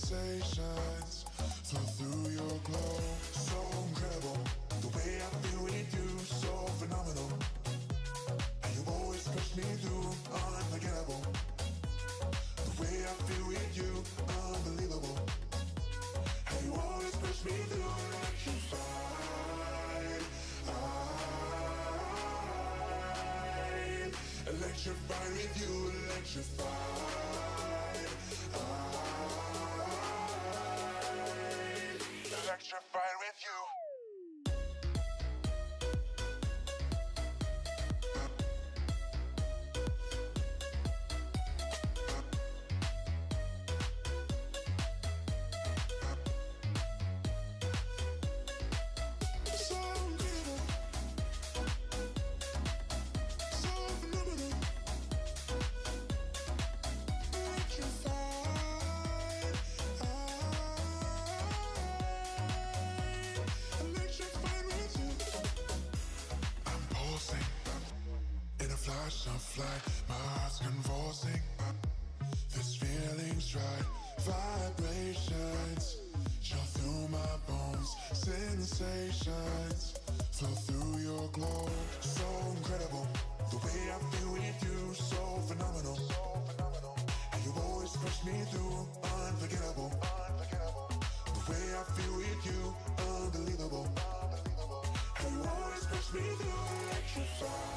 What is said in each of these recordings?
sensations flow through your glow. So incredible, the way I feel with you, so phenomenal. And you always push me through, unforgettable. The way I feel with you, unbelievable. And you always push me through, electrified. Electrified with you, electrified. Electrified with you. Fly, my heart's convulsing. This feeling's right. Vibrations chill through my bones. Sensations flow through your glow. So incredible, the way I feel with you, so phenomenal. And you always push me through, unforgettable. The way I feel with you, unbelievable. And you always push me through, electrified.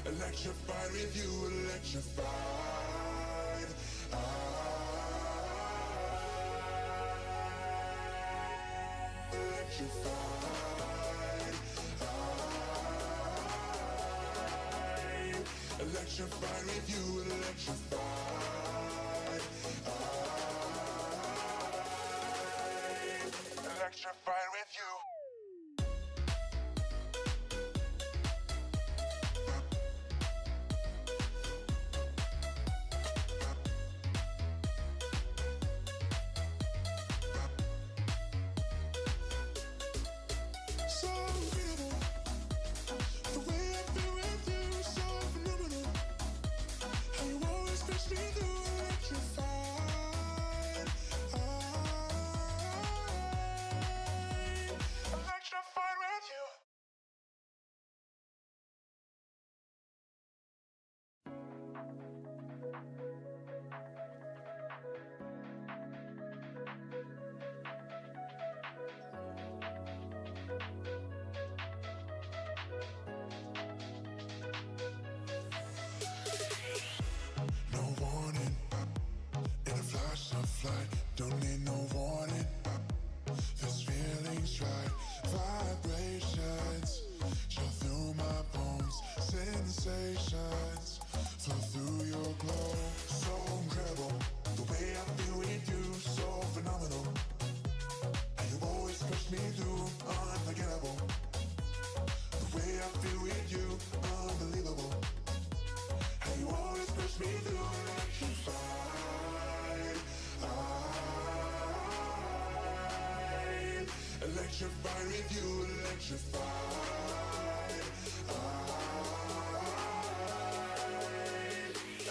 Electrified with you, electrified. Electrified. Electrified with you, electrified. Electrified with you. Don't need no warning. This feeling's right. Vibrations chill through my bones. Sensations flow through your glow. So incredible, the way I feel with you, so phenomenal. And you always push me through, unforgettable. The way I feel with you, unbelievable. And you always push me through, electrified. Electrified with you, electrified.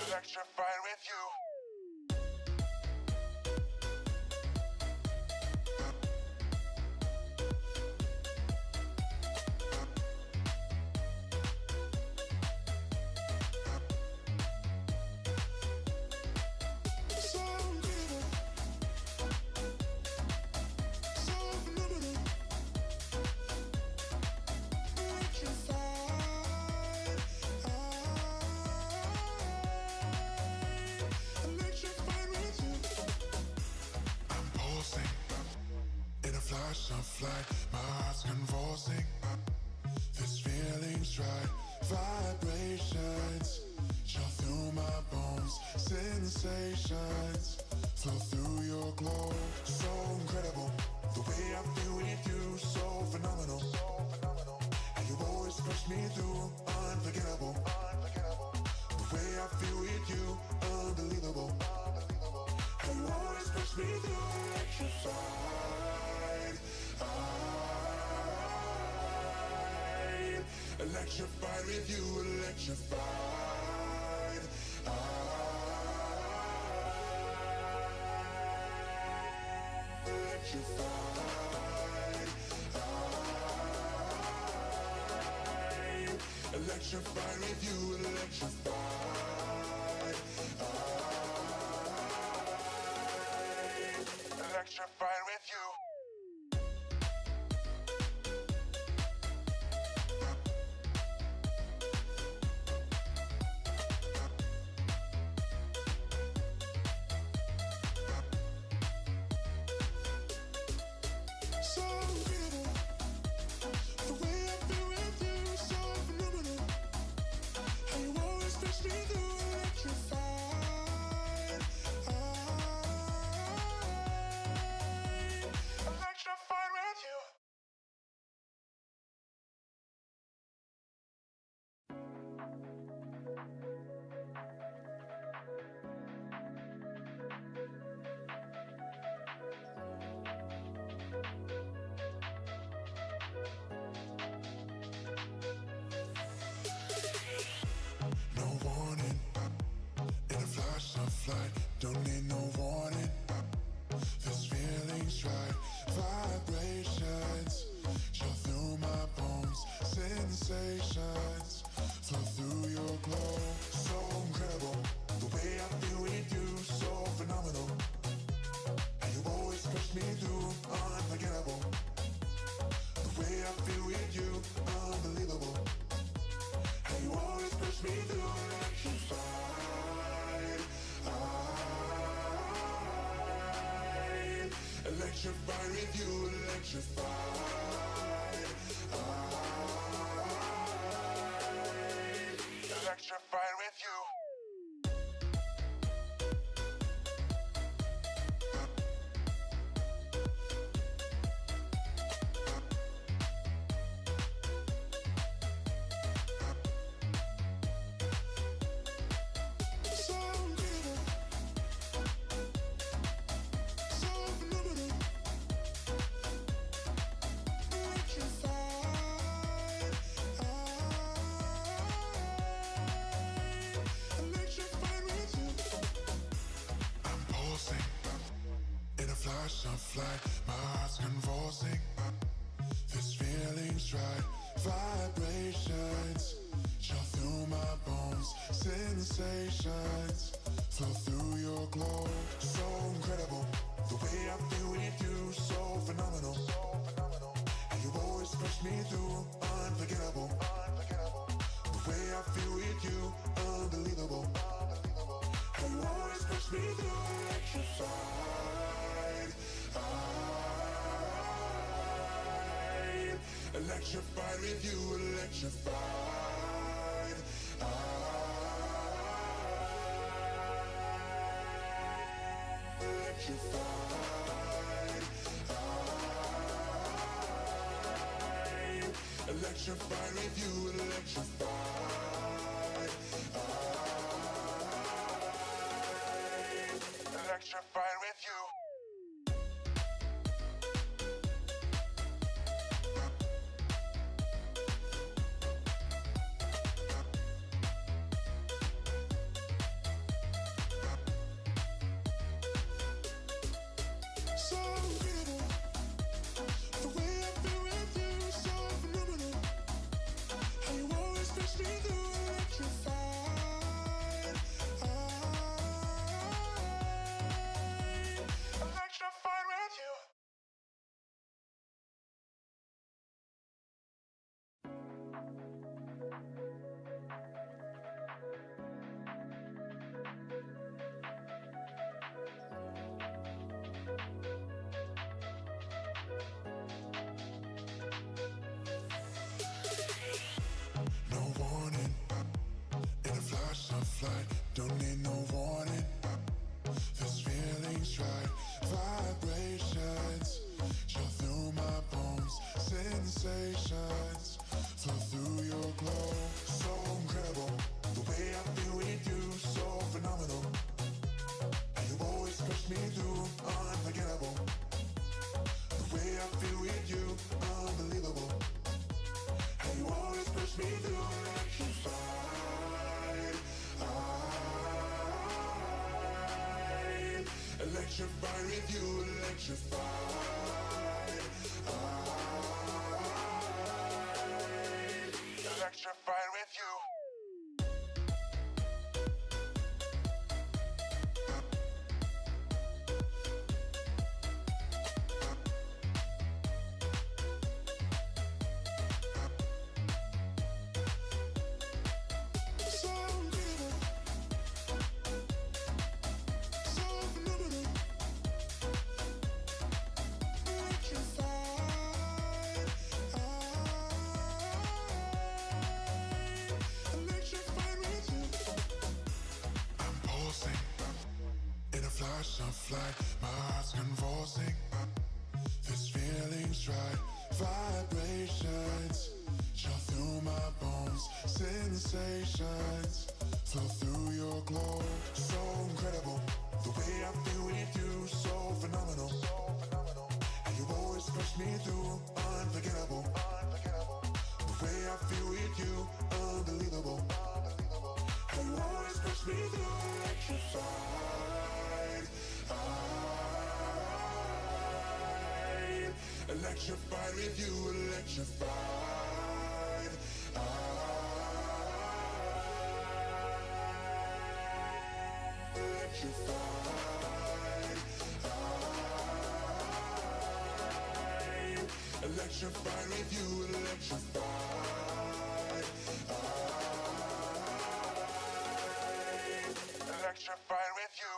Electrified with you. Flight, my heart's convulsing. This feeling's right. Vibrations chill through my bones. Sensations flow through your glow. So incredible, the way I feel with you, so phenomenal. And you always push me through, unforgettable. The way I feel with you, unbelievable. And you always push me through, electrified. Electrified with you, electrified. electrified. I'm electrified with you, electrified. I'm electrified with you. Don't need no warning. This feeling's right. Vibrations show through my bones. Sensations flow through your glow. So incredible, the way I feel with you. So phenomenal, and you always push me through. Unforgettable, the way I feel with you. Unbelievable, and you always push me through. Electrified with you, electrified. Electrified with you. Flight, my heart's convulsing. This feeling's right. Vibrations show through my bones. Sensations flow through your glow. So incredible, the way I feel with you. So phenomenal, and you always push me through. Unforgettable, the way I feel with you. Unbelievable, and you always push me through. Electrified. Electrified with you, electrified. Electrified. Electrified with you, electrified. Electrified with you. Don't need no warning. This feeling's right. Vibrations show through my bones. Sensations flow through your glow. So incredible, the way I feel with you. So phenomenal, and you always push me through. Unforgettable, the way I feel with you. Unbelievable, and you always push me through. Electrified. Electrified with you, electrified. Electrified with you. Flight, my heart's convulsing. This feeling's right. Vibrations chill through my bones. Sensations flow through your glow. So incredible, the way I feel with you. So phenomenal, how you always push me through. Unforgettable, the way I feel with you. Unbelievable, how you always push me through. Electrified. Electrified with you, electrified. Electrified. Electrified with you, electrified. Electrified with you.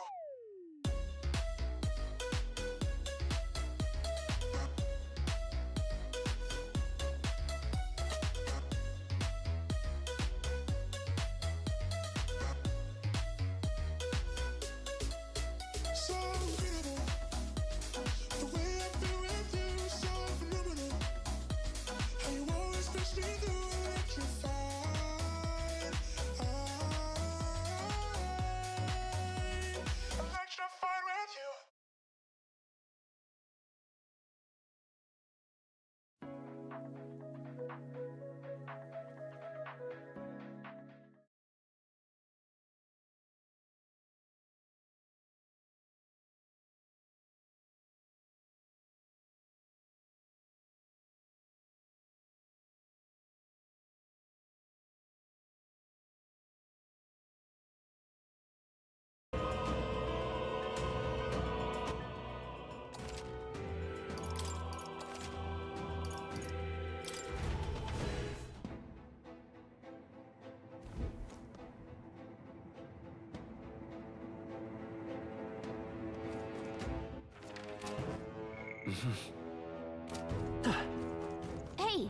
Hey!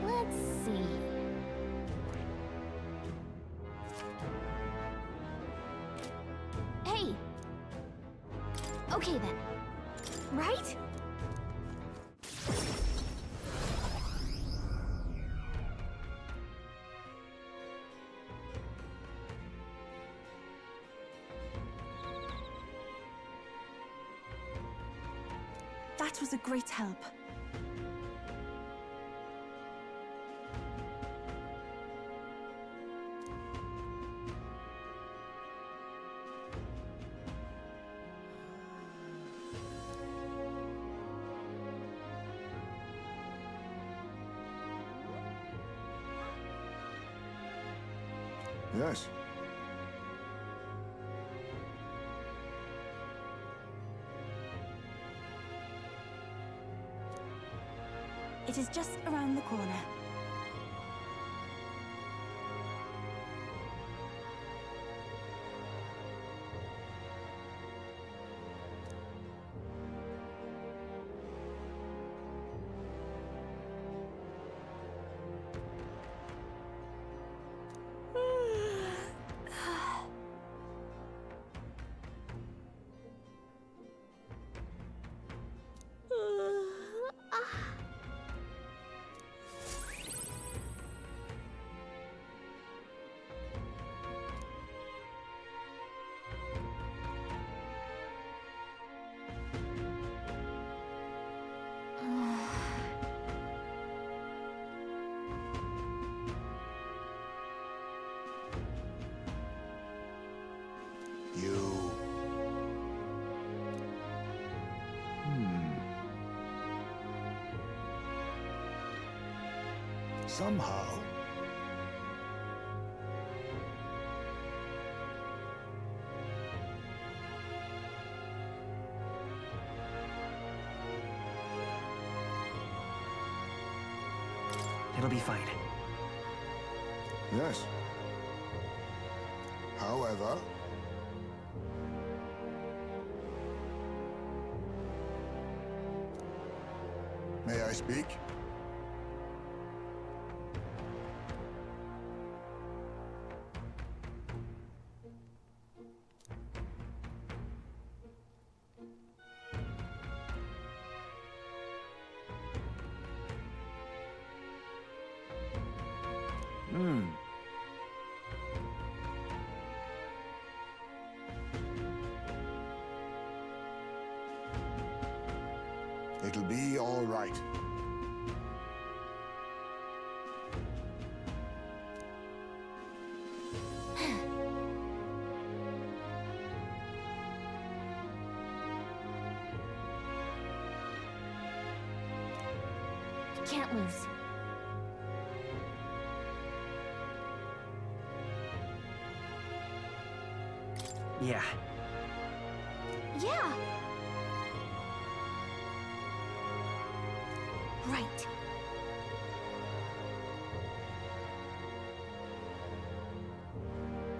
Let's see. Hey! Okay then. Right? That was a great help. Yes. It is just around the corner. somehow. It'll be fine. Yes. However... May I speak? It'll be all right. Can't lose. Yeah. Yeah! Right.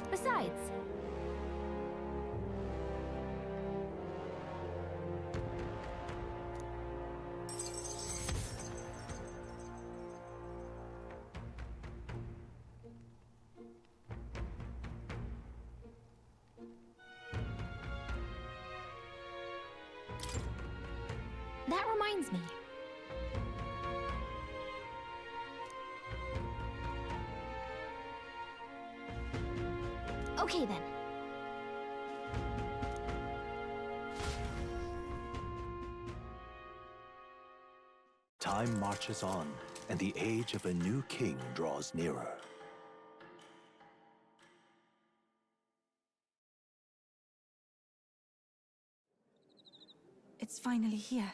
Besides... That reminds me. Okay then. Time marches on, and the age of a new king draws nearer. It's finally here.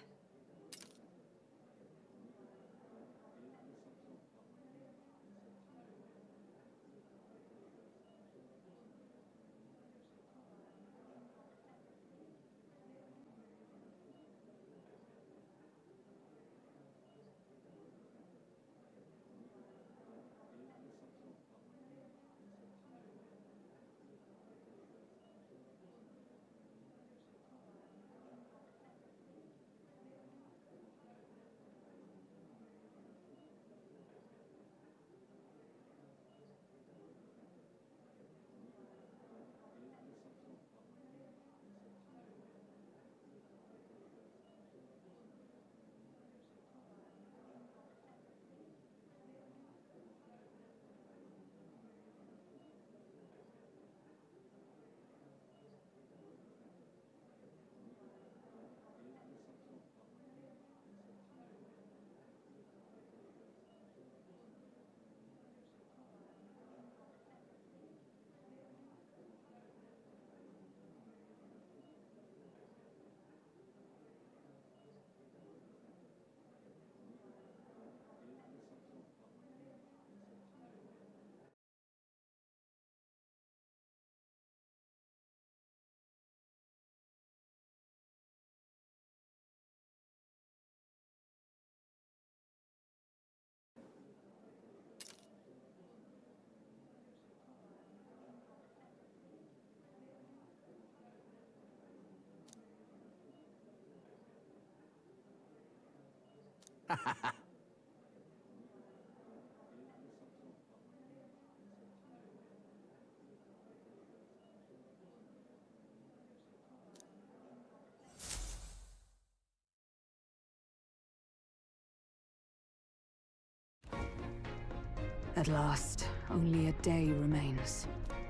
At last, only a day remains.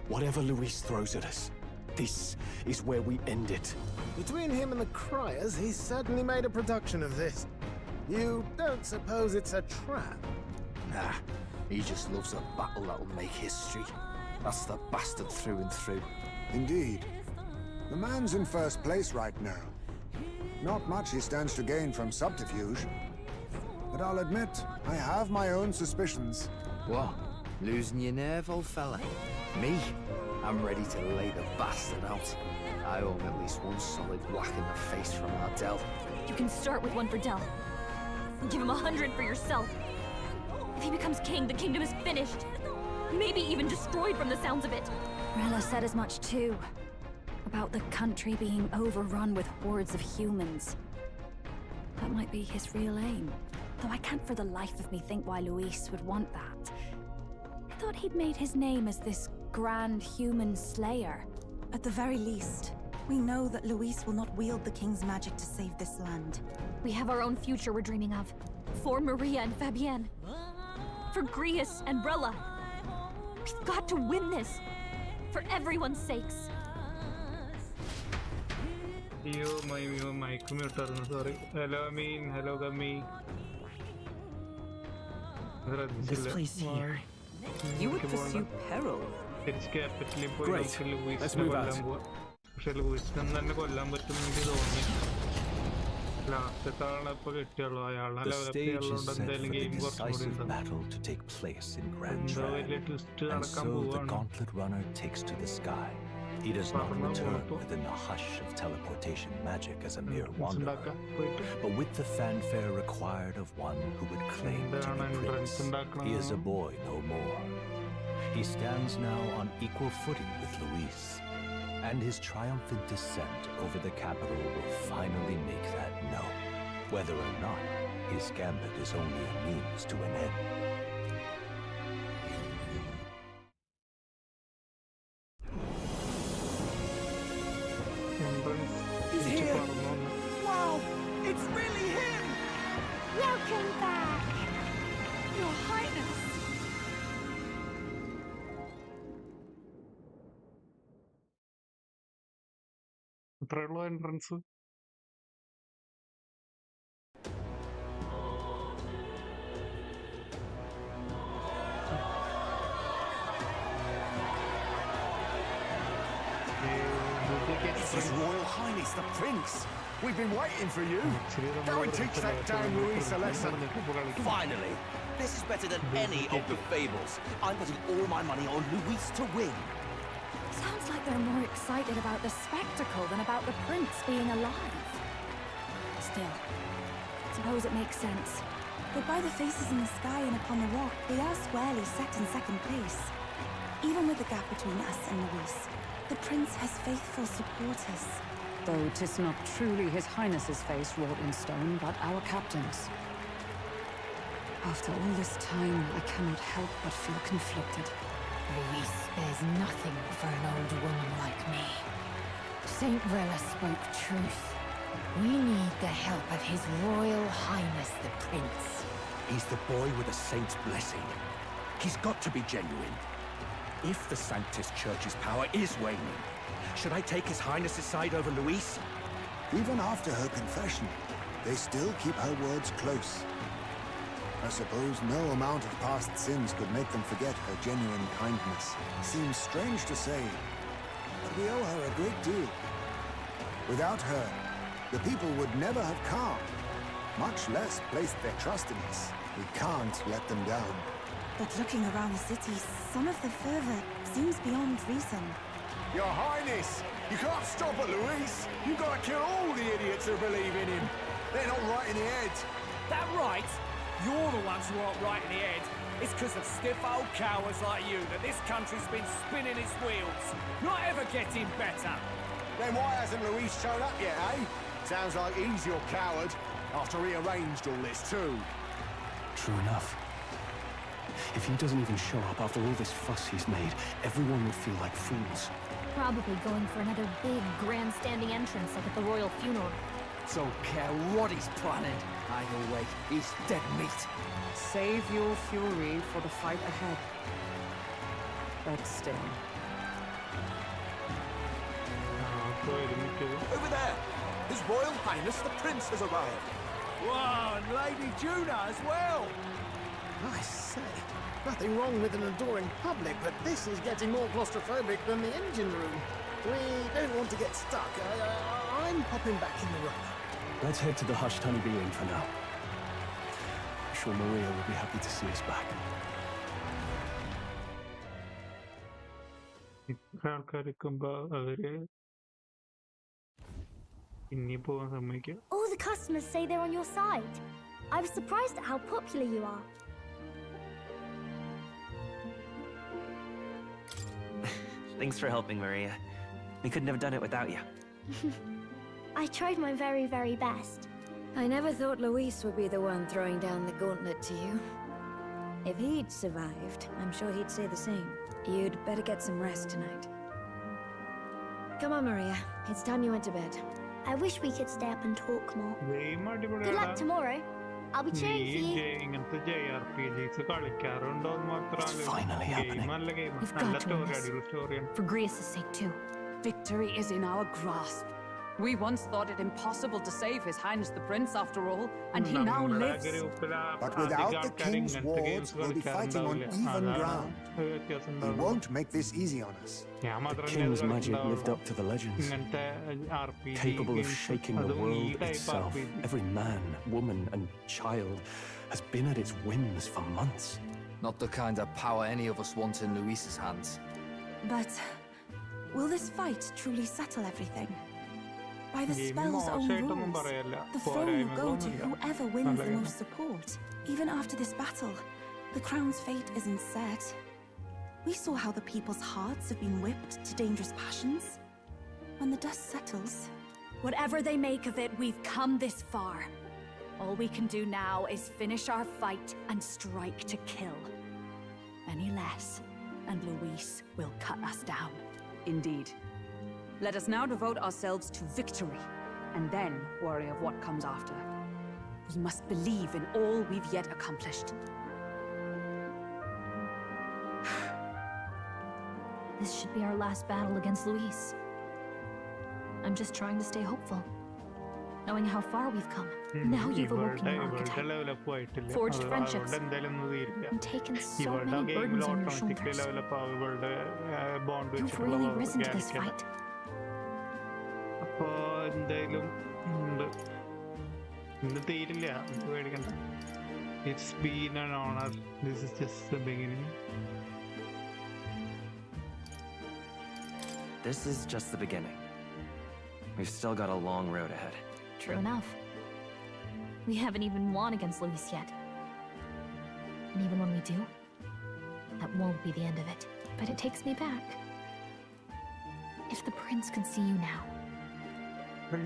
Whatever Luis throws at us, this is where we end it. Between him and the Criers, he's certainly made a production of this. You don't suppose it's a trap? Nah, he just loves a battle that'll make history. That's the bastard through and through. Indeed. The man's in first place right now. Not much he stands to gain from subterfuge. but I'll admit I have my own suspicions. What? Losing your nerve, old fella? Me? I'm ready to lay the bastard out. I owe him at least one solid whack in the face from Ardell. You can start with one for Del. Give him 100 for yourself. If he becomes king, the kingdom is finished. Maybe even destroyed from the sounds of it. Rella said as much too. About the country being overrun with hordes of humans. That might be his real aim. Though I can't for the life of me think why Luis would want that. I thought he'd made his name as this grand human slayer. At the very least, we know that Luis will not wield the king's magic to save this land. We have our own future we're dreaming of. For Maria and Fabienne. For Grius and Rella. We've got to win this. For everyone's sakes. my computer, sorry. Hello, Amin. Hello, Gami. This place here. You would pursue peril. Great. Let's move out. The stage is set for the decisive battle to take place in Grand Trad, and so the Gauntlet Runner takes to the sky. He does not return within the hush of teleportation magic as a mere wanderer, but with the fanfare required of one who would claim to be prince. He is a boy no more. He stands now on equal footing with Luis, and his triumphant descent over the capital will finally make that known, whether or not his gambit is only a means to an end. He's here! Wow! It's really him! Welcome back! Your Highness! entrance. His Royal Highness the Prince! We've been waiting for you! Go and teach that damn Luis a lesson! Finally! This is better than any of the fables. I'm putting all my money on Luis to win. Sounds like they're more excited about the spectacle than about the prince being alive. Still, suppose it makes sense. But by the faces in the sky and upon the rock, we are squarely set in second place. Even with the gap between us and Luis, the prince has faithful supporters. Though 'tis not truly His Highness's face wrought in stone, but our captain's. After all this time, I cannot help but feel conflicted. Luis spares nothing for an old woman like me. Saint Rella spoke truth. We need the help of His Royal Highness the Prince. He's the boy with a saint's blessing. He's got to be genuine. If the Sanctus Church's power is waning, should I take His Highness's side over Luis? Even after her confession, they still keep her words close. I suppose no amount of past sins could make them forget her genuine kindness. Seems strange to say, but we owe her a great deal. Without her, the people would never have come, much less placed their trust in us. We can't let them down. But looking around the city, some of the fervor seems beyond reason. Your Highness, you can't stop at Luis. You've got to kill all the idiots who believe in him. They're not right in the head. That right? You're the ones who aren't right in the head. It's because of stiff old cowards like you that this country's been spinning its wheels. Not ever getting better. Then why hasn't Luis shown up yet, eh? Sounds like he's your coward, after he arranged all this too. True enough. If he doesn't even show up after all this fuss he's made, everyone would feel like fools. Probably going for another big, grandstanding entrance like at the royal funeral. Don't care what he's planning. Either way, he's dead meat. Save your fury for the fight ahead. But still. Over there! His Royal Highness the Prince has arrived. Whoa, and Lady Juna as well! I say, nothing wrong with an adoring public, but this is getting more claustrophobic than the engine room. We don't want to get stuck. I'm popping back in the room. Let's head to the Hushed Honeybee Inn for now. sure Maria will be happy to see us back. ഇത്ര ആൾക്കാരിക്കുമ്പോ അവര് ഇനി പോകാൻ സമ്മതിക്കുക. All the customers say they're on your side. I was surprised at how popular you are. Thanks for helping, Maria. We couldn't have done it without you. I tried my very, very best. I never thought Luis would be the one throwing down the gauntlet to you. If he'd survived, I'm sure he'd say the same. You'd better get some rest tonight. Come on, Maria. It's time you went to bed. I wish we could stay up and talk more. Good luck tomorrow. I'll be cheering for you. ഇങ്ങനത്തെ JRPGs കളിക്കാറുണ്ടോ എന്ന് മാത്രം finally happening. നല്ല game We've നല്ല got to story win this. അടിപൊളി സ്റ്റോറിയാണ്. For Grius' sake, too. Victory is in our grasp. We once thought it impossible to save His Highness the Prince, after all, and he now lives. But without the king's wards, we'll be fighting on even ground. He won't make this easy on us. The king's magic lived up to the legends, capable of shaking the world itself. Every man, woman, and child has been at its whims for months. Not the kind of power any of us want in Luis's hands. But will this fight truly settle everything? By the spell's own rules, the throne will go to whoever wins the most support. Even after this battle, the crown's fate isn't set. We saw how the people's hearts have been whipped to dangerous passions. When the dust settles... Whatever they make of it, we've come this far. All we can do now is finish our fight and strike to kill. Any less, and Luis will cut us down. Indeed. Let us now devote ourselves to victory, and then worry of what comes after. We must believe in all we've yet accomplished. This should be our last battle against Luis. I'm just trying to stay hopeful. Knowing how far we've come. Now you've awoken your archetype, forged friendships, and taken so many burdens on your shoulders. You've really risen to this fight. അപ്പോ എന്തായാലും ഉണ്ട്. ഇന്ന് തീരില്ല, പേടിക്കണ്ട. It's been an honor. This is just the beginning. This is just the beginning. We've still got a long road ahead. True enough. We haven't even won against Luis yet. And even when we do, that won't be the end of it. But it takes me back. If the prince could see you now,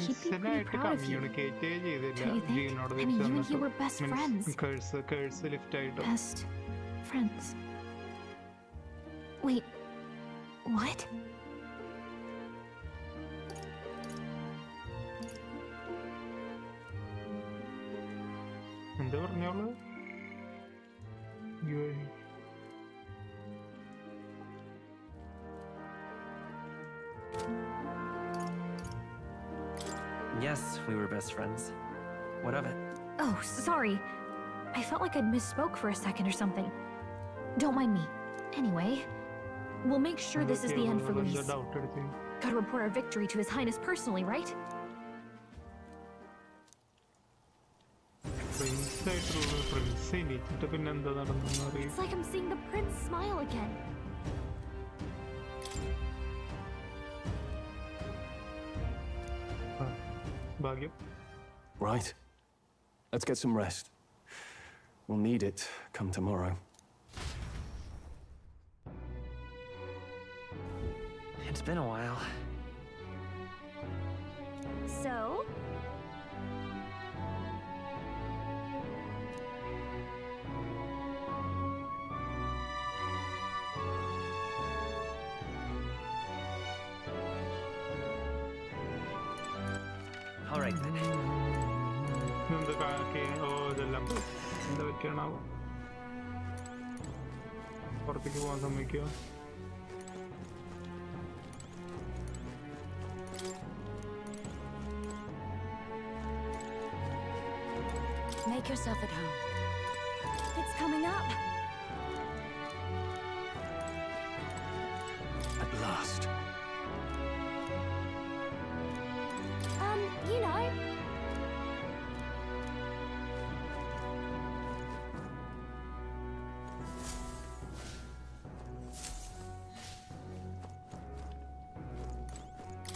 he'd be pretty proud of you. Don't you think? I mean, you and he were best friends. Best friends. Wait, what? എന്താ പറഞ്ഞോളൂ? Yes, we were best friends. What of it? Oh, sorry. I felt like I'd misspoke for a second or something. Don't mind me. Anyway, we'll make sure this is the end for Luis. Gotta report our victory to His Highness personally, right? It's like I'm seeing the prince smile again. Right. Let's get some rest. We'll need it come tomorrow. It's been a while. So? All right then. എന്താ പറ്റിയാണാവോ? പുറത്തേക്ക് പോകാൻ സമ്മതിക്കോ? Make yourself at home. It's coming up. At last. You know.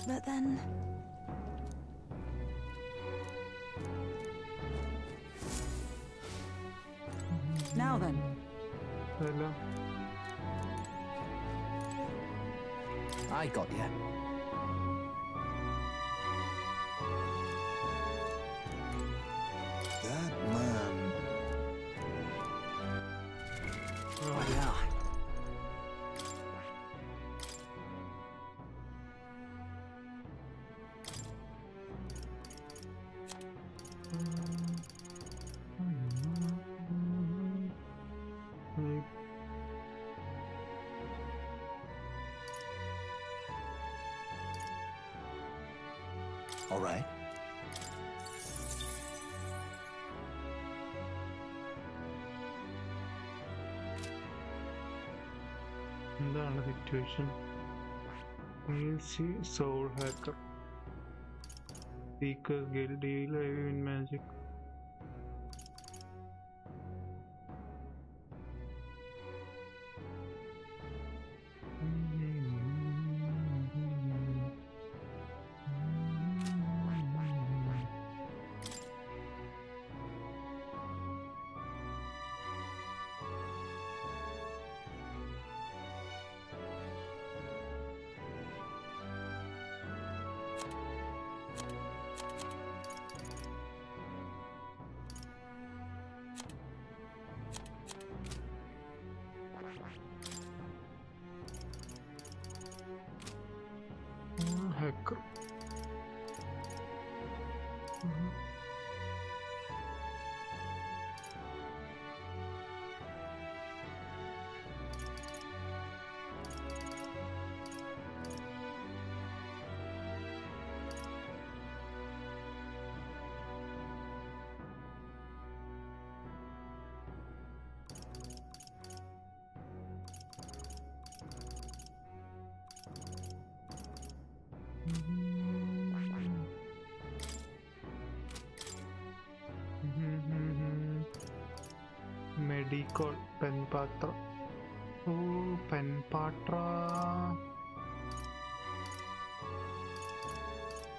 But then... Now then. Hello. I got you. That man. Oh, yeah. All right. എന്താണ് situation? Soul hacker seekers guild deal in magic. Hacker. Medical Penpatra. Oh, Penpatra.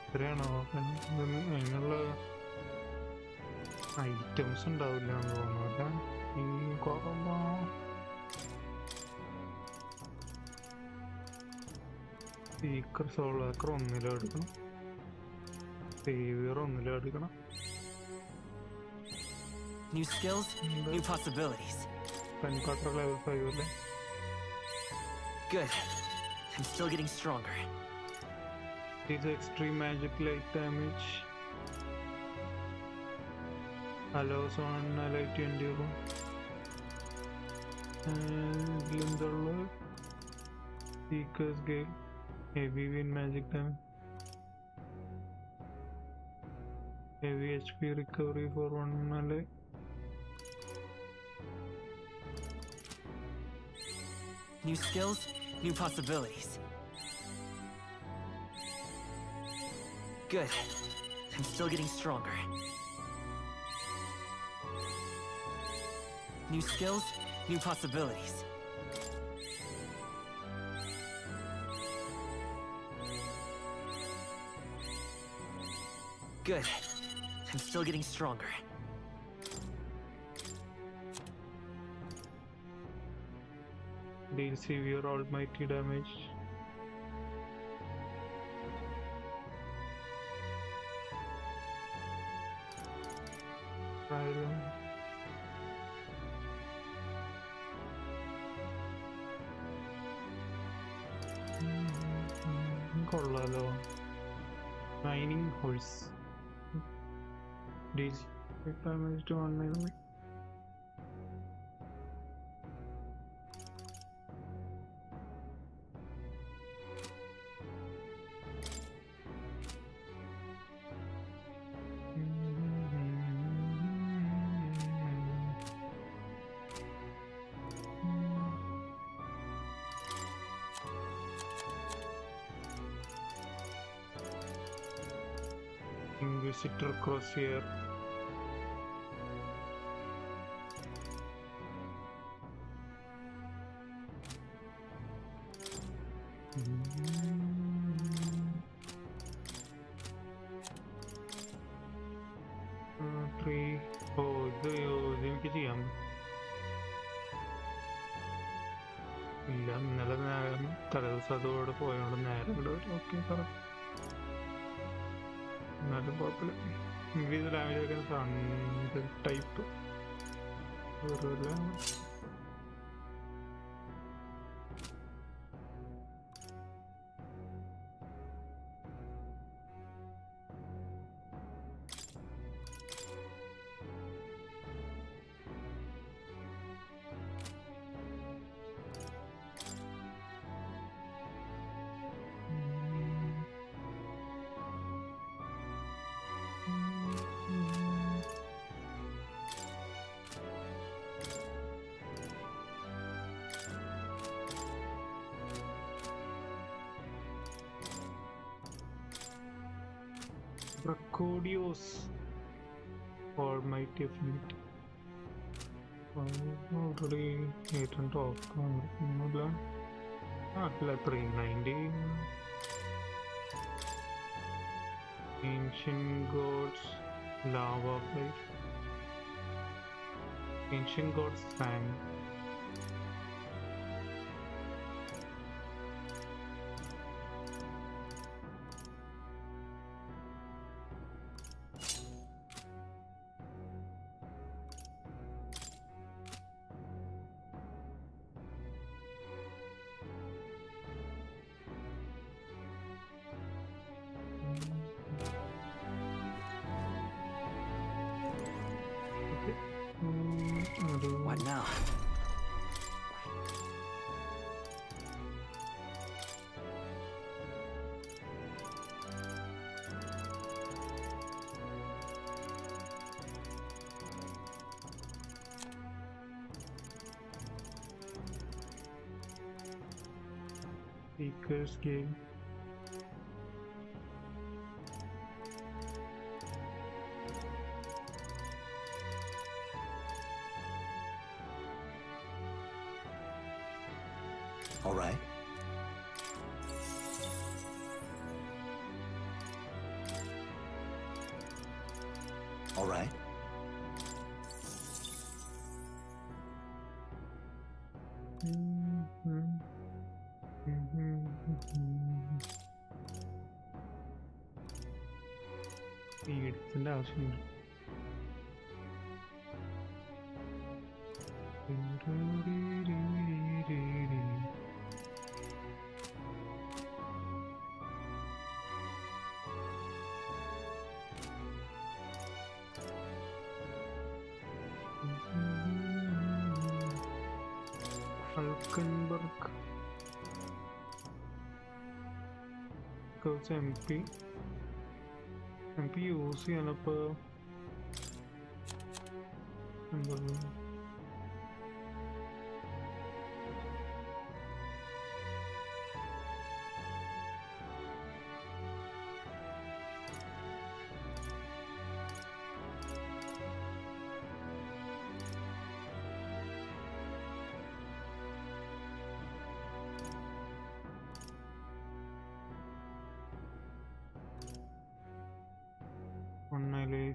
ഇത്രയാണോ അതിനുള്ള items ഉണ്ടാവില്ല എന്ന് തോന്നുന്നില്ല. ഈ കുറവാ സ്പീക്കർ സോളാക്കർ ഒന്നിലെടുക്കണം, സേവിയർ ഒന്നിലെടുക്കണം. New skills, new possibilities. Penpatra level 5 അല്ലേ? Good. I'm still getting stronger. These extreme magic light damage. Allows on light to endure. And Glinderler. Seeker's Gale. Heavy win magic damage. Heavy HP recovery for 1 melee. New skills, new possibilities. Good. I'm still getting stronger. New skills, new possibilities. Good. I'm still getting stronger. Deal severe almighty damage. Trial. കൊള്ളാലോ. Mining horse. Deals damage to one enemy. Inquisitor Crosshair. 3. Oh, എനിക്ക് ചെയ്യാം. ഇല്ല, ഇന്നലെ നേരം തലേദിവസം അതോടെ പോയോണ്ട് നേരം okay correct. എന്നാലും കുഴപ്പമില്ല. ഇംഗ്ലീഷ് ലാംഗ്വേജ് ഒക്കെ type Bracodios Almighty Fleet. Already 800 off. 390. Ancient Gods Lava Plate. Ancient Gods Fan. What now? Seeker's Game. All right. All right. It's ആവശ്യമുണ്ട്. Embark goes MP use ചെയ്യാനപ്പോ എന്താ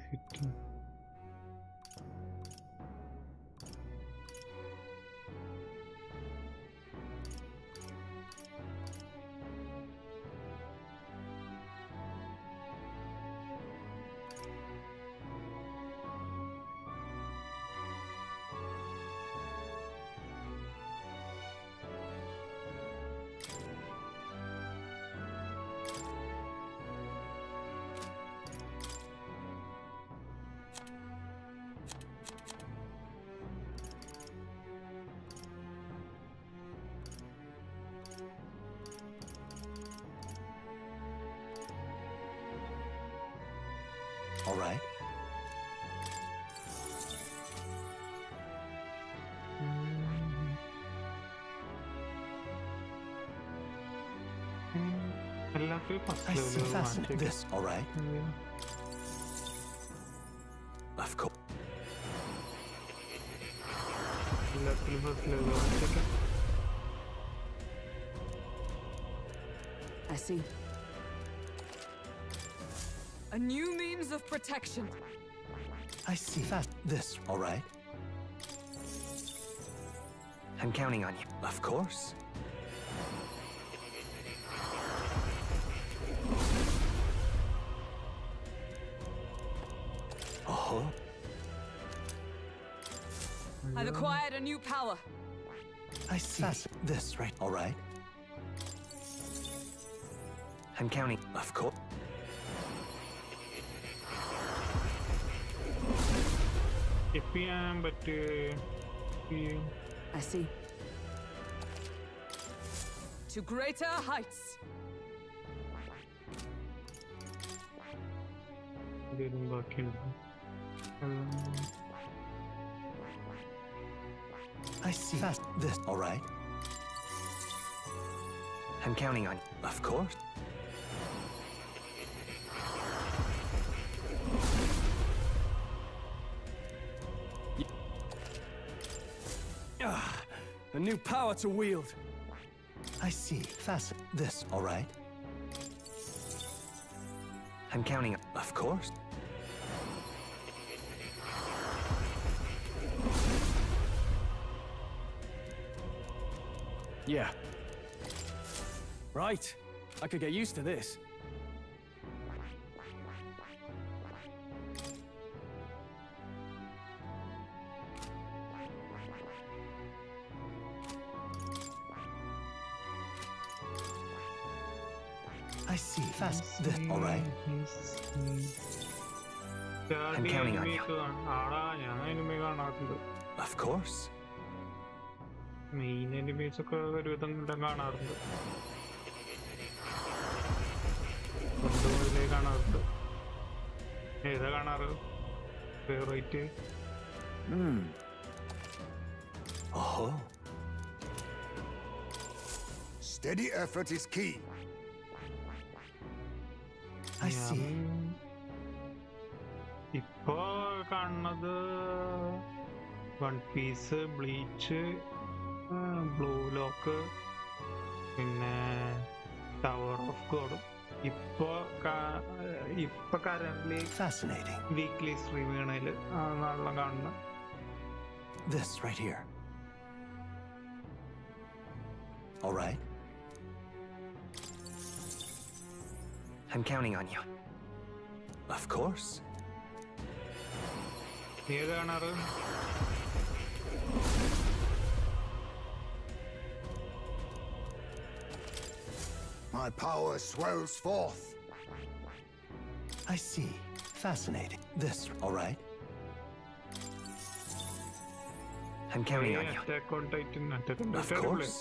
fitting. All right. I see fascinating. This, all right. Of course. I see. A new means of protection. I see. Fast. This, all right? I'm counting on you. Of course. Oh. I've acquired a new power. I see. Fast. This, right? All right. I'm counting. Of course. I see. To greater heights. I see. Fast. This, all right? I'm counting on you. Of course. A new power to wield. I see. Fast. This, all right? I'm counting on. Of course. Yeah. Right. I could get used to this. I see. Fast. This, all right? I'm counting on you. Of course. Main enemies ഒക്കെ ഒരുവിധം കാണാറുണ്ട്. കൊണ്ടുപോയിലേ കാണാറുണ്ട്. ഏതാ കാണാറ്? Favourite? Oh. Steady effort is key. I see. ഇപ്പോ കാണുന്നത് One Piece, Bleach, Blue Lock, പിന്നെ Tower of ഗോഡും. ഇപ്പൊ കറന്റ്ലി വീക്ക്ലി സ്ട്രീം ചെയ്യണേല് നാളെ കാണുന്ന This right here. All right. I'm counting on you. Of course. ഏത് കാണാറ്? My power swells forth. I see. Fascinating. This, all right? I'm counting on you. Attack on Titan. Of course.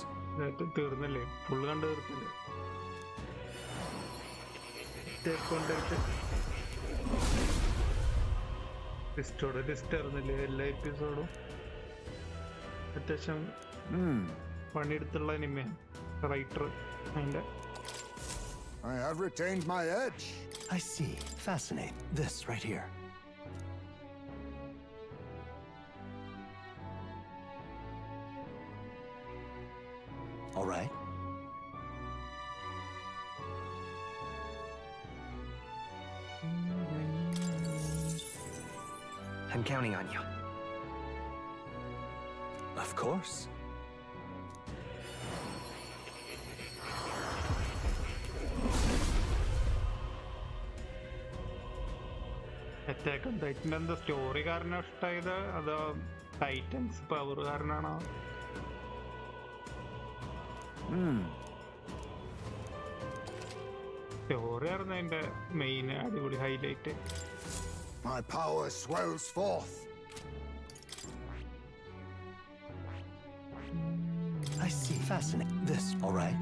തീർന്നല്ലേ? Full കണ്ട് തീർത്തില്ലേ? Attack on Titan. List ആയിരുന്നില്ലേ എല്ലാ എപ്പിസോഡും? അത്യാവശ്യം പണിയെടുത്തുള്ള അനിമയാണ് റൈറ്റർ അതിന്റെ. I have retained my edge. I see. Fascinating. This right here. All right. I'm counting on you. Of course. Attack on Titan എന്താ സ്റ്റോറി കാരണം ഇഷ്ടമായത് അതോ ടൈറ്റൻസ് പവർ കാരണമാണോ? സ്റ്റോറി ആയിരുന്നു അതിന്റെ മെയിൻ അടിപൊളി highlight. My power swells forth. I see. Fascinating. This, all right?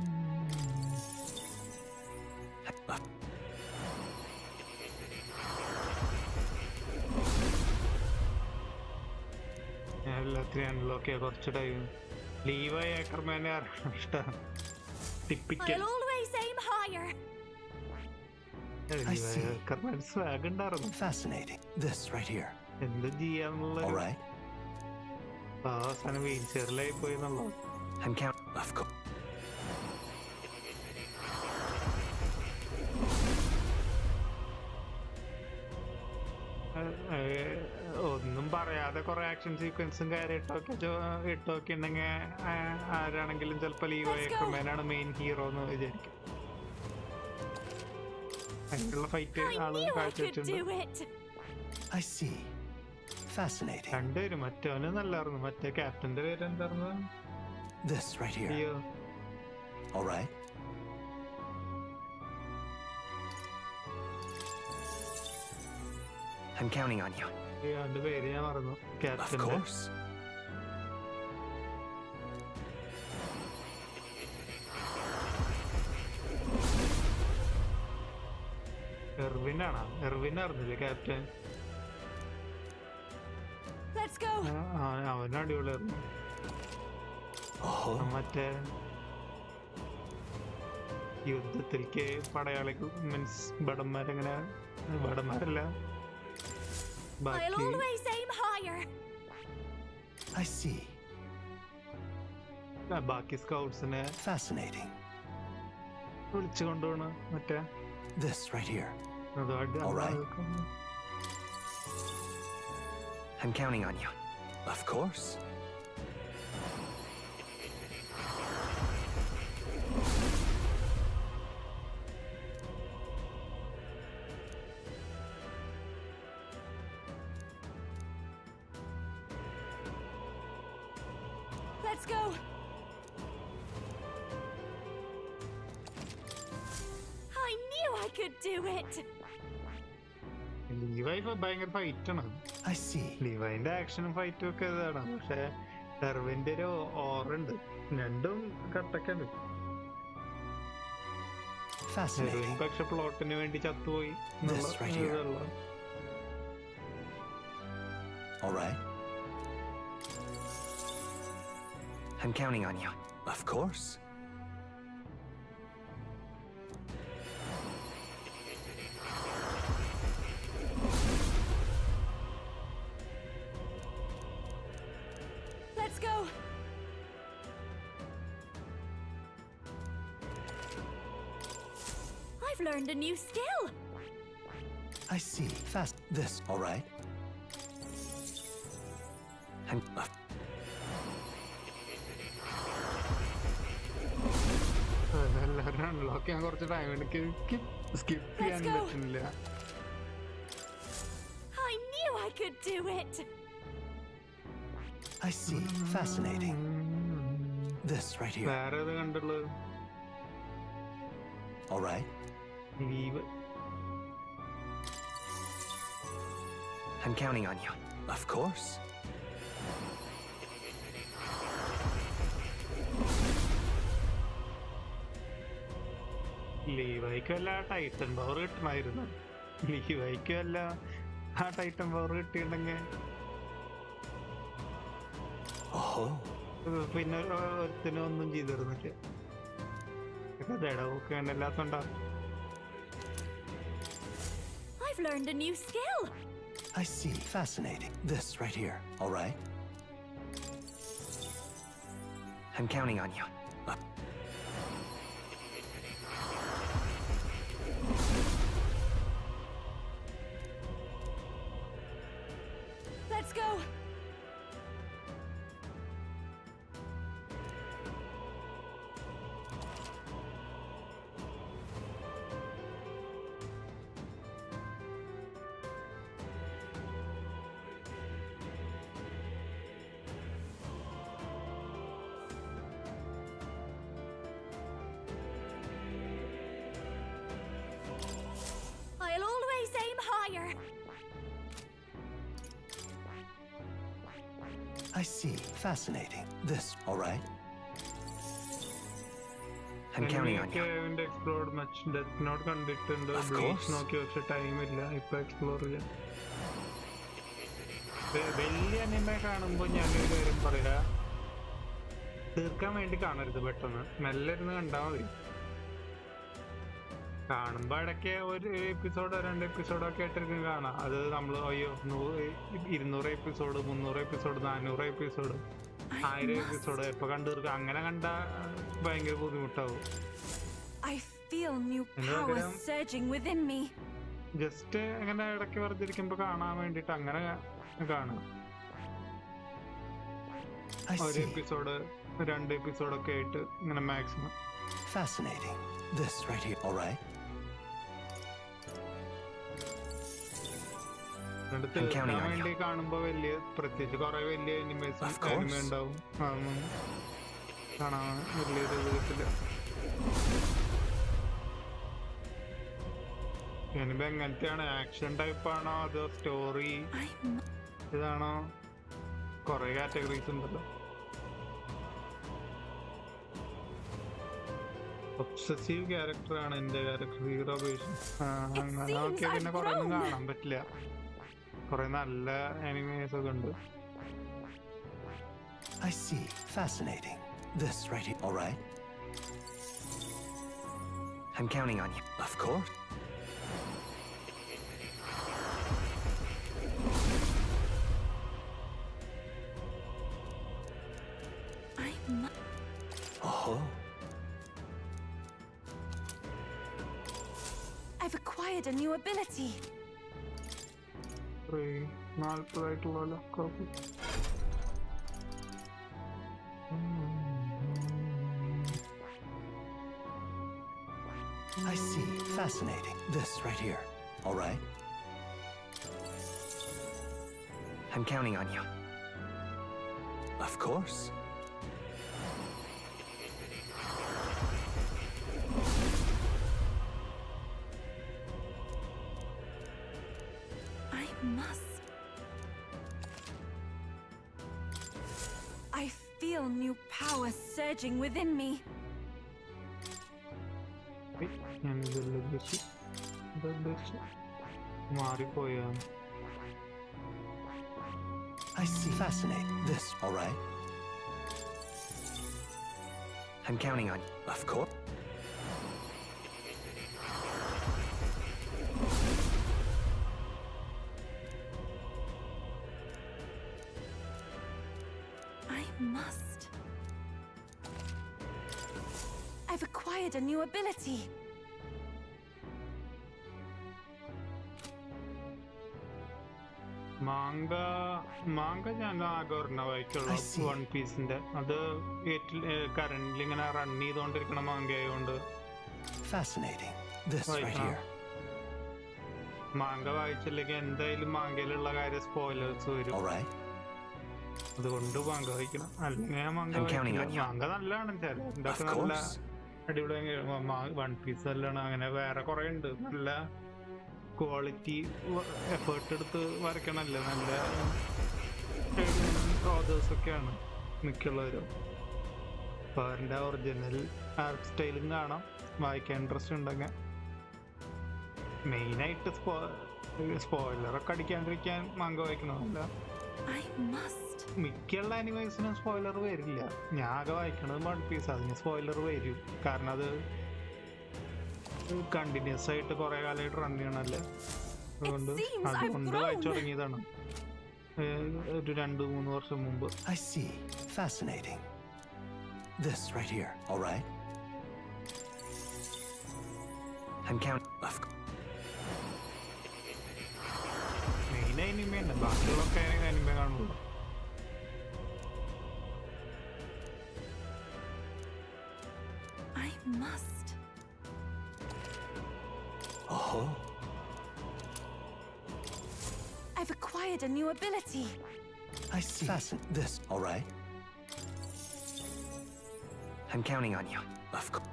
എല്ലാത്തിനും unlock ചെയ്യാൻ കുറച്ച് ടൈം. ലീവായി ഏക്കർമാനെ ഇഷ്ടം. ടിപ്പിക്കൽ ഏക്കർമാൻ സ്വാഗ് ഉണ്ടായിരുന്നു. Fascinating. This right here. എന്ത് ചെയ്യാന്നുള്ള All right. അവസാനം വീൽചെയറിലായി പോയി എന്നുള്ളത്. I'm counting. Of course. പറയാതെ കുറെ ആക്ഷൻ സീക്വൻസും കാര്യം ഇട്ടൊക്കെ ഉണ്ടെങ്കിൽ ആരാണെങ്കിലും ചിലപ്പോൾ ലീവ് ക്രമേനാണ് മെയിൻ ഹീറോ എന്ന് വിചാരിക്കും. അതിനുള്ള ഫൈറ്റ് ആള് കാഴ്ചവെച്ചിട്ടുണ്ട്. രണ്ടുപേരും മറ്റവന് നല്ലായിരുന്നു. മറ്റേ ക്യാപ്റ്റന്റെ പേര് എന്തായിരുന്നു? അയ്യോ I'm counting on you. അവന്റെ പേര് ഞാൻ മറന്നു. ക്യാപ്റ്റന്റെ എർവിനായിരുന്നില്ലേ ക്യാപ്റ്റൻ? അവൻ അടിപൊളിയായിരുന്നു. മറ്റേ യുദ്ധത്തിലേക്ക് പടയാളിക്ക് മീൻസ് ഭടന്മാരല്ല ബാക്കി സ്കൗട്ട്സിനെ വിളിച്ചു കൊണ്ടുപോണ്. മറ്റേ I'm counting on you. Of course. Let's go. I knew I could do it. ലീവൈ ഭയങ്കര ഫൈറ്റാണ്. ലീവൈന്റെ ആക്ഷനും ഫൈറ്റും ഒക്കെ ഇതാണ്. പക്ഷെ എർവിന്റെ ഒരു ഓറുണ്ട്. രണ്ടും കട്ടക്കുണ്ട്. എർവിൻ പക്ഷെ പ്ലോട്ടിന് വേണ്ടി ചത്തുപോയി. I'm counting on you. Of course. Let's go. I've learned a new skill. I see. Fast. This. All right. I'm unlock ചെയ്യാൻ കുറച്ച് ടൈം എനിക്ക് സ്കിപ്പ് ചെയ്യാൻ പറ്റുന്നില്ല. I knew I could do it. I see. Fascinating. This right here. വേറെ ഏത് കണ്ടുള്ളത്? All right. Levi. I'm counting on you. Of course. ലീവൈക്കല്ല titan power കിട്ടണമായിരുന്നു. ലീവൈക്കല്ല ആ ടൈറ്റൻ പവർ കിട്ടിയിട്ടുണ്ടെങ്കിൽ പിന്നെ ഒരുത്തിനും ഒന്നും ചെയ്തിരുന്നില്ല. ദടവൊക്കെ എല്ലാത്തുണ്ടാവും. I've learned a new skill. I see. Fascinating. This right here. All right. I'm counting on you. Let's go. I'll always aim higher. I see. Fascinating. This. All right. I'm counting on you. Explored much Death Note കണ്ടിട്ടുണ്ട്. Bleach നോക്കി പക്ഷെ ടൈമില്ല ഇപ്പൊ explore ചെയ്യാൻ. വലിയ അനിമ കാണുമ്പോൾ ഞാനൊരു കാര്യം പറയാ, തീർക്കാൻ വേണ്ടി കാണരുത്. പെട്ടെന്ന് മെല്ലെ ഇരുന്ന് കണ്ടാൽ മതി. കാണുമ്പോ ഇടയ്ക്ക് ഒരു എപ്പിസോഡോ 2 എപ്പിസോഡോ ഒക്കെ ആയിട്ടിരിക്കും കാണാം. അത് നമ്മള് അയ്യോ 200 എപ്പിസോഡ് 300 എപ്പിസോഡ് 400 എപ്പിസോഡ് 1000 എപ്പിസോഡ് എപ്പൊ കണ്ടു തീർക്കുക. അങ്ങനെ കണ്ടാ ഭയങ്കര ബുദ്ധിമുട്ടാവും. ജസ്റ്റ് അങ്ങനെ ഇടയ്ക്ക് വെറുതെ ഇരിക്കുമ്പോ കാണാൻ വേണ്ടിട്ട് അങ്ങനെ കാണാം. ഒരു എപ്പിസോഡ് 2 എപ്പിസോഡൊക്കെ ആയിട്ട് ഇങ്ങനെ maximum. Fascinating. This right here, all right? തീർക്കാൻ വേണ്ടി കാണുമ്പോ വലിയ പ്രത്യേകിച്ച് കുറെ വലിയ അനിമ ഉണ്ടാവും, അതൊന്നും കാണാൻ വലിയൊരു ഇത് കിട്ടില്ല. അനിമ എങ്ങനത്തെയാണ്? ആക്ഷൻ ടൈപ്പാണോ അതോ സ്റ്റോറി ഇതാണോ? കുറെ കാറ്റഗറീസ് ഉണ്ടല്ലോ. ഒബ്സസീവ് ക്യാരക്ടറാണ് എന്റെ ക്യാരക്ടർ, ഹീറോ ബേസ്. അങ്ങനെ നോക്കിയാൽ പിന്നെ കുറെ ഒന്നും കാണാൻ പറ്റില്ല. കുറെ നല്ല അനിമേസ് ഒക്കെ ഉണ്ട്. I see. Fascinating. This right here, all right? I'm counting on you. Of course. Oh. I've acquired a new ability. 40 ആയിട്ടുള്ള copy. I see. Fascinating. This right here, all right? I'm counting on you. Of course. I feel new power surging within me. മാറിപ്പോയാണ്. I see. Fascinating. This, all right? I'm counting on you. Of course. I've acquired a new ability. Manga ഞാൻ ആകെ ഒരെണ്ണ വായിക്കുള്ളൂ, one പീസിന്റെ. അത് current ഇങ്ങനെ run ചെയ്തോണ്ടിരിക്കണ manga ആയതുകൊണ്ട് manga വായിച്ചില്ലെങ്കിൽ എന്തായാലും മാങ്കയിലുള്ള കാര്യം spoilers വരും. അതുകൊണ്ട് മാങ്ക വായിക്കണം. അല്ലെങ്കിൽ ഞാൻ മാങ്ക മാങ്ക നല്ലതാണ്. ഇതൊക്കെ നല്ല അടിപൊളി. വൺ പീസ് നല്ലതാണ്. അങ്ങനെ വേറെ കുറെ ഉണ്ട് നല്ല ക്വാളിറ്റി എഫേർട്ട് എടുത്ത് വരയ്ക്കണല്ലേ, നല്ല ഓതേഴ്സ് ഒക്കെയാണ് മിക്കുള്ളവരും. അപ്പോൾ അവരുടെ ഒറിജിനൽ ആർട്ട് സ്റ്റൈലും കാണാം, വായിക്കാൻ ഇൻട്രസ്റ്റ് ഉണ്ടെങ്കിൽ. മെയിനായിട്ട് സ്പോയിലറൊക്കെ അടിക്കാണ്ടിരിക്കാൻ മാങ്ക വായിക്കണമല്ല. മിക്കുള്ള അനിമേഴ്സിനും സ്പോയിലർ വരില്ല. ഞാൻ ആകെ വായിക്കണത് വൺ പീസ്, അതിന് സ്പോയിലർ വരും. കാരണം അത് കണ്ടിന്യൂസ് ആയിട്ട് കുറെ കാലമായിട്ട് റൺ ചെയ്യണല്ലേ. അതുകൊണ്ട് വായിച്ചു തുടങ്ങിയതാണ് ഒരു 2-3 വർഷം മുമ്പ്. I see. Fascinating. This right here, all right? I'm counting. Main അനിമയാണ്, ബാക്കിയുള്ളൊക്കെ അനിമ കാണുള്ളൂ. Oh. I've acquired a new ability. I see. This, all right? I'm counting on you. Of course.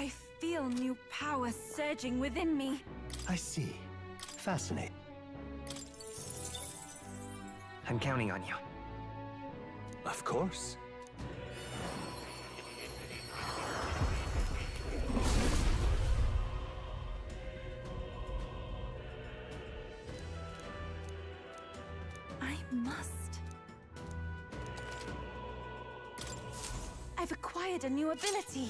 I feel new power surging within me. I see. Fascinating. I'm counting on you. Of course. I've acquired a new ability.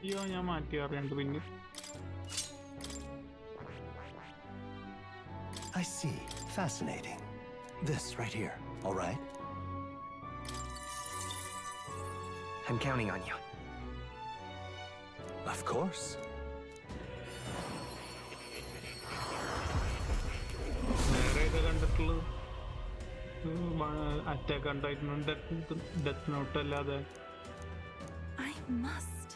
അയ്യോ, ഞാൻ മാറ്റി അറിയണ്ട് പിന്നെ. I see. Fascinating. This right here, all right? I'm counting on you. Of course. കണ്ടിട്ടുള്ളത് attack on ടൈറ്റനും death not അല്ലാതെ. I must.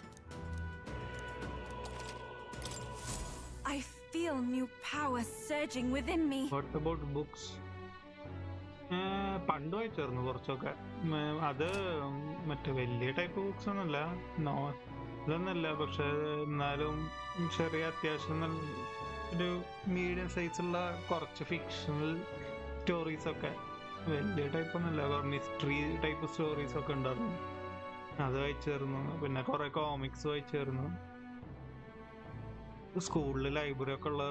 I feel new power surging within me. What about books? പണ്ട് വായിച്ചായിരുന്നു കുറച്ചൊക്കെ. അത് മറ്റേ വലിയ ടൈപ്പ് ബുക്സ് ഒന്നുമല്ല, ഇതൊന്നുമല്ല. പക്ഷെ എന്നാലും ചെറിയ അത്യാവശ്യം ഒരു മീഡിയം സൈസുള്ള കുറച്ച് ഫിക്ഷണൽ സ്റ്റോറീസൊക്കെ, വലിയ ടൈപ്പ് ഒന്നുമല്ല, മിസ്റ്ററി ടൈപ്പ് സ്റ്റോറീസൊക്കെ ഉണ്ടായിരുന്നു. അത് വായിച്ചായിരുന്നു. പിന്നെ കുറെ കോമിക്സ് വായിച്ചായിരുന്നു. സ്കൂളിൽ ലൈബ്രറി ഒക്കെ ഉള്ള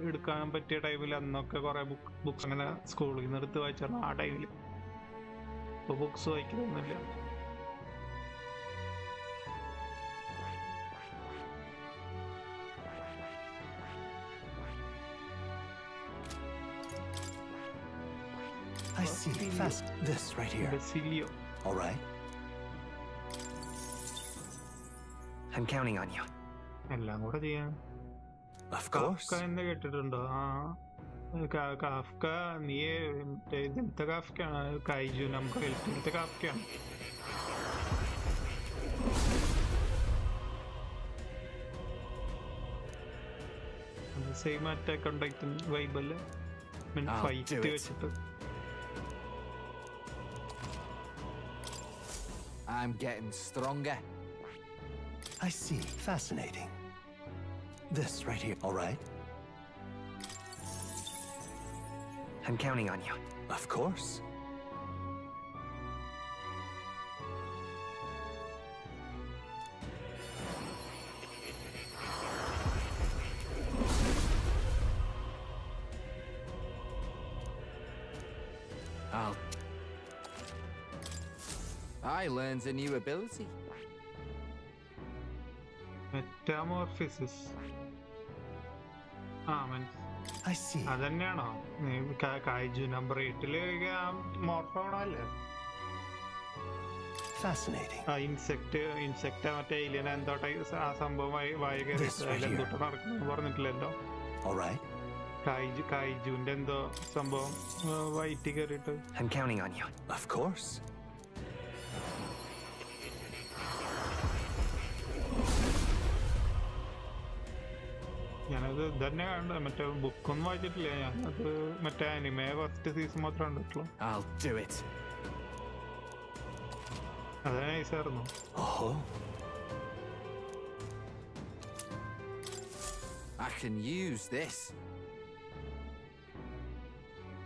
എടുക്കാൻ പറ്റിയ ടൈമിൽ അന്നൊക്കെ കുറെ ബുക്സ് അങ്ങനെ സ്കൂളിൽ നിന്ന് എടുത്ത് വായിച്ചായിരുന്നു ആ ടൈമിൽ. ഇപ്പൊ books വായിക്കുന്നൊന്നുമില്ല. I see. Fast. This right here. All right. I'm counting on you. എല്ലാം കൂടെ ചെയ്യാൻ. Of course. കാഫ്ക എന്ന് കേട്ടിട്ടുണ്ടോ? കാഫ്ക നീ ഇതിലത്തെ കാഫ്ക്കാണ്, കൈജു നമ്പർ 8 കാഫ്ക്കാണ്. സെയിം അറ്റാക്ക് ഓൺ ടൈറ്റൻ വൈബല്ലേ, ഫൈറ്റ് വെച്ചിട്ട്. I'm getting stronger. I see. Fascinating. This right here. All right. I'm counting on you. Of course. I learned a new ability. Metamorphosis. I see. അതന്നെയാണോ kaiju number 8 മോർഫോണല്ലേ? Fascinating. Insect മറ്റേ alien എന്തോ ആ സംഭവം വായ കയറിട്ട് നടക്കുന്നു പറഞ്ഞിട്ടില്ലല്ലോ. All right. കൈജുവിന്റെ എന്തോ സംഭവം വയറ്റി കയറിയിട്ട്. I'm counting on you. Of course. ഞാനത് ഇതന്നെ കണ്ട, മറ്റേ ബുക്കൊന്നും വായിച്ചിട്ടില്ല. ഞാനത് മറ്റേ അനിമേ ഫസ്റ്റ് സീസൺ മാത്രമേ കണ്ടിട്ടുള്ളൂ. I'll do it. അത് നൈസായിരുന്നു. I can use this.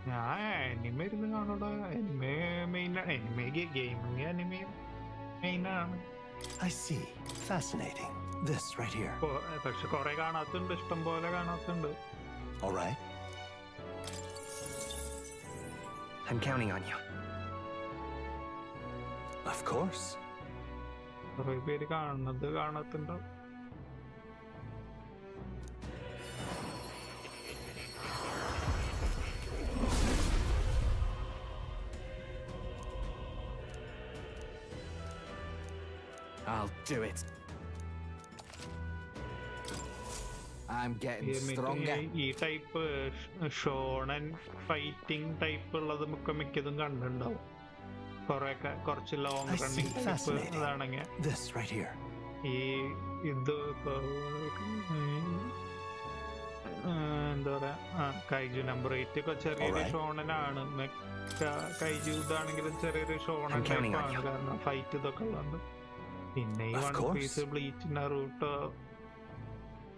ഞാൻ അനിമേ ഇരുന്ന് കാണൂടാ. Anime main, anime gaming anime മെയിനാണ്. I see. Fascinating. This right here. പക്ഷെ കുറെ കാണാത്തുണ്ട്, ഇഷ്ടം പോലെ കാണാത്തുണ്ട്. All right. I'm counting on you. Of course. കുറെ പേര് കാണാത്തുണ്ട്. I'll do it. I'm getting stronger. ഈ ടൈപ്പ് ഷോണൻ ഫൈറ്റിംഗ് ടൈപ്പ് ഉള്ളത് മിക്കതും കണ്ടിട്ടുണ്ടാവും. കുറച്ച് ലോങ് റണ്ണിങ് ടൈപ്പ് ഇതാണെങ്കിൽ ഈ ഇത് എന്താ പറയാ, കൈജു നമ്പർ 8 ഒക്കെ ചെറിയൊരു ഷോണനാണ്. കൈജു ഇതാണെങ്കിലും ചെറിയൊരു ഷോണൻ ടൈപ്പാണ്, കാരണം ഫൈറ്റ് ഇതൊക്കെ ഉള്ളത്. പിന്നെ ഈ One Piece, Bleach, Naruto,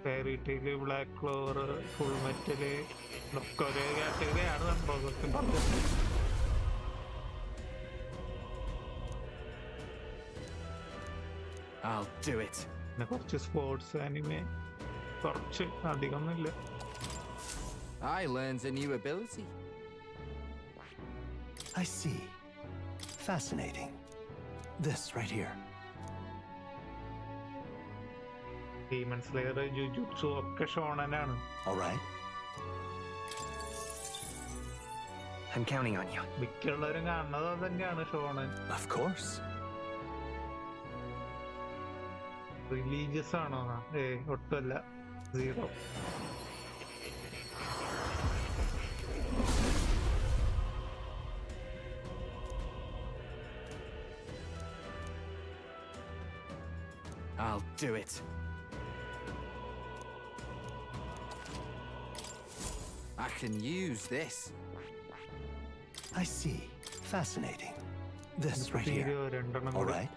Fairy Tail, Black Clover, Full Metal ഒക്കെ ഒരേ കാറ്റഗറിയാണ് സംഭവം പറഞ്ഞത്. I'll do it. പിന്നെ കുറച്ച് സ്പോർട്സ് അനിമേ, കുറച്ച് അധികമൊന്നുമില്ല. I learned a new ability. I see. Fascinating. This right here. Demon Slayer, Jujutsu ഒക്കെ ഷോണനാണ്. All right. I'm counting on you. മിക്കുള്ളവരും കാണുന്നത് അത് തന്നെയാണ്, ഷോണൻ. Of course. റിലീജിയസ് ആണോ? ഒട്ടുമല്ല, 0. I'll do it. I can use this. I see. Fascinating. This right here. All right.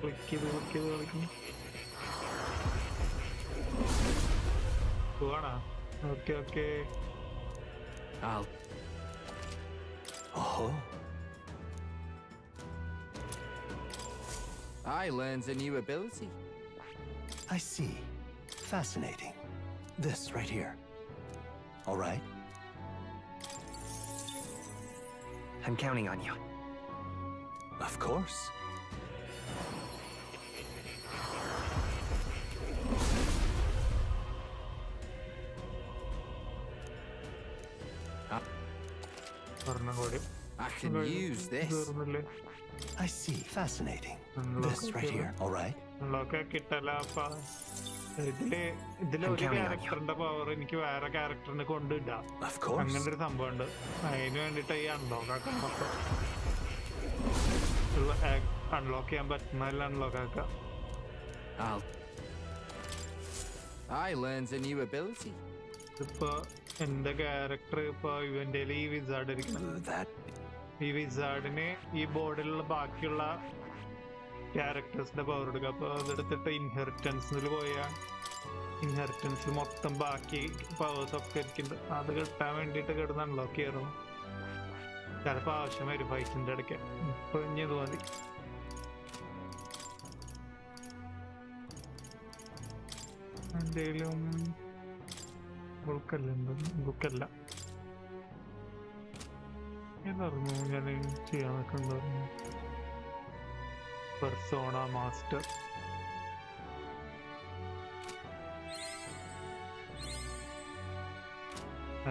Click ചെയ്ത് കളിക്കുന്നു. പോവാണോ? Okay. Oh. I learned a new ability. I see. Fascinating. This right here. All right. I'm counting on you. Of course. I can use this. I see. Fascinating. This right here. All right. ഇതിലെ ഒരു ക്യാരക്ടറിന്റെ power എനിക്ക് വേറെ ക്യാരക്ടറിനെ കൊണ്ടിടാം. അങ്ങനെ ഒരു സംഭവം ഉണ്ട്. അതിന് വേണ്ടിട്ട് ഈ അൺലോക്ക് ചെയ്യാൻ പറ്റുന്നതെല്ലാം അൺലോക്ക് ആക്കാം. I learned a new ability. ഇപ്പൊ എന്റെ ക്യാരക്ടർ ഇപ്പൊ ഇവന്റെ ഈ വിസാർഡ് ഇരിക്കുന്നത്. ഈ വിസാർഡിന് ഈ ബോർഡിലുള്ള ബാക്കിയുള്ള ക്യാരക്ടേഴ്സിന്റെ പവർ എടുക്കുക. അപ്പൊ അതെടുത്തിട്ട് ഇൻഹെറിറ്റൻസിൽ പോയാൽ ഇൻഹെറിറ്റൻസിൽ മൊത്തം ബാക്കി പവേഴ്സ് ഒക്കെ ഇരിക്കുന്നുണ്ട്. അത് കിട്ടാൻ വേണ്ടിയിട്ട് കിടന്ന് അൺലോക്ക് ചെയ്യണം. ചിലപ്പോൾ ആവശ്യം വരും ഫൈറ്റിന്റെ ഇടയ്ക്ക്. ഇപ്പൊ ഇനി ഇത് മതി. എന്തെങ്കിലും ബുക്കല്ല ഏതായിരുന്നു ഞാൻ ചെയ്യാൻ നിൽക്കുന്നുണ്ടായിരുന്നു. Persona master.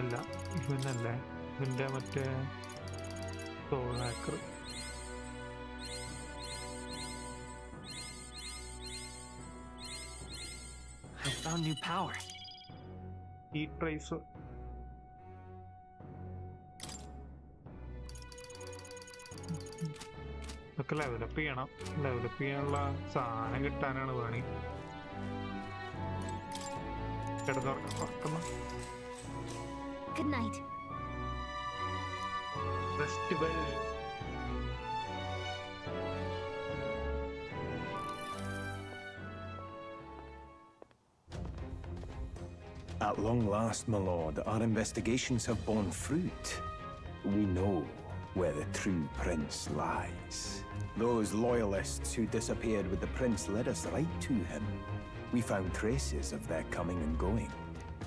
അല്ല, ഇവനല്ലേ, ഇവന്റെ മറ്റേ soul hacker. I found new power. Heat tracer. ഇതൊക്കെ ലെവലപ്പ് ചെയ്യണം. ലെവലപ്പ് ചെയ്യാനുള്ള സാധനം കിട്ടാനാണ് പണി. കിടന്നുറക്കുന്ന Good night. Festival. At long last, my lord, our investigations have borne fruit. We know where the true prince lies. Those loyalists who disappeared with the prince led us right to him. We found traces of their coming and going.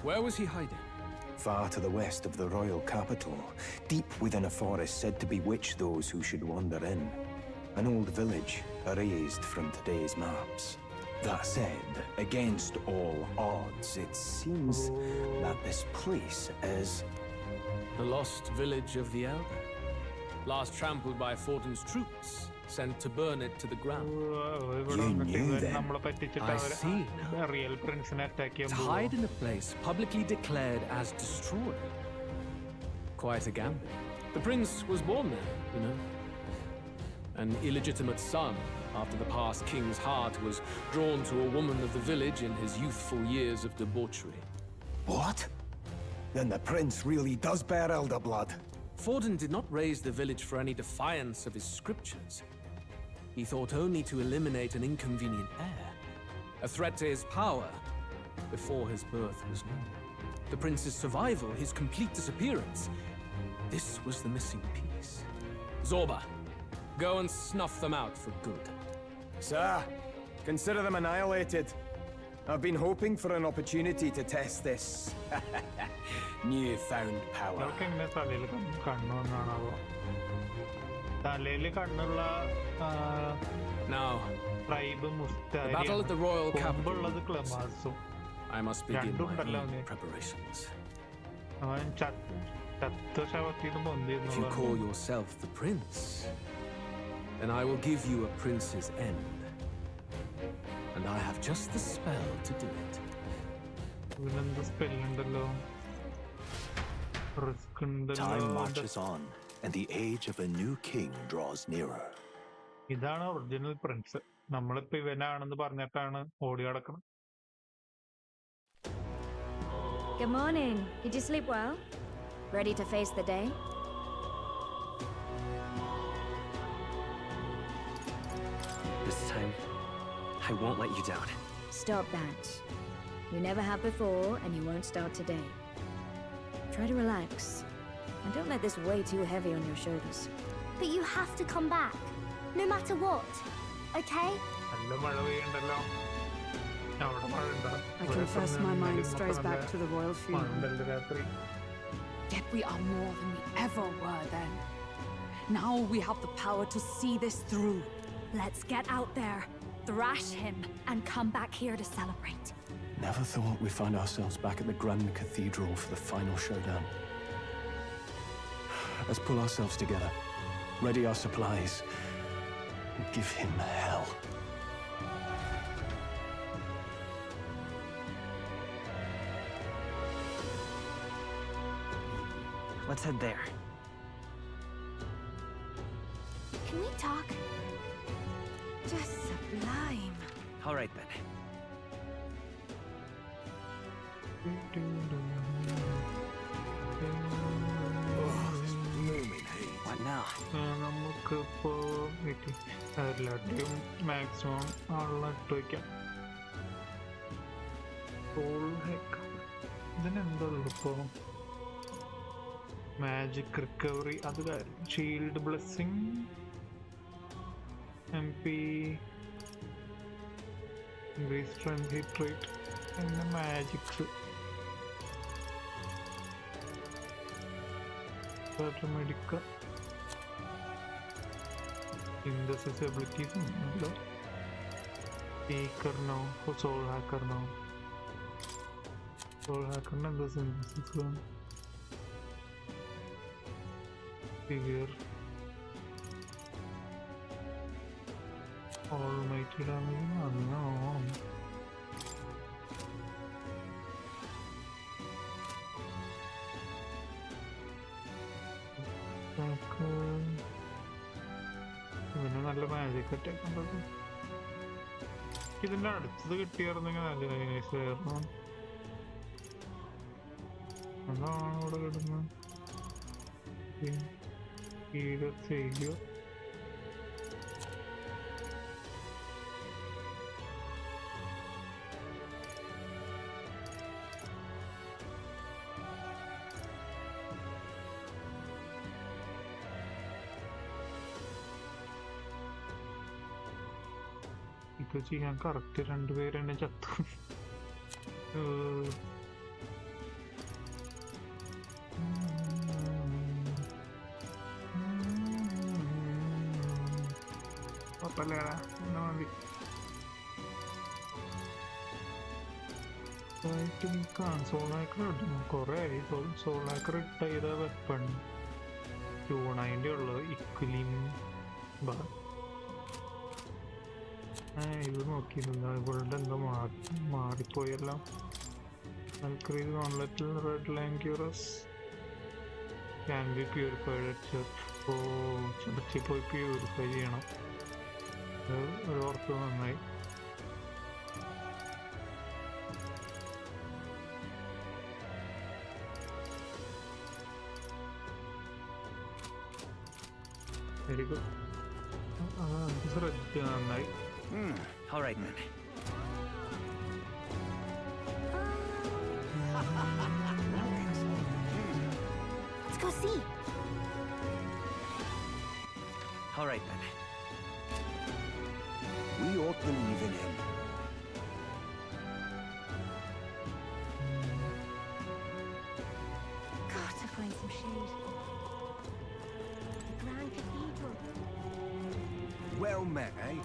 Where was he hiding? Far to the west of the royal capital, deep within a forest said to bewitch those who should wander in. An old village erased from today's maps. That said, against all odds, it seems that this place is... The lost village of the Elder. Last trampled by Fortin's troops, sent to burn it to the ground. You knew then. I see now. To hide in a place publicly declared as destroyed. Quite a gamble. The prince was born there, you know. An illegitimate son, after the past king's heart was drawn to a woman of the village in his youthful years of debauchery. What? Then the prince really does bear elder blood. Fortin did not raise the village for any defiance of his scriptures. He thought only to eliminate an inconvenient heir, a threat to his power, before his birth was known. The prince's survival, his complete disappearance, this was the missing piece. Zorba, go and snuff them out for good. Sir, consider them annihilated. I've been hoping for an opportunity to test this newfound power. Now, the battle at the royal capital. I must begin my own preparations. If you call yourself the prince, then I will give you a prince's end. And I have just the spell to do it. Time marches on, and the age of a new king draws nearer. ഇതാണ് original Prince. നമ്മളിപ്പോ ഇവനാണെന്ന് പറഞ്ഞിട്ടാണ് ഓടി നടക്കുന്നത്. Good morning. Did you sleep well? Ready to face the day? This time, I won't let you down. Stop that. You never have before, and you won't start today. Try to relax. And don't let this weigh too heavy on your shoulders. But you have to come back, no matter what, okay? I confess my mind strays back to the royal funeral. Yet we are more than we ever were then. Now we have the power to see this through. Let's get out there, thrash him, and come back here to celebrate. Never thought we'd find ourselves back at the Grand Cathedral for the final showdown. Let's pull ourselves together, ready our supplies, and give him hell. Let's head there. Can we talk? Just sublime. All right, then. What now? നമുക്കിപ്പോ എല്ലാവരുടെയും maximum ആളിട്ട് വയ്ക്കാം. ഇതിനെന്തുള്ളൂ ഇപ്പോ? Magic recovery, അത് കാര്യം. Shield blessing, MP, increase strength, hit rate, പിന്നെ magics. Medical synthesis abilities ഉണ്ടല്ലോ. സ്പീക്കറിനോ soul ഹാക്കറിനോ? Soul ഹാക്കറിന് എന്താ synthesis? Figure almighty damage unknown. ഇവന് നല്ല മാജിക് അറ്റാക്ക് ഉണ്ടാക്കും. ഇതിന്റെ അടുത്തത് കിട്ടിയായിരുന്നെങ്കിൽ നല്ല നൈസായിരുന്നു. അതാണ് ഇവിടെ കിടന്ന് ചെയ്യുക. ഇത് ചെയ്യാൻ കറക്റ്റ് രണ്ടുപേരെന്നെ ചത്തു. സോളാക്കർ ഇടുന്നു കൊറേ. സോളാക്കർ ഇട്ട ചെയ്ത വെപ്പൺ 290 ഉള്ളത്. ഇക്വലിം ഇത് നോക്കിയിരുന്നില്ല. ഇവളുടെ എന്താ മാറിപ്പോയെല്ലാം. Alcrete gauntletil red line curious can be purified at church. ചർച്ചിൽ പോയി പ്യൂരിഫൈ ചെയ്യണം. ഒരു ഓർത്ത് നന്നായി. Very good. ശ്രദ്ധിച്ചു നന്നായി. All right then. Let's go see. All right then. We ought to believe in him. Got to find some shade. The Grand Cathedral. Well met, eh?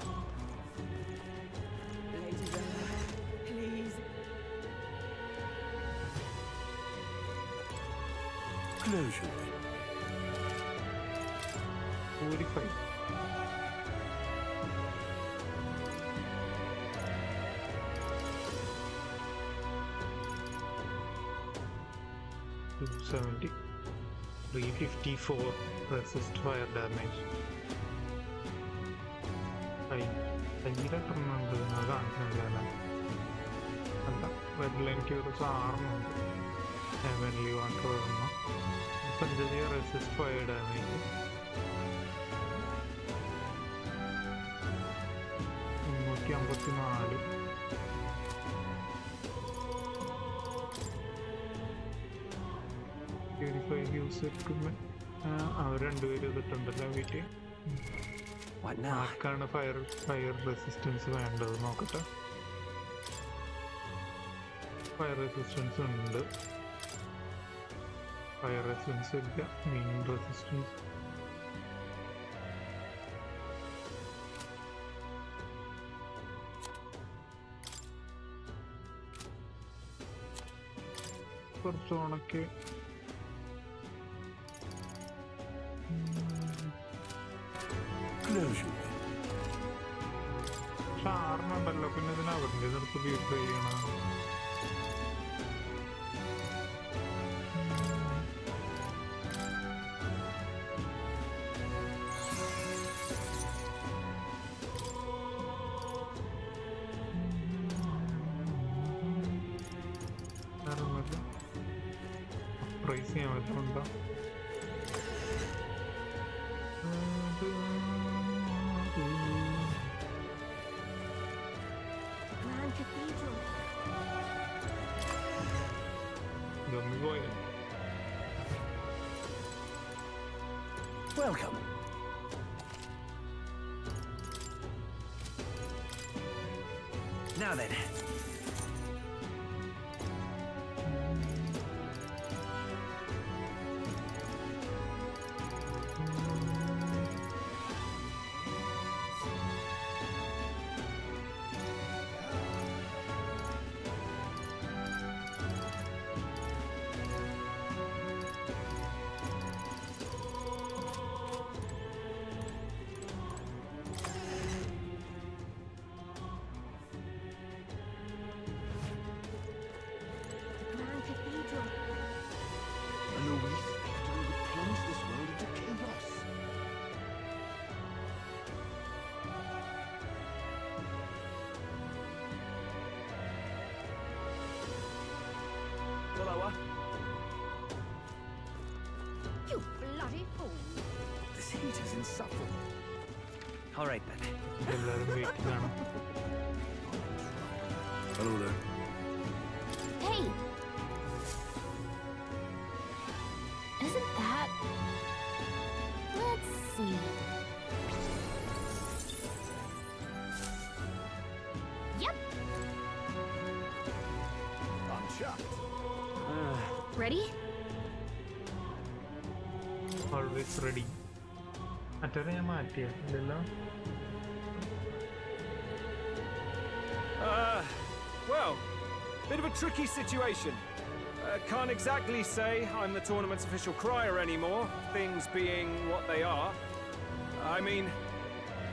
Please. Closure. 45. 270. 354 resist fire damage. കയ്യിലെത്രണ്ണുണ്ട് അത് കാണിക്കുന്നില്ല. അല്ല, red line cures 6 heavenly water വരുന്നു. 5 resist fire damage. 354 use equipment. അവർ രണ്ടുപേരും ഇതിട്ടുണ്ടല്ലോ വീട്ടിൽ. ആർക്കാണ് fire resistance വേണ്ടത് നോക്കട്ടെ. ഫയർ റെസിസ്റ്റൻസ് ഉണ്ട്, ഫയർ റെസിസ്റ്റൻസ് ഇല്ല, മെയിൻ റെസിസ്റ്റൻസ്. കുറച്ചോണൊക്കെ ഷാറിനുണ്ടല്ലോ, പിന്നെ ഇതിന് അവരുടെ നിർത്തി ബ്യൂട്ടിഫൈ ചെയ്യണം. പ്രൈസ് ചെയ്യാൻ പറ്റുന്നുണ്ടോ? Welcome. Now then. You bloody fool! This heat is insufferable. All right then. Hello there. Hey! Isn't that... Let's see... Yep! I'm chuffed. Ready? Always ready. Well, bit of a tricky situation. Can't exactly say I'm the tournament's official crier anymore, things being what they are. I mean,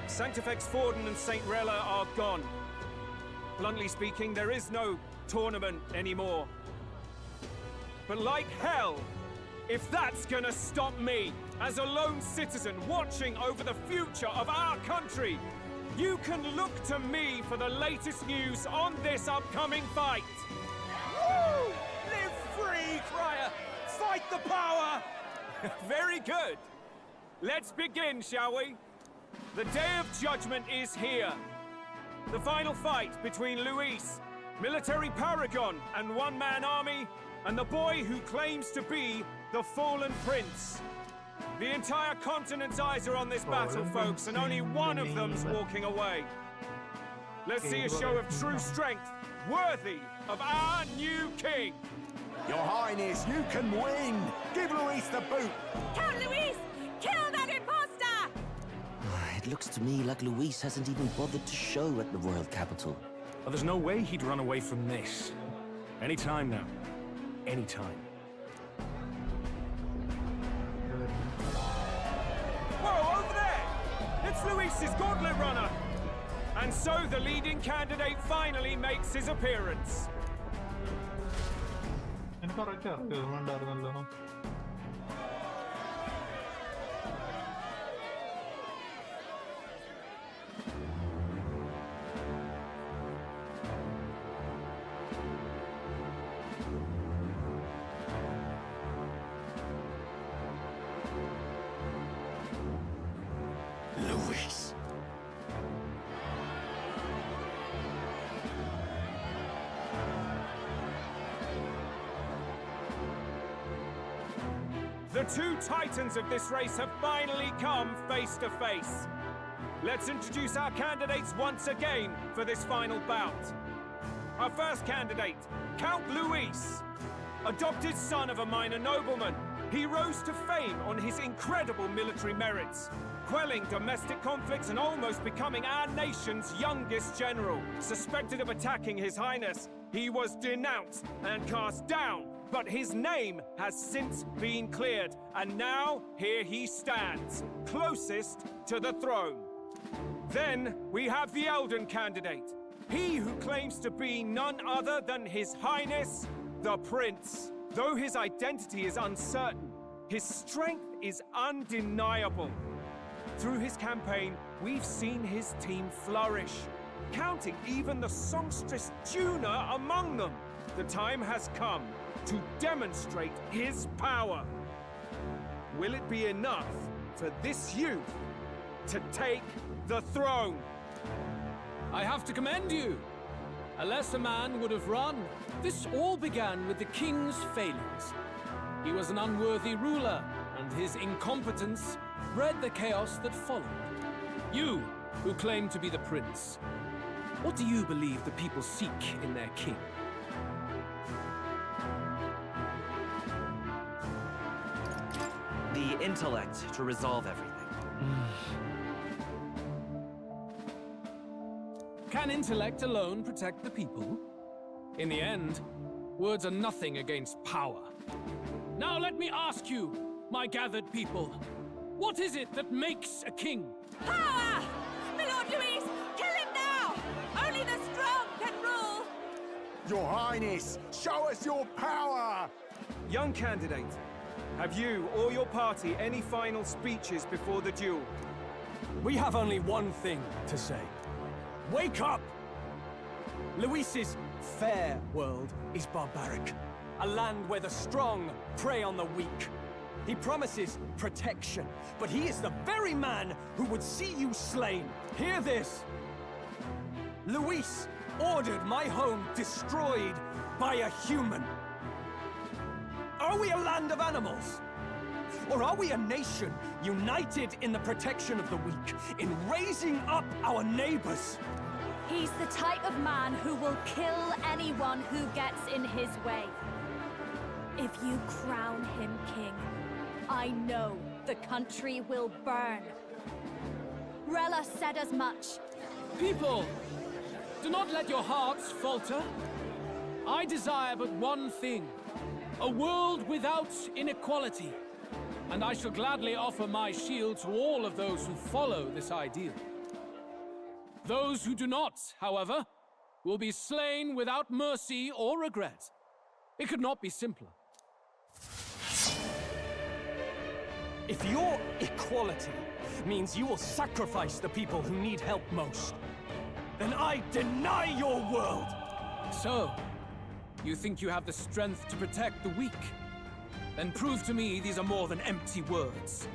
Sanctifex Forden and St. Rella are gone. Bluntly speaking, there is no tournament anymore. But like hell, if that's gonna stop me, as a lone citizen watching over the future of our country, you can look to me for the latest news on this upcoming fight. Woo! Live free, crier! Fight the power! Very good. Let's begin, shall we? The Day of Judgment is here. The final fight between Luis, military paragon and one-man army, and the boy who claims to be the fallen prince. The entire continent's eyes are on this battle, folks, and only one of them's walking away. Let's see a show of true strength, worthy of our new king. Your Highness, you can win! Give Luis the boot! Count Luis! Kill that imposter! It looks to me like Luis hasn't even bothered to show at the royal capital. Well, there's no way he'd run away from this. Any time now. Any time. Whoa, over there! It's Luis's gauntlet runner! And so the leading candidate finally makes his appearance. കുറെ ചേർക്കുന്നുണ്ടായിരുന്നല്ലോ. Luis. The two titans of this race have finally come face to face. Let's introduce our candidates once again for this final bout. Our first candidate, Count Luis. Adopted son of a minor nobleman, he rose to fame on his incredible military merits, quelling domestic conflicts and almost becoming our nation's youngest general. Suspected of attacking His Highness, he was denounced and cast down, but his name has since been cleared, and now here he stands, closest to the throne. Then we have the Elden candidate, he who claims to be none other than His Highness, the Prince. Though his identity is uncertain, his strength is undeniable. Through his campaign, we've seen his team flourish, counting even the songstress Juna among them. The time has come to demonstrate his power. Will it be enough for this youth to take the throne? I have to commend you. A lesser man would have run. This all began with the king's failings. He was an unworthy ruler, and his incompetence bred the chaos that followed. You, who claim to be the prince, what do you believe the people seek in their king? The intellect to resolve everything. Can intellect alone protect the people? In the end, words are nothing against power. Now let me ask you, my gathered people, what is it that makes a king? Power! My Lord Luis, kill him now! Only the strong can rule! Your Highness, show us your power! Young candidate, have you or your party any final speeches before the duel? We have only one thing to say. Wake up! Luis's fair world is barbaric. A land where the strong prey on the weak. He promises protection, but he is the very man who would see you slain. Hear this. Luis ordered my home destroyed by a human. Are we a land of animals? Or are we a nation united in the protection of the weak, in raising up our neighbors? He's the type of man who will kill anyone who gets in his way. If you crown him king, I know the country will burn. Rella said as much. People, do not let your hearts falter. I desire but one thing, a world without inequality. And I shall gladly offer my shield to all of those who follow this ideal. Those who do not, however, will be slain without mercy or regret. It could not be simpler. If your equality means you will sacrifice the people who need help most, then I deny your world! So, you think you have the strength to protect the weak? Then prove to me these are more than empty words.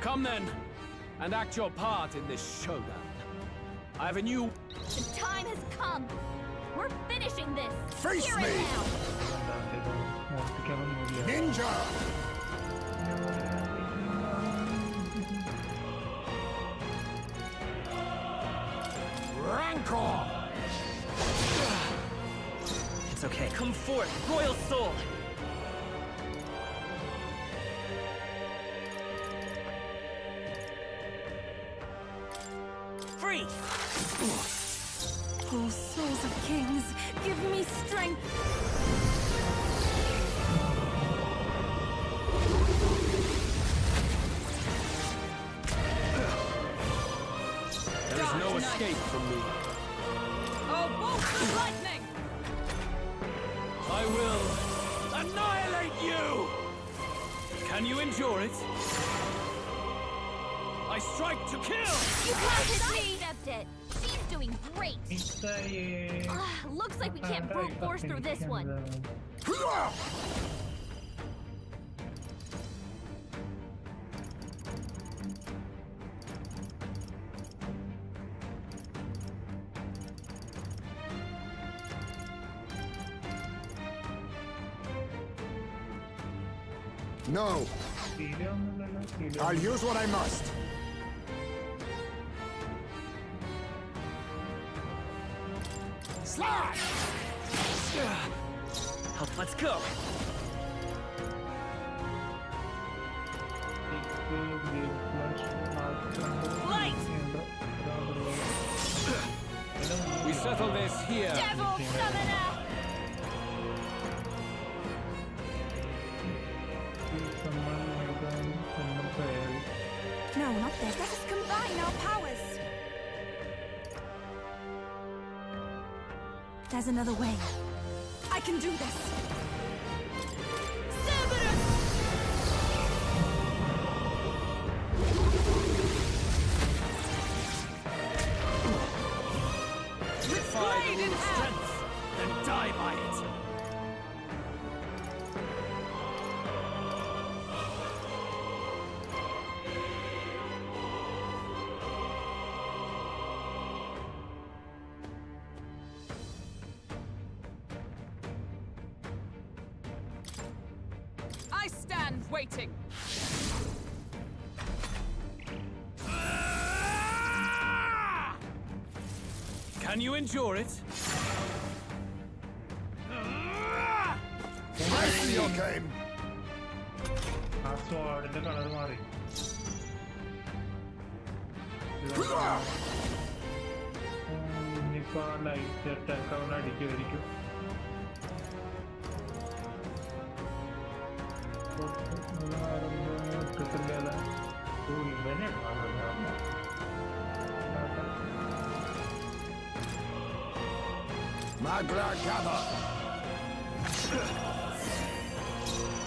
Come then, and act your part in this showdown. I have a new... The time has come. We're finishing this. Face Here me! and now. Ninja! Rancor! It's okay. Come forth, Royal Soul! Free! Oh, souls of kings, give me strength! There is no escape from me. Oh, bolts of lightning! I will annihilate you! Can you endure it? I strike to kill! You can't accept it! She's doing great! Looks like we can't brute force through this one. No. I'll use what I must. Slide! Let's go. Light! We settle this here. Devil Summoner! No, not this. Let us combine our powers. There's another way. I can do this. Defy the strength, then die by it. I stand waiting. Can you endure it? I see your game. Magla gather.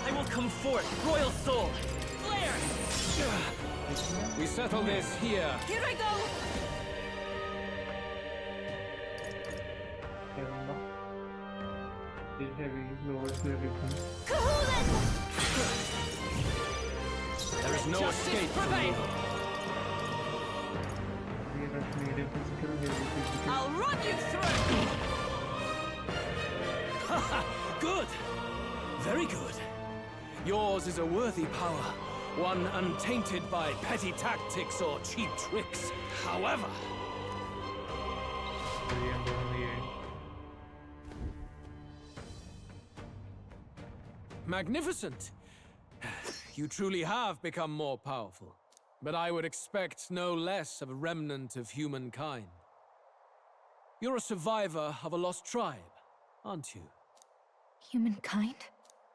I will come forth, royal soul. Flare! We settle this here. Here I go! There is no escape from me. I'll run you through! Good! Very good. Yours is a worthy power, one untainted by petty tactics or cheap tricks. However... Magnificent! You truly have become more powerful. But I would expect no less of a remnant of humankind. You're a survivor of a lost tribe, aren't you? Humankind?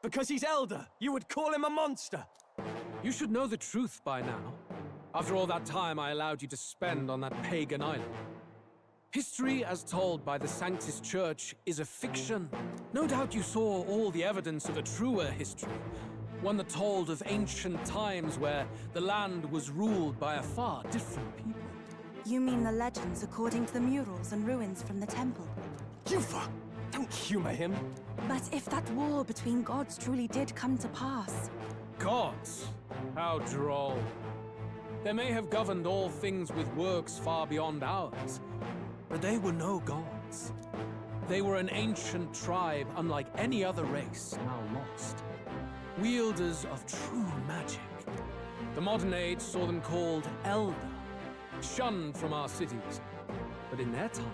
Because he's elder, you would call him a monster. You should know the truth by now. After all that time I allowed you to spend on that pagan island. History as told by the Sanctus Church is a fiction. No doubt you saw all the evidence of a truer history. One that told of ancient times where the land was ruled by a far different people. You mean the legends according to the murals and ruins from the temple? Yufa! Don't humor him. But if that war between gods truly did come to pass... Gods? How droll. They may have governed all things with works far beyond ours, but they were no gods. They were an ancient tribe unlike any other race now lost. Wielders of true magic. The modern age saw them called Elder, shunned from our cities. But in their time,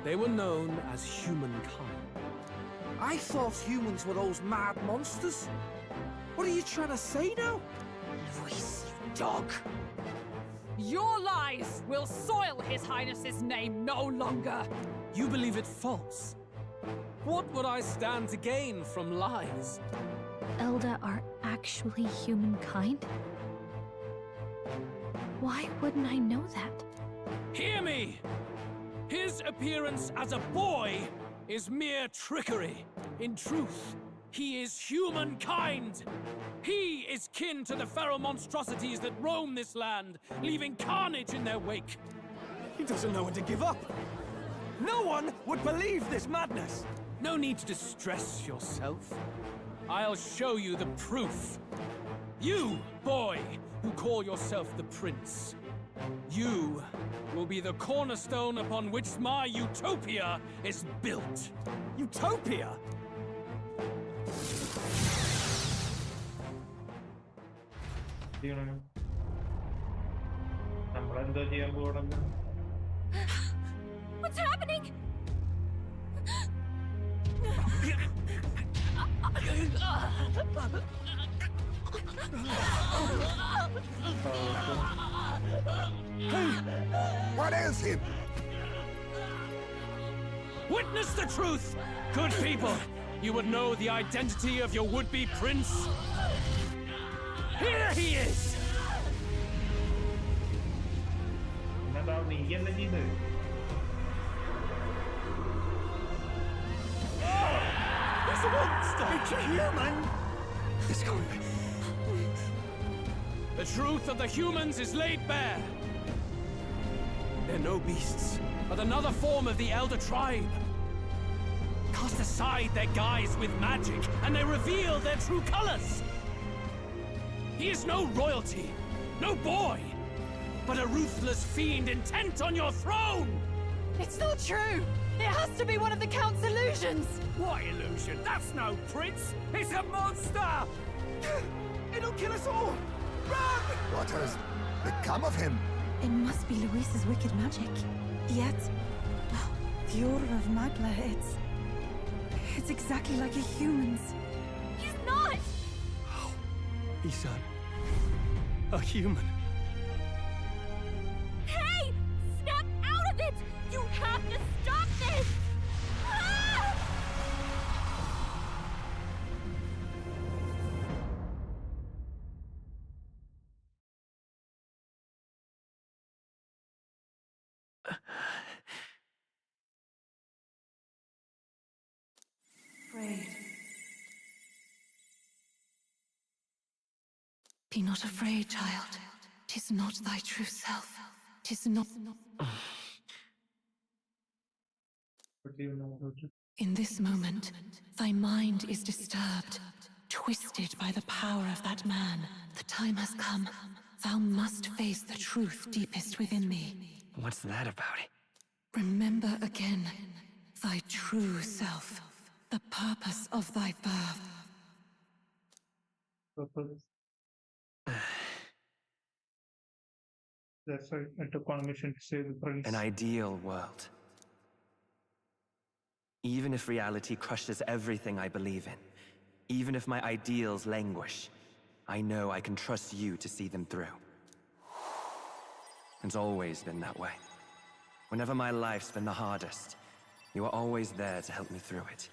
they were known as humankind. I thought humans were those mad monsters. What are you trying to say now? Luis, you dog. Your lies will soil His Highness's name no longer. You believe it false? What would I stand to gain from lies? Elder are actually humankind? Why wouldn't I know that? Hear me! His appearance as a boy is mere trickery. In truth, he is humankind. He is kin to the feral monstrosities that roam this land, leaving carnage in their wake. He doesn't know when to give up. No one would believe this madness. No need to distress yourself. I'll show you the proof. You, boy, who call yourself the prince. You will be the cornerstone upon which my utopia is built. Utopia? What's happening? What ails him? Witness the truth, good people. You would know the identity of your would-be prince. Here he is! It's a monster! It's a human! It's going. The truth of the humans is laid bare. They're no beasts, but another form of the Elder Tribe. Cast aside their guise with magic, and they reveal their true colors. He is no royalty, no boy, but a ruthless fiend intent on your throne! It's not true! It has to be one of the Count's illusions! What illusion? That's no prince! It's a monster! It'll kill us all! Run! What has become of him? It must be Luis's wicked magic. Yet, the aura of Magla, it's exactly like a human's. He's not! He's a human. Hey! Snap out of it! You have to stop this! Ah! Afraid. Be not afraid, child. 'Tis not thy true self. 'Tis not. In this moment, thy mind is disturbed, twisted by the power of that man. The time has come. Thou must face the truth deepest within thee. What's that about? Remember again thy true self, the purpose of thy birth. That's why I took on a mission to save the prince. An ideal world. Even if reality crushes everything I believe in, even if my ideals languish, I know I can trust you to see them through. It's always been that way. Whenever my life's been the hardest, you are always there to help me through it.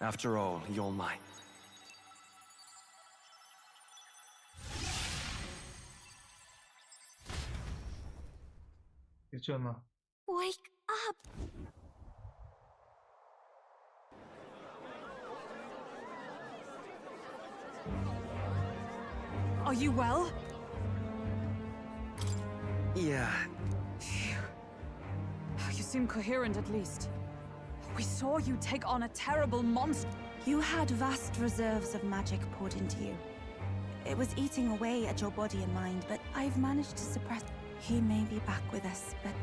After all, you're mine. Wake up! Are you well? Yeah. You seem coherent at least. We saw you take on a terrible monster. You had vast reserves of magic poured into you. It was eating away at your body and mind, but I've managed to suppress. He may be back with us, but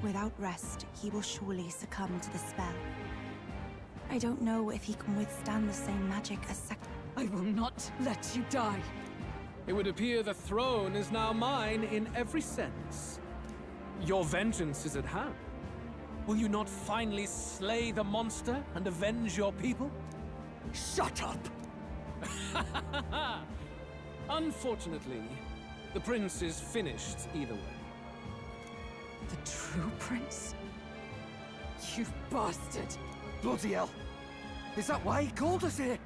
without rest, he will surely succumb to the spell. I don't know if he can withstand the same magic as I will not let you die. It would appear the throne is now mine in every sense. Your vengeance is at hand. Will you not finally slay the monster and avenge your people? Shut up! Unfortunately, the prince is finished either way. The true prince? You bastard! Bloody hell! Is that why he called us here?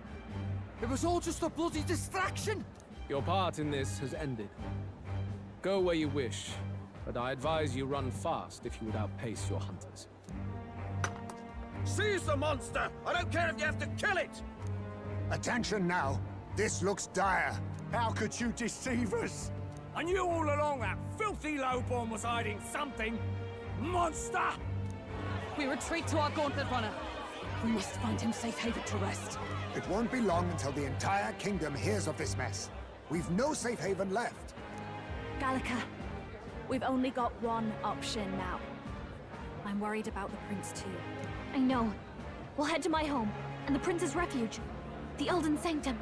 It was all just a bloody distraction! Your part in this has ended. Go where you wish, but I advise you run fast if you would outpace your hunters. Seize the monster! I don't care if you have to kill it! Attention now. This looks dire. How could you deceive us? I knew all along that filthy lowborn was hiding something. Monster! We retreat to our gauntlet runner. We must find him safe haven to rest. It won't be long until the entire kingdom hears of this mess. We've no safe haven left. Gallica, we've only got one option now. I'm worried about the prince too. I know. We'll head to my home, and the prince's refuge. The Elden Sanctum.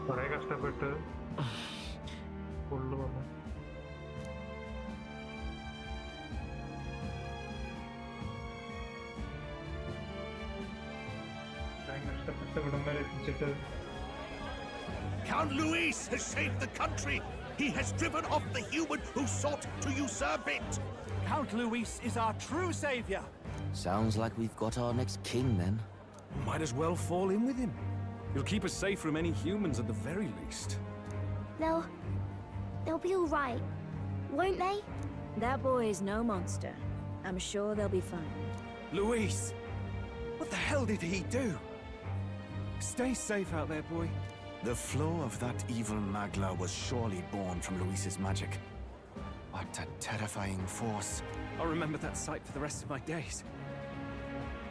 കുറെ കഷ്ടപ്പെട്ട് full വന്നു. കഷ്ടപ്പെട്ട് ഇവിടം വരെ എത്തിച്ചിട്ട് Count Luis has saved the country! He has driven off the human who sought to usurp it! Count Luis is our true savior. Sounds like we've got our next king, then. Might as well fall in with him. He'll keep us safe from any humans at the very least. They'll be all right, won't they? That boy is no monster. I'm sure they'll be fine. Luis! What the hell did he do? Stay safe out there, boy. The flow of that evil Magla was surely born from Luis's magic. What a terrifying force. I'll remember that sight for the rest of my days.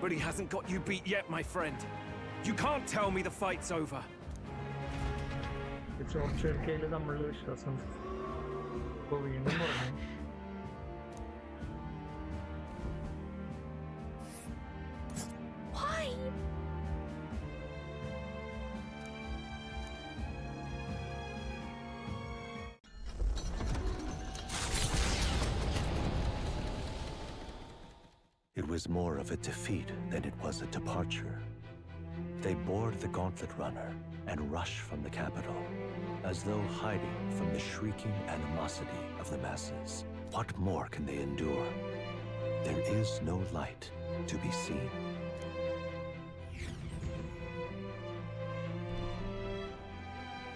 But he hasn't got you beat yet, my friend. You can't tell me the fight's over. ചോർച്ചയിൽ നമ്മളുടെ വിശ്വാസം ഇപ്പൊ വീണ്ടും പറഞ്ഞു. Why? It was more of a defeat than it was a departure. They board the gauntlet runner and rush from the capital, as though hiding from the shrieking animosity of the masses. What more can they endure? There is no light to be seen.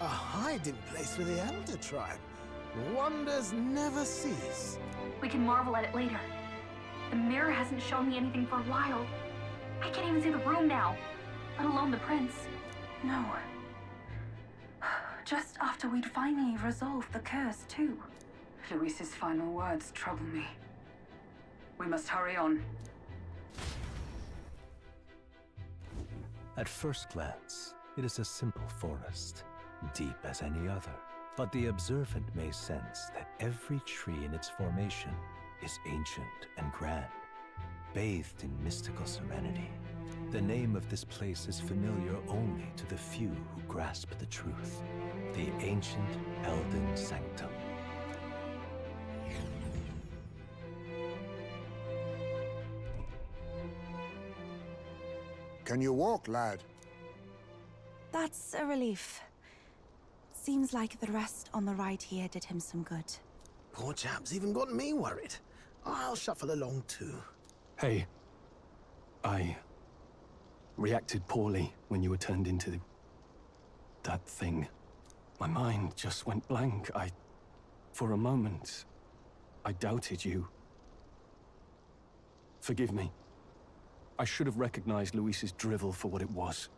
A hiding place for the Elder Tribe. Wonders never cease. We can marvel at it later. The mirror hasn't shown me anything for a while. I can't even see the room now, let alone the prince. No. Just after we'd finally resolved the curse, too. Luis's final words trouble me. We must hurry on. At first glance, it is a simple forest, deep as any other. But the observant may sense that every tree in its formation is ancient and grand, bathed in mystical serenity. The name of this place is familiar only to the few who grasp the truth. The ancient Elden Sanctum. Can you walk, lad? That's a relief. Seems like the rest on the ride here did him some good. Poor chap's even got me worried. I'll shuffle along too. Hey, I reacted poorly when you were turned into that thing. My mind just went blank. For a moment, I doubted you. Forgive me. I should have recognized Luis's drivel for what it was.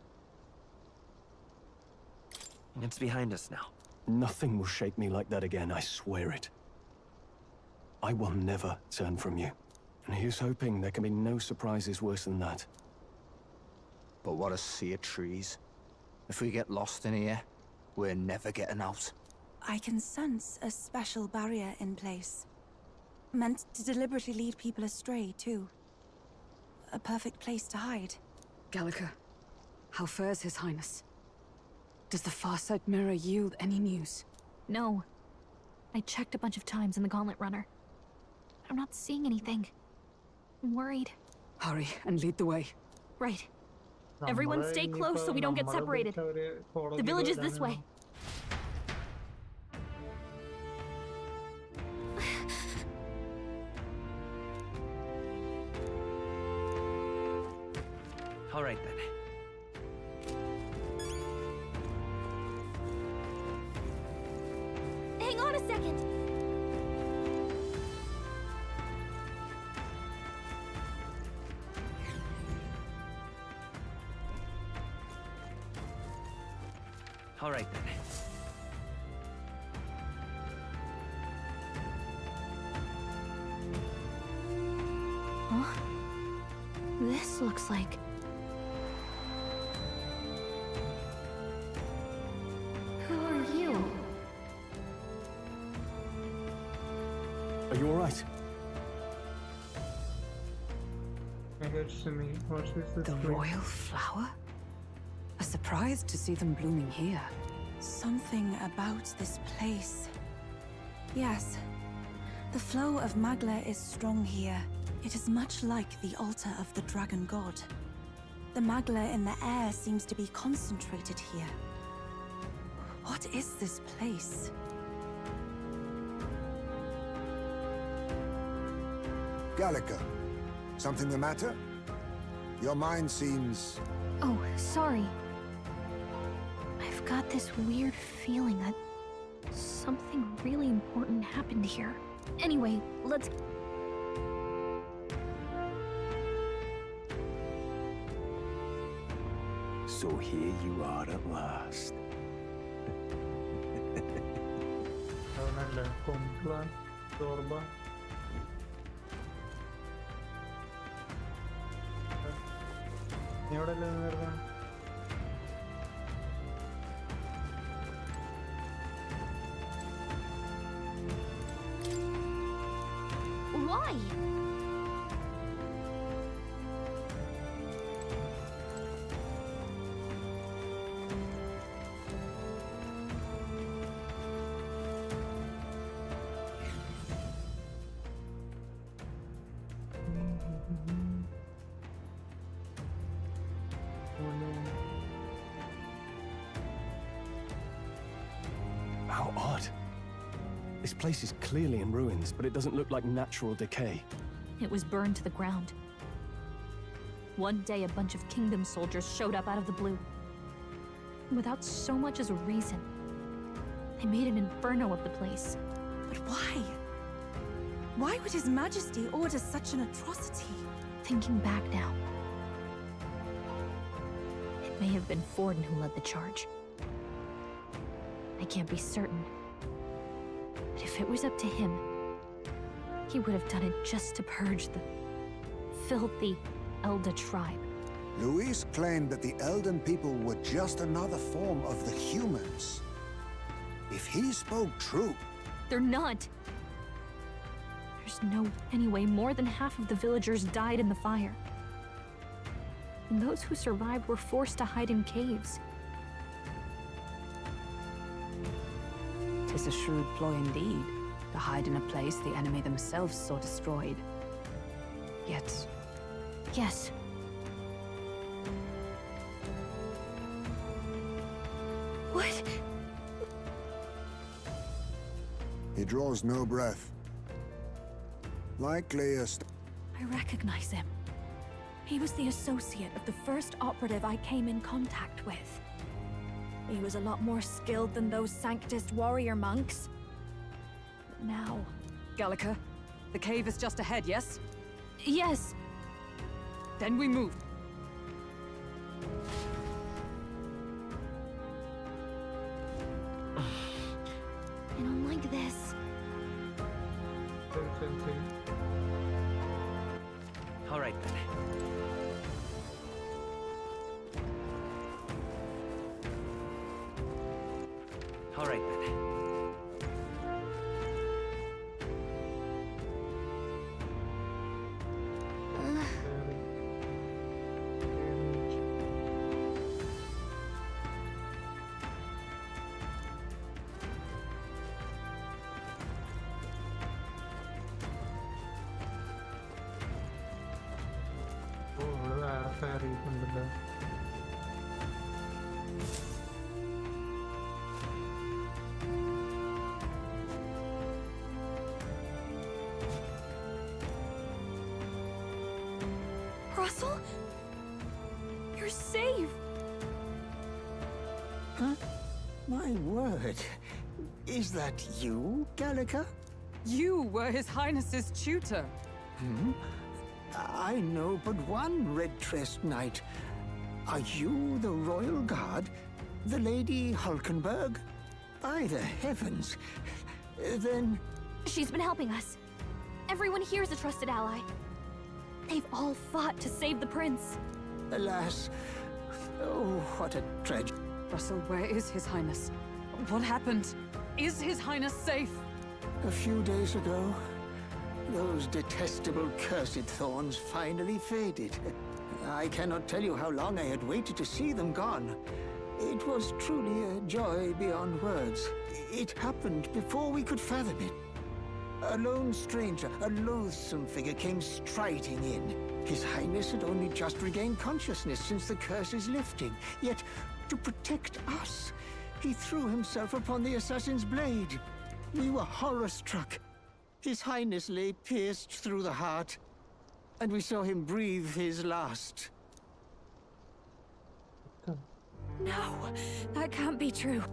It's behind us now. Nothing will shake me like that again, I swear it. I will never turn from you. And here's hoping there can be no surprises worse than that. But what a sea of trees. If we get lost in here, we're never getting out. I can sense a special barrier in place. Meant to deliberately lead people astray, too. A perfect place to hide. Gallica, how fares His Highness? Does the Farsight mirror yield any news? No. I checked a bunch of times in the gauntlet runner. I'm not seeing anything. I'm worried. Hurry and lead the way. Right. Everyone stay close so we don't get separated. The village is this way. All right then. second. All right then. Huh? This looks like... Who are you? Are you alright? The royal flower? A surprise to see them blooming here. Something about this place. Yes. The flow of Magla is strong here. It is much like the altar of the dragon god. The Magla in the air seems to be concentrated here. What is this place? Gallica, something the matter? Your mind seems... Oh, sorry. I've got this weird feeling that something really important happened here. Anyway, let's... So here you are at last. Why? How odd. This place is clearly in ruins, but it doesn't look like natural decay. It was burned to the ground. One day, a bunch of kingdom soldiers showed up out of the blue. Without so much as a reason. They made an inferno of the place. But why? Why would His Majesty order such an atrocity? Thinking back now, it may have been Forden who led the charge. I can't be certain. But if it was up to him, he would have done it just to purge the filthy Elda tribe. Luis claimed that the Elden people were just another form of the humans. If he spoke true... They're not. There's no way more than half of the villagers died in the fire. And those who survived were forced to hide in caves. 'Tis a shrewd ploy indeed, to hide in a place the enemy themselves saw destroyed. Yet... Yes. What? He draws no breath. Likely a... I recognize him. He was the associate of the first operative I came in contact with. He was a lot more skilled than those Sanctist warrior monks. But now... Gallica, the cave is just ahead, yes? Yes. Then we move. I don't like this. All right then. All right then. Russell? You're safe! Huh? My word. Is that you, Gallica? You were His Highness's tutor. I know but one red-dressed knight. Are you the royal guard? The Lady Hulkenberg? By the heavens. Then... She's been helping us. Everyone here is a trusted ally. They've all fought to save the prince. Alas. Oh, what a tragedy. Russell, where is His Highness? What happened? Is His Highness safe? A few days ago, those detestable cursed thorns finally faded. I cannot tell you how long I had waited to see them gone. It was truly a joy beyond words. It happened before we could fathom it. A lone stranger, a loathsome figure, came striding in. His Highness had only just regained consciousness since the curse's lifting. Yet, to protect us, he threw himself upon the assassin's blade. We were horror-struck. His Highness lay pierced through the heart, and we saw him breathe his last. No, that can't be true.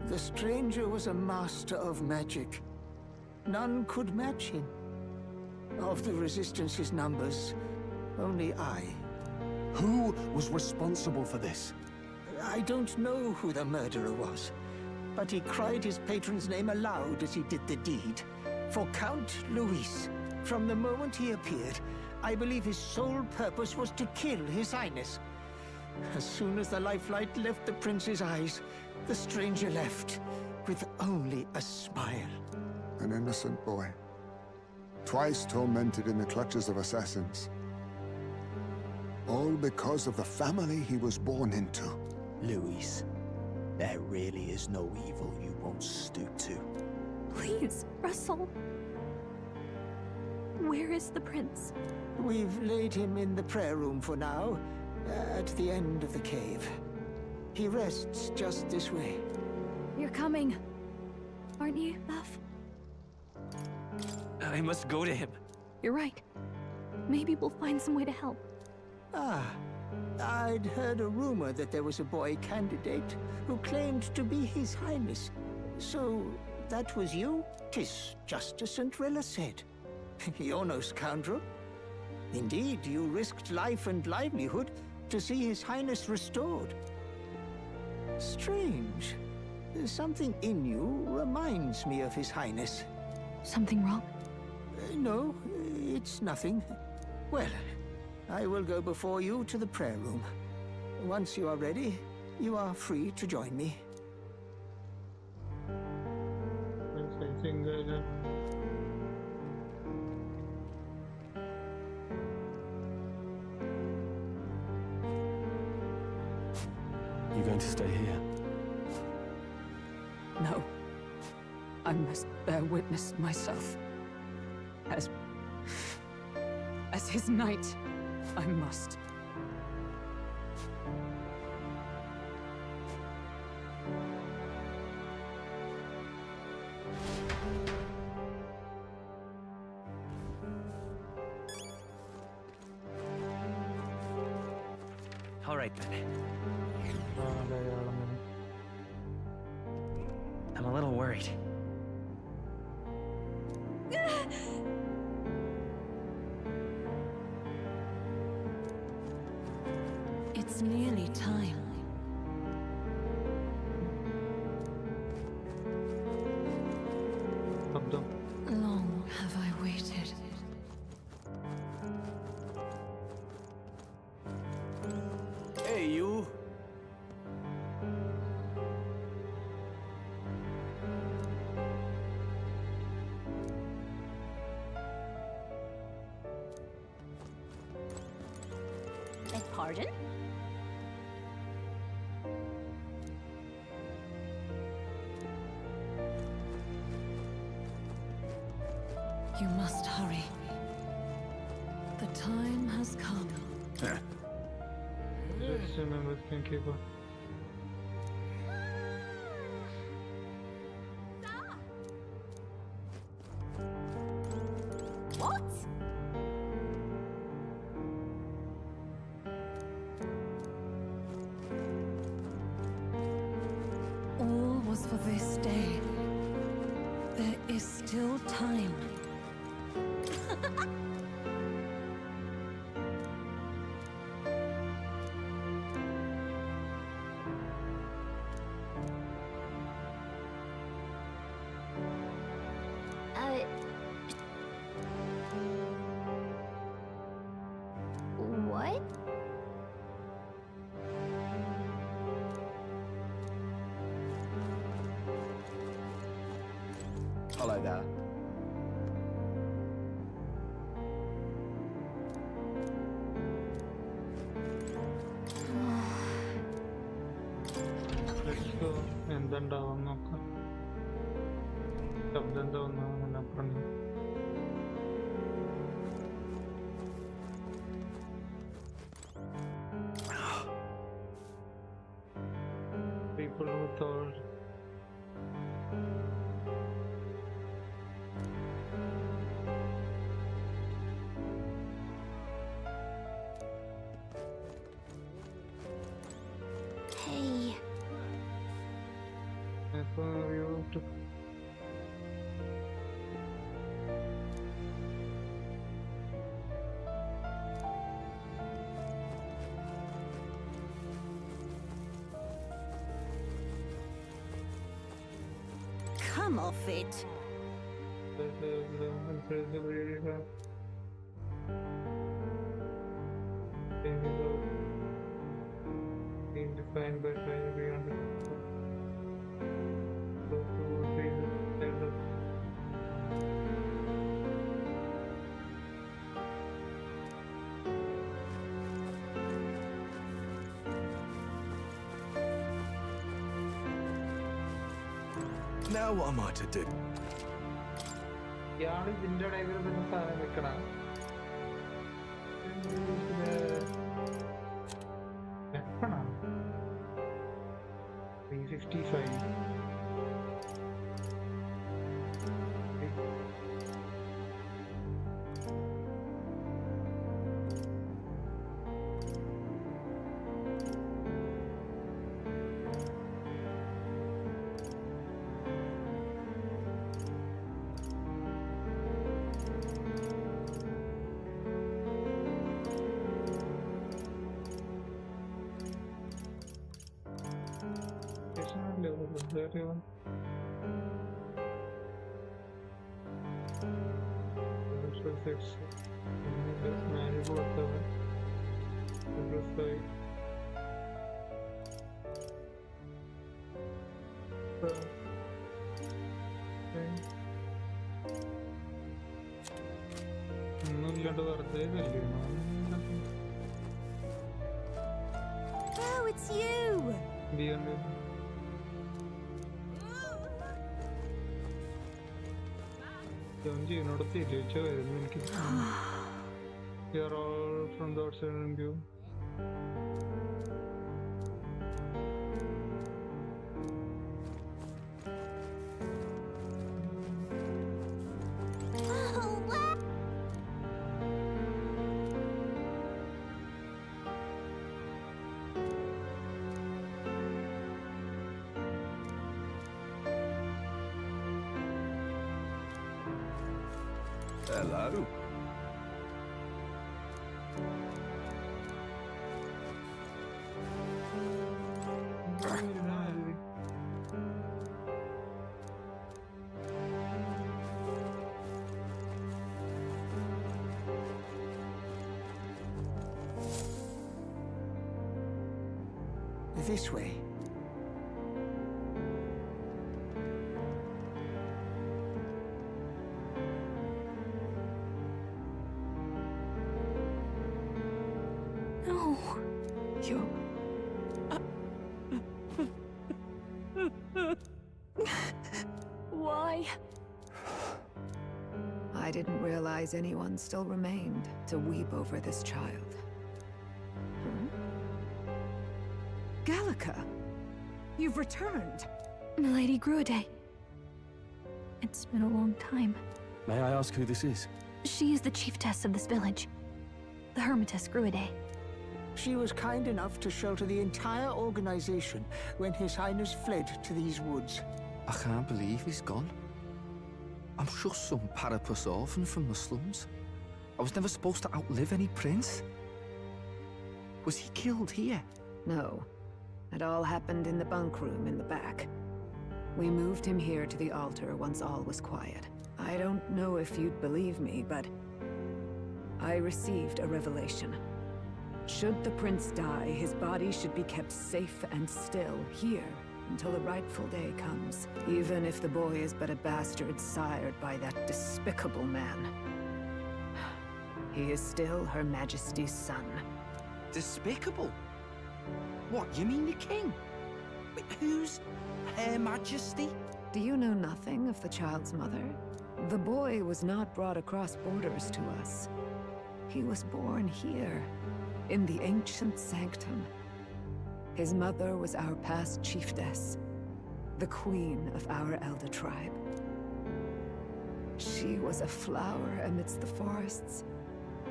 The stranger was a master of magic. None could match him. Of the Resistance's numbers, only I. Who was responsible for this? I don't know who the murderer was, but he cried his patron's name aloud as he did the deed. For Count Luis, from the moment he appeared, I believe his sole purpose was to kill His Highness. As soon as the lifelight left the prince's eyes, the stranger left, with only a smile. An innocent boy, twice tormented in the clutches of assassins. All because of the family he was born into. Luis, there really is no evil you won't stoop to. Please, Russell. Where is the prince? We've laid him in the prayer room for now, at the end of the cave. He rests just this way. You're coming, aren't you, Love? I must go to him. You're right. Maybe we'll find some way to help. Ah, I'd heard a rumor that there was a boy candidate who claimed to be His Highness. So, that was you? 'Tis just as Cinderella said. You're no scoundrel. Indeed, you risked life and livelihood to see His Highness restored. Strange. Something in you reminds me of His Highness. Something wrong? No, it's nothing. Well, I will go before you to the prayer room. Once you are ready, you are free to join me. You going to stay here? No. I must bear witness myself. As his knight, I must. All right, then. I'm a little worried. It's nearly time. Long have I waited. Hey, you. Beg pardon? You must hurry. The time has come. Just remember, thank you. What? All was for this day. still time. What? Hello there. എന്തുണ്ടാവും നോക്കാം ശബ്ദം എന്താ പറഞ്ഞു people who thought Hey. Come off it. Defined by beyond Now what am I to do? ഇയാള് ഇതിന്റെ ഇടയിൽ തന്നെ സാധനം വെക്കണം വെപ്പണാണ് 355 everyone. Oh, it's you! You're all from the outside view. Hello. This way. No. You're... Why? I didn't realize anyone still remained to weep over this child. Gallica, you've returned. Milady Gruide. It's been a long time. May I ask who this is? She is the chiefess of this village. The Hermitess Gruide. She was kind enough to shelter the entire organization when His Highness fled to these woods. I can't believe he's gone. I'm just some parapus orphan from the slums. I was never supposed to outlive any prince. Was he killed here? No. It all happened in the bunk room in the back. We moved him here to the altar once all was quiet. I don't know if you'd believe me, but I received a revelation. Should the prince die, his body should be kept safe and still here until the rightful day comes, even if the boy is but a bastard sired by that despicable man. He is still Her Majesty's son. Despicable? What, you mean the king? Wait, who's Her Majesty? Do you know nothing of the child's mother? The boy was not brought across borders to us. He was born here, in the ancient sanctum. His mother was our past chiefess, the queen of our elder tribe. She was a flower amidst the forests,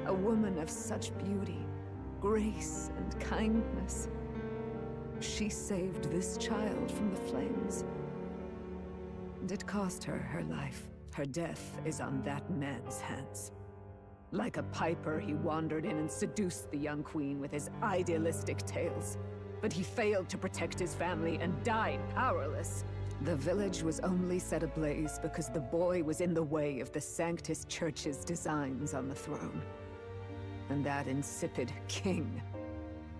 a woman of such beauty, grace, and kindness. She saved this child from the flames. And it cost her her life. Her death is on that man's hands. Like a piper, he wandered in and seduced the young queen with his idealistic tales. But he failed to protect his family and died powerless. The village was only set ablaze because the boy was in the way of the Sanctus Church's designs on the throne. And that insipid king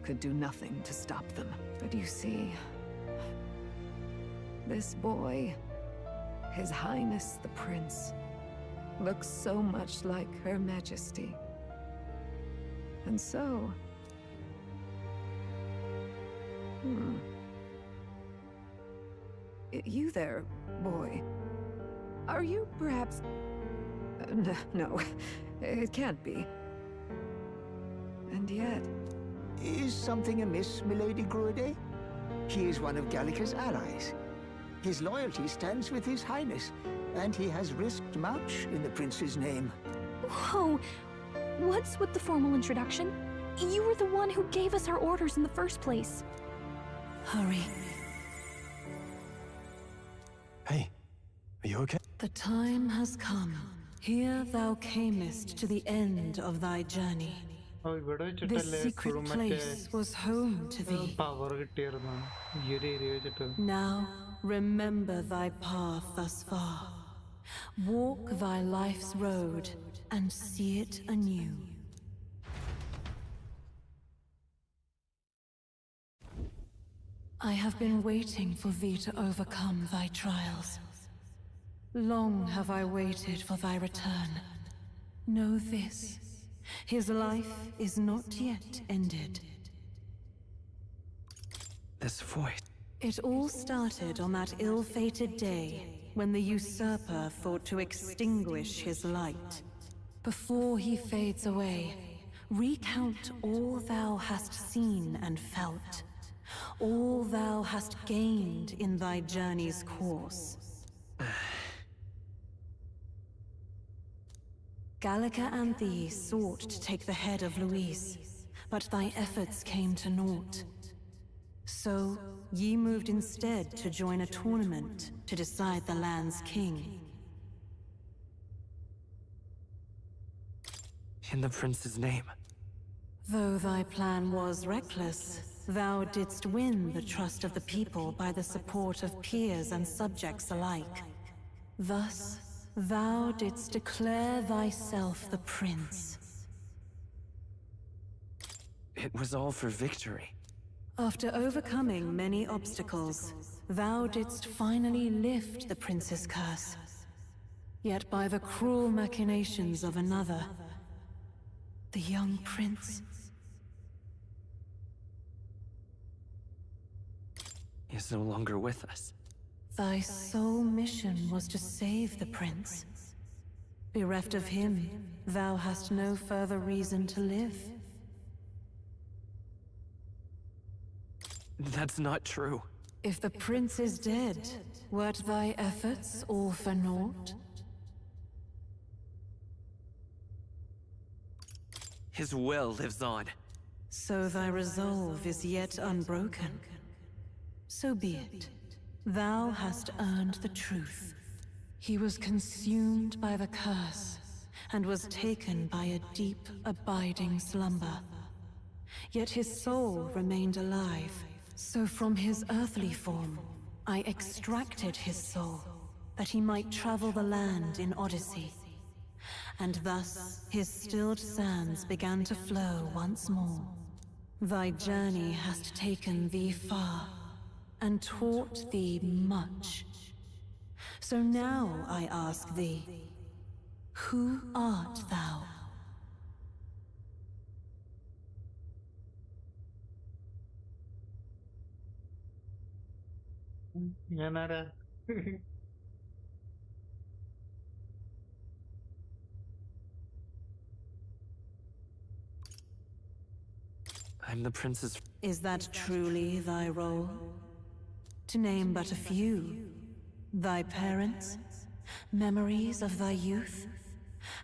could do nothing to stop them. But you see, this boy, His Highness the Prince, looks so much like Her Majesty. And so... You there, boy. Are you perhaps... No, it can't be. And yet... Is something amiss, Milady Gruede? He is one of Gallica's allies. His loyalty stands with His Highness, and he has risked much in the prince's name. Whoa! What's with the formal introduction? You were the one who gave us our orders in the first place. Hurry. Hey, are you okay? The time has come. Here thou camest to the end of thy journey. This secret place was home to thee. Now, remember thy path thus far. Walk thy life's road and see it anew. I have been waiting for thee to overcome thy trials. Long have I waited for thy return. Know this. His life is not yet ended. This voice... It all started on that ill-fated day when the usurper thought to extinguish his light. Before he fades away, recount all thou hast seen and felt, all thou hast gained in thy journey's course. Gallica and thee sought to take the head of Luis, but thy efforts came to naught. So, ye moved instead to join a tournament to decide the land's king. In the prince's name. Though thy plan was reckless, thou didst win the trust of the people by the support of peers and subjects alike. Thus, thou didst declare thyself the prince. It was all for victory. After overcoming many obstacles, thou didst finally lift the prince's curse. Yet by the cruel machinations of another, the young prince is no longer with us. Thy sole mission was to save the prince. Bereft of him, thou hast no further reason to live. That's not true. If the prince is dead, wert thy efforts all for naught? His will lives on. So thy resolve is yet unbroken. So be it. Thou hast earned the truth. He was consumed by the curse and was taken by a deep, abiding slumber. Yet his soul remained alive. So from his earthly form, I extracted his soul, that he might travel the land in Odyssey. And thus his stilled sands began to flow once more. Thy journey hast taken thee far, and taught thee much. So now I ask thee, who art thou? I'm the prince's... Is that truly thy role? To name but a few. Thy parents? Memories of thy youth?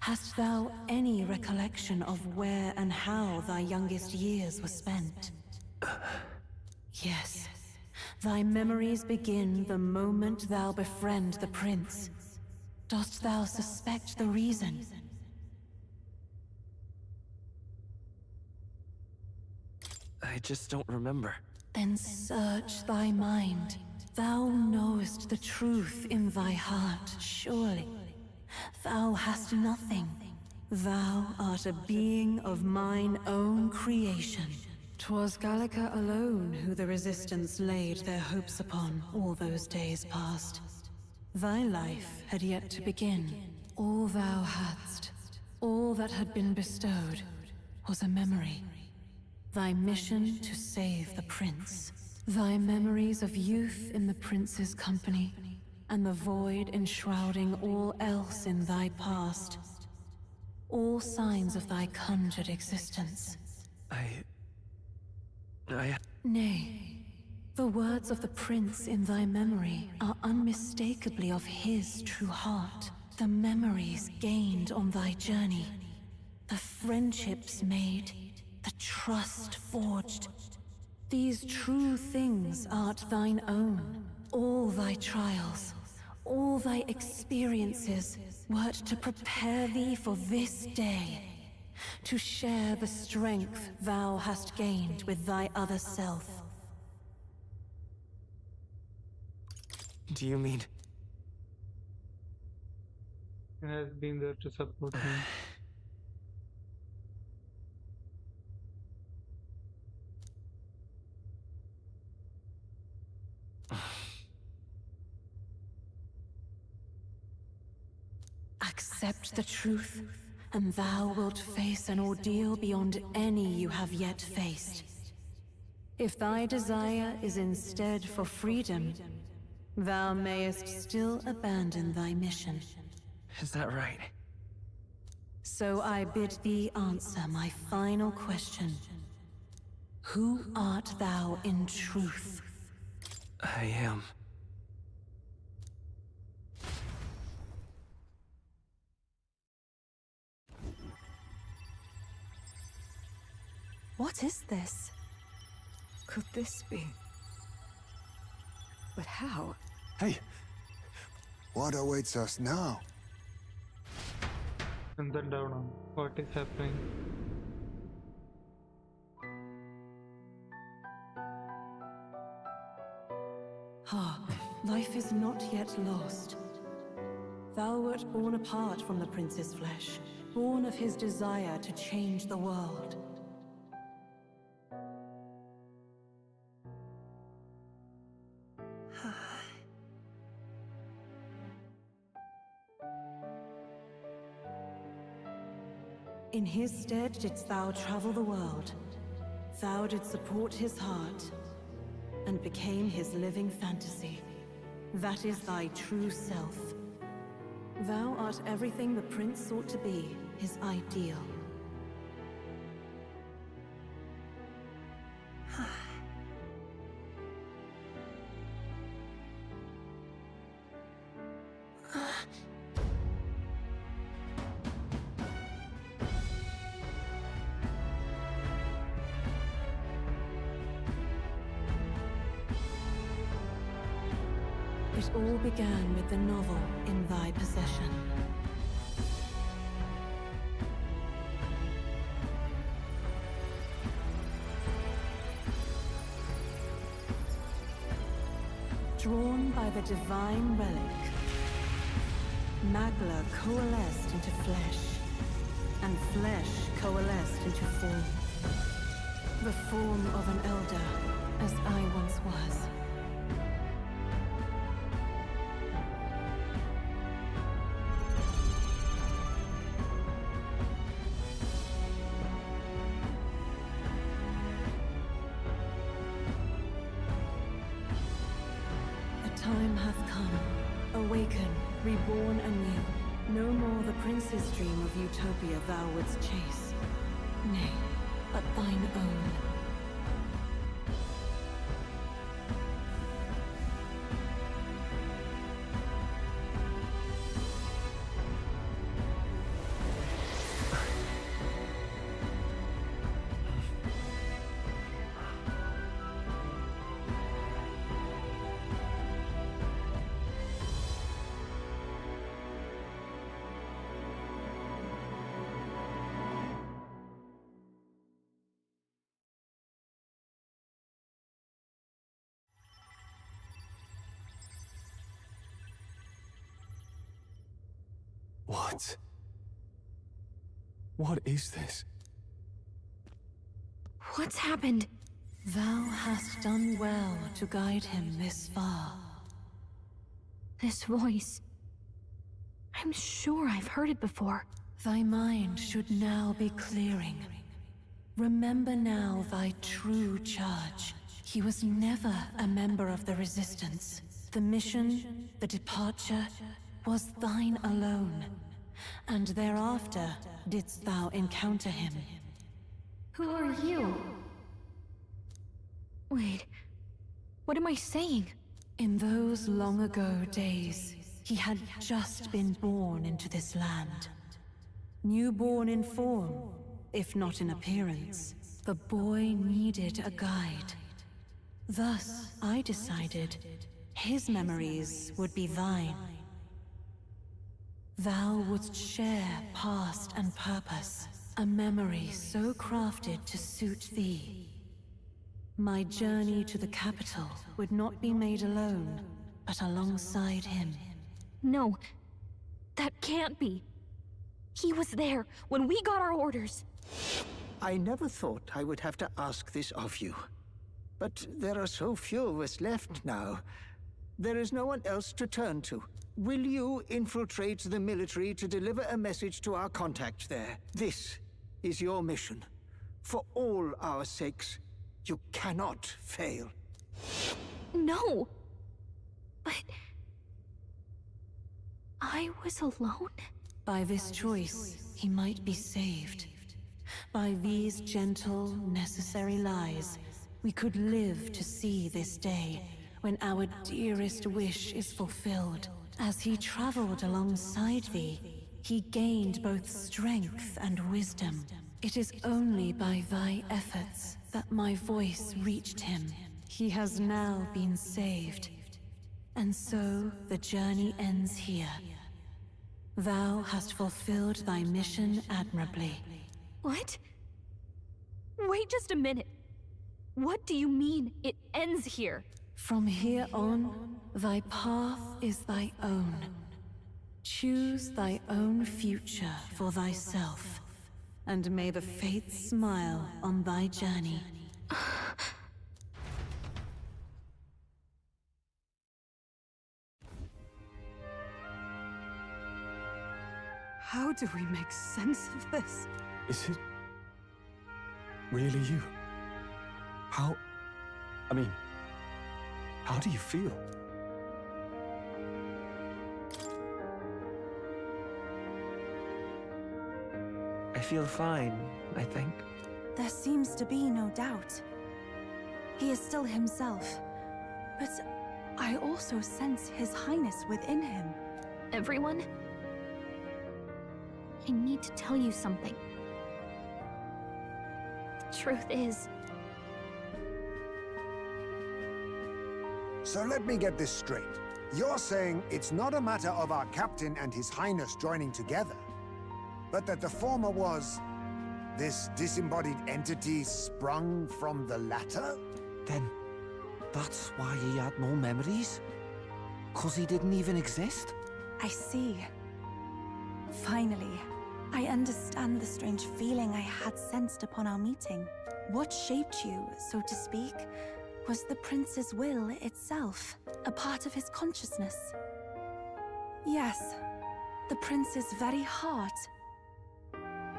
Hast thou any recollection of where and how thy youngest years were spent? Yes. Thy memories begin the moment thou befriend the prince. Dost thou suspect the reason? I just don't remember. Then search thy mind. Thou knowest the truth in thy heart, surely. Thou hast nothing. Thou art a being of mine own creation. 'Twas Gallica alone who the Resistance laid their hopes upon all those days past. Thy life had yet to begin. All thou hadst, all that had been bestowed, was a memory. Thy mission to save the prince. Thy memories of youth in the prince's company, and the void enshrouding all else in thy past. All signs of thy conjured existence. Nay, the words of the prince in thy memory are unmistakably of his true heart. The memories gained on thy journey, the friendships made, the trust forged. These true things art thine own. All thy trials, all thy experiences wert to prepare thee for this day, to share the strength thou hast gained with thy other self. Do you mean... Has been there to support me. Accept the truth, and thou wilt face an ordeal beyond any you have yet faced. If thy desire is instead for freedom, thou mayest still abandon thy mission. Is that right? So I bid thee answer my final question. Who art thou in truth? I am... What is this? Could this be? But how? Hey! What awaits us now? And then down. What is happening? Life is not yet lost. Thou wert born apart from the prince's flesh, born of his desire to change the world. In his stead didst thou travel the world. Thou didst support his heart, and became his living fantasy. That is thy true self. Thou art everything the prince sought to be, his ideal. It all began with the novel in thy possession. Drawn by the divine relic, Magla coalesced into flesh, and flesh coalesced into form. The form of an elder, as I once was. The time hath come. Awaken, reborn anew. No more the prince's dream of utopia thou wouldst chase. Nay, but thine own. What? What is this? What's happened? Thou hast done well to guide him this far. This voice. I'm sure I've heard it before. Thy mind should now be clearing. Remember now thy true charge. He was never a member of the Resistance. The mission, the departure, was thine alone. And thereafter didst thou encounter him. Who are you? Wait, what am I saying? In those long ago days, he had just been born into this land. Newborn in form, if not in appearance, the boy needed a guide. Thus, I decided his memories would be thine. Thou wouldst share past and purpose, a memory so crafted to suit thee. My journey to the capital would not be made alone, but alongside him. No, that can't be. He was there when we got our orders. I never thought I would have to ask this of you. But there are so few of us left now. There is no one else to turn to. Will you infiltrate the military to deliver a message to our contact there? This is your mission. For all our sakes, you cannot fail. No! But... I was alone? By this choice, he might be saved. By these gentle, necessary lies, we could live to see this day, when our dearest wish is fulfilled. As he traveled alongside thee, he gained both strength and wisdom. It is only by thy efforts that my voice reached him. He has now been saved. And so the journey ends here. Thou hast fulfilled thy mission admirably. What? Wait just a minute. What do you mean, it ends here? From here on, thy path is thy own. Choose thy own future for thyself, and may the fates smile on thy journey. How do we make sense of this? Is it really you? How do you feel? I feel fine, I think. There seems to be no doubt. He is still himself. But I also sense His Highness within him. Everyone? I need to tell you something. The truth is... So let me get this straight. You're saying it's not a matter of our captain and His Highness joining together, but that the former was this disembodied entity sprung from the latter? Then that's why he had no memories? 'Cause he didn't even exist? I see. Finally, I understand the strange feeling I had sensed upon our meeting. What shaped you, so to speak, was the prince's will itself, a part of his consciousness. Yes, the prince's very heart.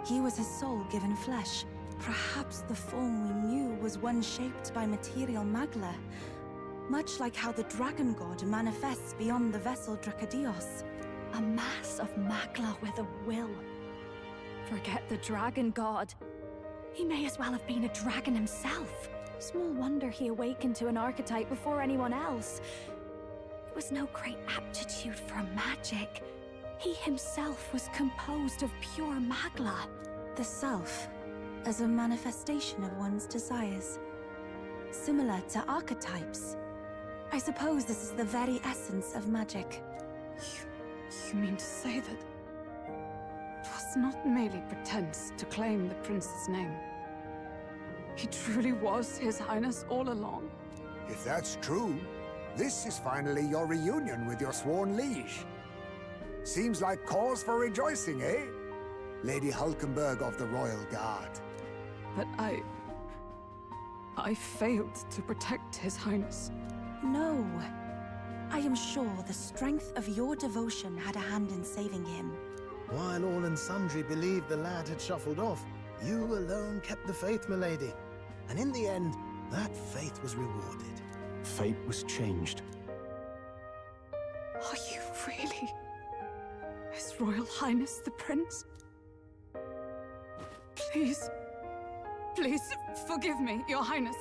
He was his soul given flesh. Perhaps the form we knew was one shaped by material magla, much like how the dragon god manifests beyond the vessel Drakadios. A mass of magla with a will. Forget the dragon god. He may as well have been a dragon himself. Small wonder he awakened to an archetype before anyone else. It was no great aptitude for magic. He himself was composed of pure magla. The self, as a manifestation of one's desires. Similar to archetypes. I suppose this is the very essence of magic. You mean to say that it was not merely pretense to claim the prince's name? He truly was His Highness all along? If that's true, this is finally your reunion with your sworn liege. Seems like cause for rejoicing, eh? Lady Hulkenberg of the Royal Guard. But I failed to protect His Highness. No. I am sure the strength of your devotion had a hand in saving him. While all and sundry believed the lad had shuffled off, you alone kept the faith, milady. And in the end, that faith was rewarded. Fate was changed. Are you really His Royal Highness the Prince? Please, please forgive me, Your Highness.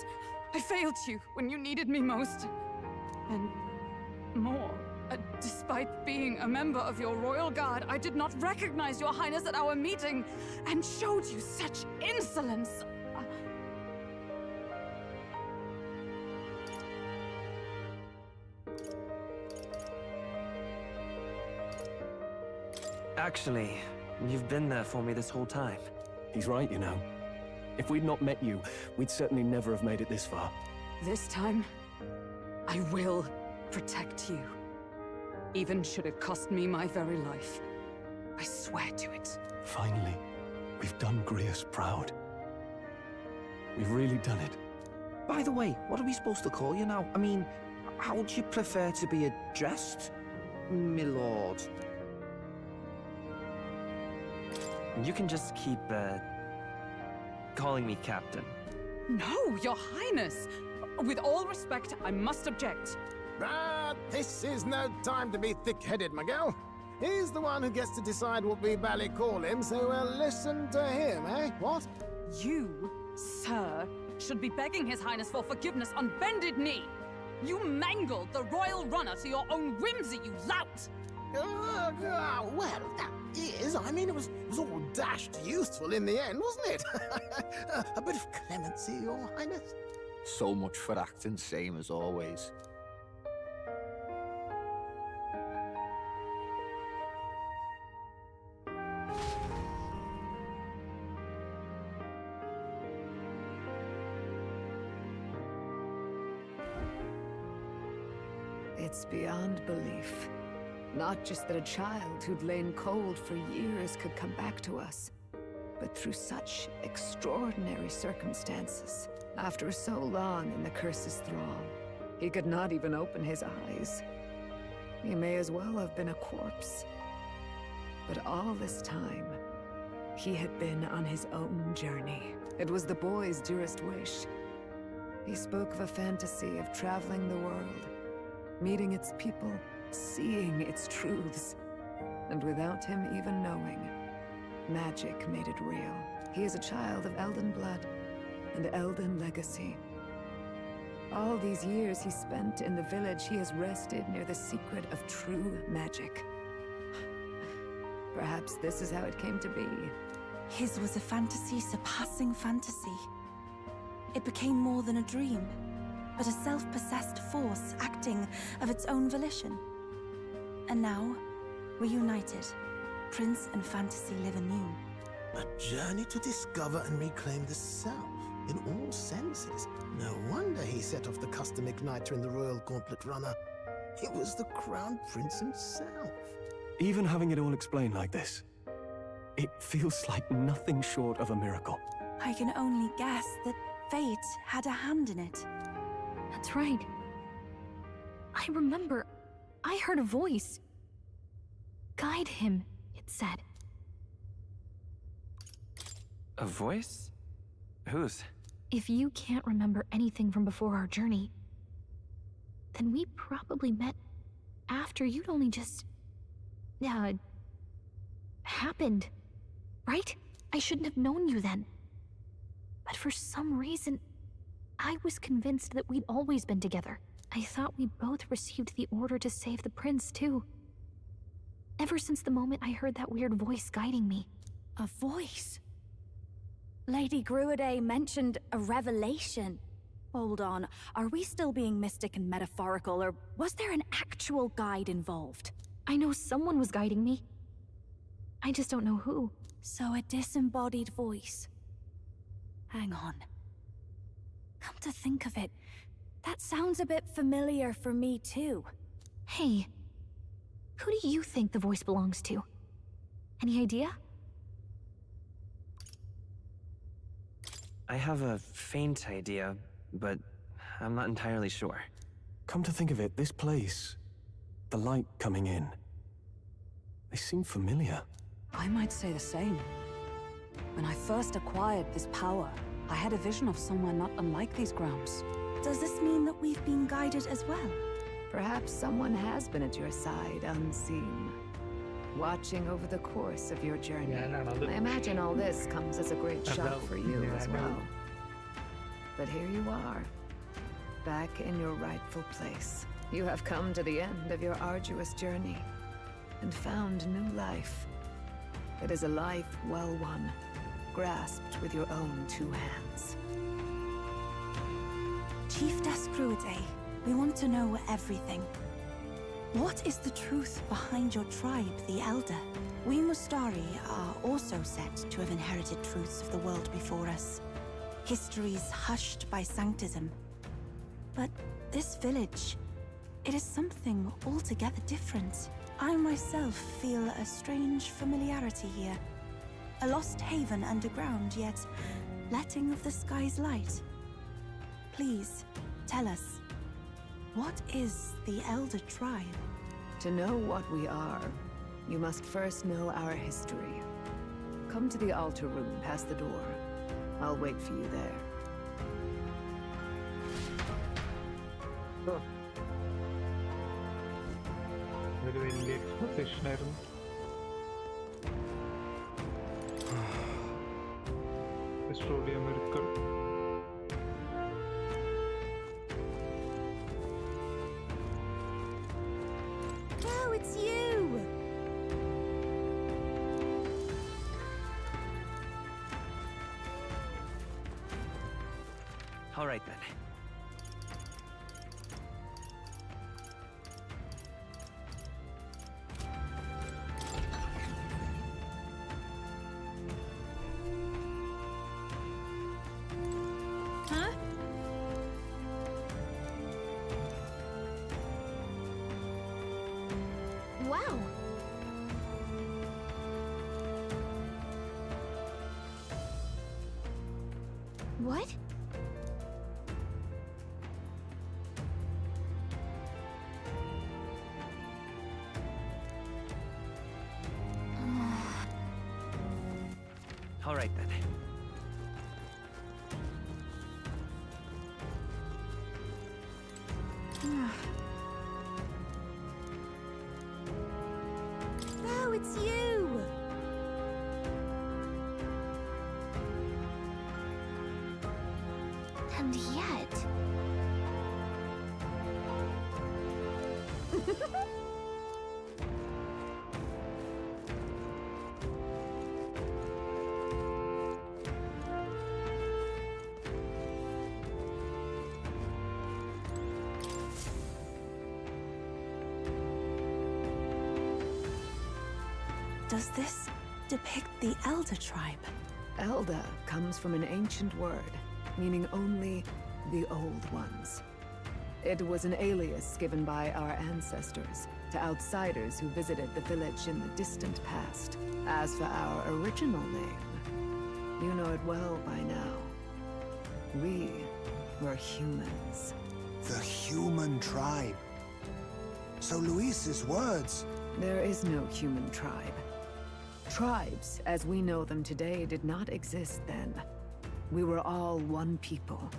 I failed you when you needed me most. And more, despite being a member of your Royal Guard, I did not recognize Your Highness at our meeting and showed you such insolence. Actually, you've been there for me this whole time. He's right, you know. If we'd not met you, we'd certainly never have made it this far. This time, I will protect you. Even should it cost me my very life. I swear to it. Finally, we've done Grius proud. We've really done it. By the way, what are we supposed to call you now? I mean, how would you prefer to be addressed, my lord? You can just keep, calling me Captain. No, Your Highness! With all respect, I must object. But this is no time to be thick-headed, Miguel. He's the one who gets to decide what we bally call him, so we'll listen to him, eh? What? You, sir, should be begging His Highness for forgiveness on bended knee. You mangled the royal runner to your own whimsy, you lout! Well, that is, I mean, it was all dashed useful in the end, wasn't it? A bit of clemency, Your Highness. So much for acting same as always. It's beyond belief. Not just that a child who'd lain cold for years could come back to us, but through such extraordinary circumstances. After so long in the curse's thrall, he could not even open his eyes. He may as well have been a corpse. But all this time, he had been on his own journey. It was the boy's dearest wish. He spoke of a fantasy of traveling the world, meeting its people, seeing its truths. And without him even knowing, magic made it real. He is a child of Elden blood and Elden legacy. All these years he spent in the village, he has rested near the secret of true magic. Perhaps this is how it came to be. His was a fantasy surpassing fantasy. It became more than a dream, but a self-possessed force acting of its own volition. And now, reunited, Prince and fantasy live anew. A journey to discover and reclaim the self, in all senses. No wonder he set off the custom igniter in the Royal Gauntlet Runner. It was the Crown Prince himself. Even having it all explained like this, it feels like nothing short of a miracle. I can only guess that fate had a hand in it. That's right. I remember, I heard a voice. Guide him, it said. A voice? Whose? If you can't remember anything from before our journey, then we probably met after you'd only just... happened, right? I shouldn't have known you then. But for some reason, I was convinced that we'd always been together. I thought we both received the order to save the prince, too. Ever since the moment I heard that weird voice guiding me. A voice? Lady Gruiday mentioned a revelation. Hold on, are we still being mystic and metaphorical, or was there an actual guide involved? I know someone was guiding me. I just don't know who. So a disembodied voice. Hang on. Come to think of it, that sounds a bit familiar for me too. Hey, who do you think the voice belongs to? Any idea? I have a faint idea, but I'm not entirely sure. Come to think of it, this place, the light coming in, they seem familiar. I might say the same. When I first acquired this power, I had a vision of somewhere not unlike these grounds. Does this mean that we've been guided as well? Perhaps someone has been at your side unseen, watching over the course of your journey. I imagine all this comes as a great shock for you as well. But here you are, back in your rightful place. You have come to the end of your arduous journey and found new life. It is a life well won, grasped with your own two hands. Chiefess Gruiday, we want to know everything. What is the truth behind your tribe, the Elder? We Mustari are also said to have inherited truths of the world before us. Histories hushed by sanctism. But this village, it is something altogether different. I myself feel a strange familiarity here. A lost haven underground, yet letting of the sky's light. Please, tell us, what is the Elder Tribe? To know what we are, you must first know our history. Come to the altar room past the door. I'll wait for you there. ഒരു വലിയ exposition ആയിരുന്നു. Custodian miracle. Oh, it's you! All right then. Huh? Wow. What? All right then. Oh, it's you! And yet... Does this depict the Elder tribe? Elder comes from an ancient word, meaning only the Old Ones. It was an alias given by our ancestors to outsiders who visited the village in the distant past. As for our original name, you know it well by now. We were humans. The human tribe. So Luis's words... There is no human tribe. Tribes, as we know them today, did not exist then. We were all one people.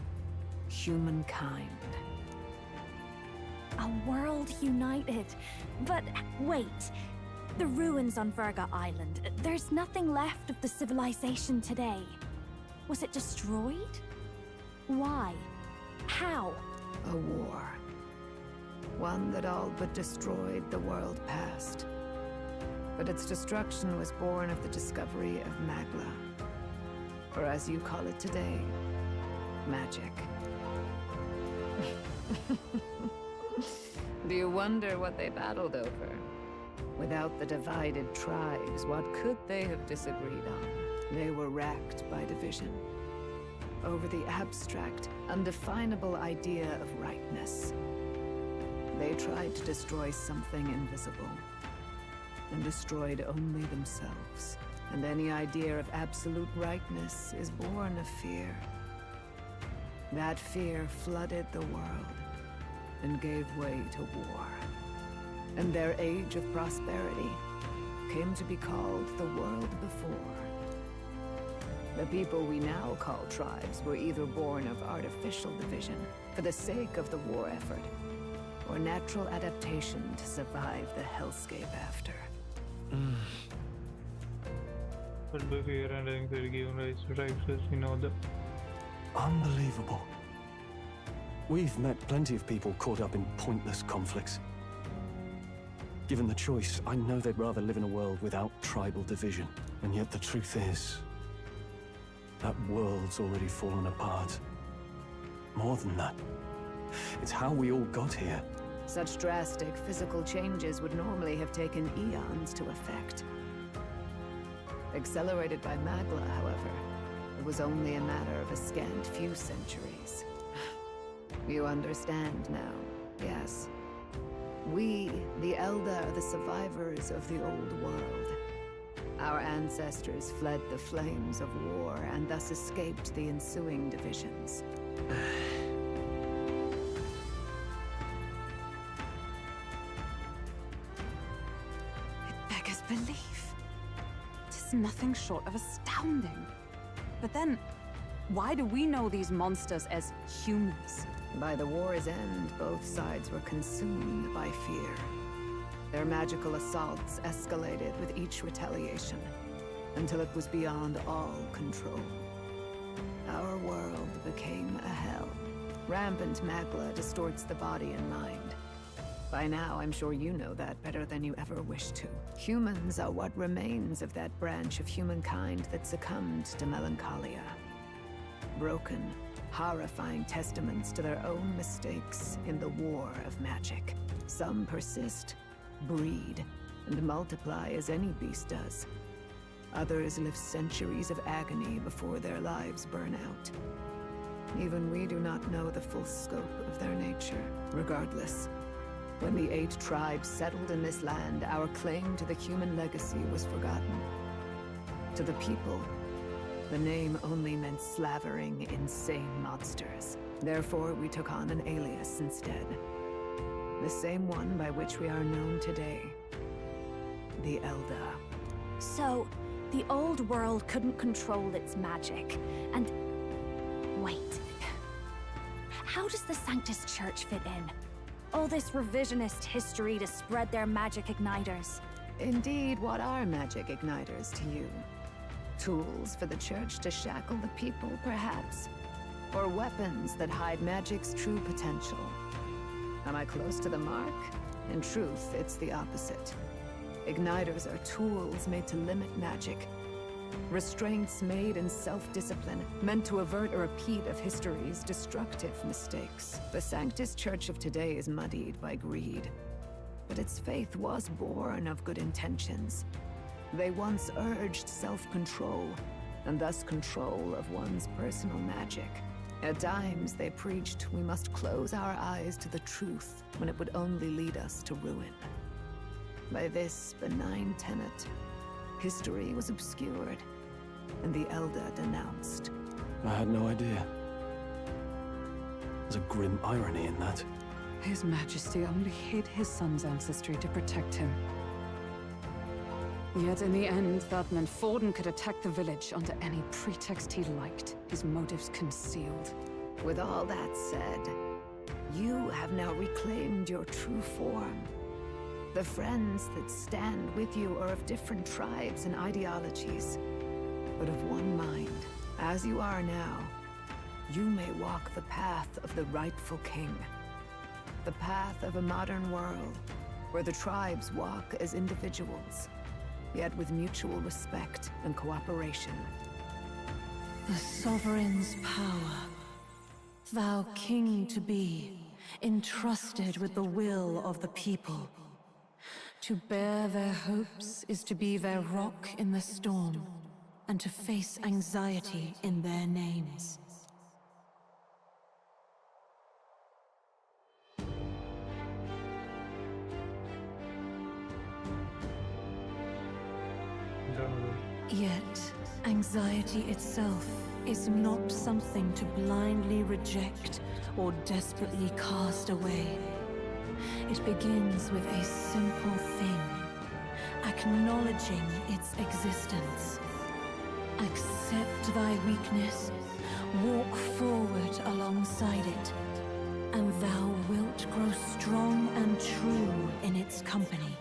Humankind. A world united. But wait. The ruins on Virga Island. There's nothing left of the civilization today. Was it destroyed? Why? How? A war. One that all but destroyed the world past. But its destruction was born of the discovery of Magla. Or as you call it today, magic. Do you wonder what they battled over? Without the divided tribes, what could they have disagreed on? They were racked by division. Over the abstract, undefinable idea of rightness. They tried to destroy something invisible, and destroyed only themselves. And any idea of absolute rightness is born of fear. That fear flooded the world, and gave way to war. And their age of prosperity came to be called the world before. The people we now call tribes were either born of artificial division for the sake of the war effort, or natural adaptation to survive the hellscape after. Unbelievable. We've met plenty of people caught up in pointless conflicts. Given the choice, I know they'd rather live in a world without tribal division. And yet the truth is, that world's already fallen apart. More than that, it's how we all got here. Such drastic physical changes would normally have taken eons to effect. Accelerated by Magla, however, it was only a matter of a scant few centuries. You understand now, yes? We, the Elder, are the survivors of the old world. Our ancestors fled the flames of war and thus escaped the ensuing divisions. It beggars belief. It is nothing short of astounding. But then, why do we know these monsters as humans? By the war's end, both sides were consumed by fear. Their magical assaults escalated with each retaliation, until it was beyond all control. Our world became a hell. Rampant Magla distorts the body and mind. By now, I'm sure you know that better than you ever wished to. Humans are what remains of that branch of humankind that succumbed to melancholia. Broken, horrifying testaments to their own mistakes in the war of magic. Some persist, breed, and multiply as any beast does. Others live centuries of agony before their lives burn out. Even we do not know the full scope of their nature. Regardless, when the 8 tribes settled in this land, our claim to the human legacy was forgotten. To the people, the name only meant slavering, insane monsters. Therefore, we took on an alias instead. The same one by which we are known today. The Elder. So, the old world couldn't control its magic, and... Wait. How does the Sanctus Church fit in? All this revisionist history to spread their magic igniters. Indeed, what are magic igniters to you? Tools for the Church to shackle the people, perhaps? Or weapons that hide magic's true potential? Am I close to the mark? In truth, it's the opposite. Igniters are tools made to limit magic. Restraints made in self-discipline, meant to avert a repeat of history's destructive mistakes. The Sanctus Church of today is muddied by greed. But its faith was born of good intentions. They once urged self-control, and thus control of one's personal magic. At times, they preached we must close our eyes to the truth when it would only lead us to ruin. By this benign tenet, history was obscured, and the Elder denounced. I had no idea. There's a grim irony in that. His Majesty only hid his son's ancestry to protect him. Yet in the end, that meant Forden could attack the village under any pretext he liked, his motives concealed. With all that said, you have now reclaimed your true form. The friends that stand with you are of different tribes and ideologies, but of one mind. As you are now, you may walk the path of the rightful king. The path of a modern world, where the tribes walk as individuals, yet with mutual respect and cooperation. The sovereign's power, thou king to be, entrusted with the will of the people. To bear their hopes is to be their rock in the storm, and to face anxiety in their names. Yet, anxiety itself is not something to blindly reject or desperately cast away. It begins with a simple thing, acknowledging its existence. Accept thy weakness, walk forward alongside it, and thou wilt grow strong and true in its company.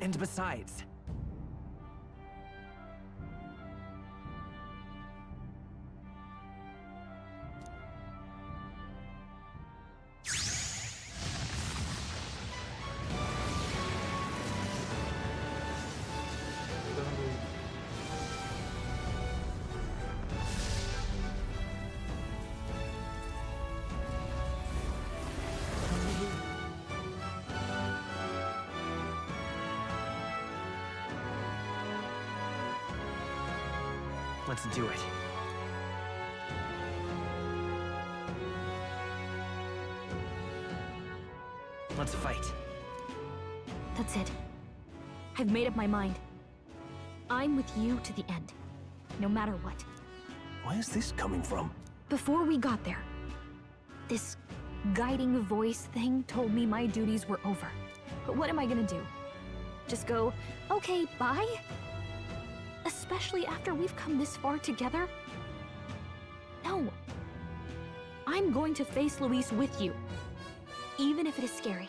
And besides, let's do it. Let's fight. That's it. I've made up my mind. I'm with you to the end, no matter what. Where's this coming from? Before we got there, this guiding voice thing told me my duties were over. But what am I gonna do? Just go, okay, bye? Especially after we've come this far together? No. I'm going to face Luis with you, even if it is scary.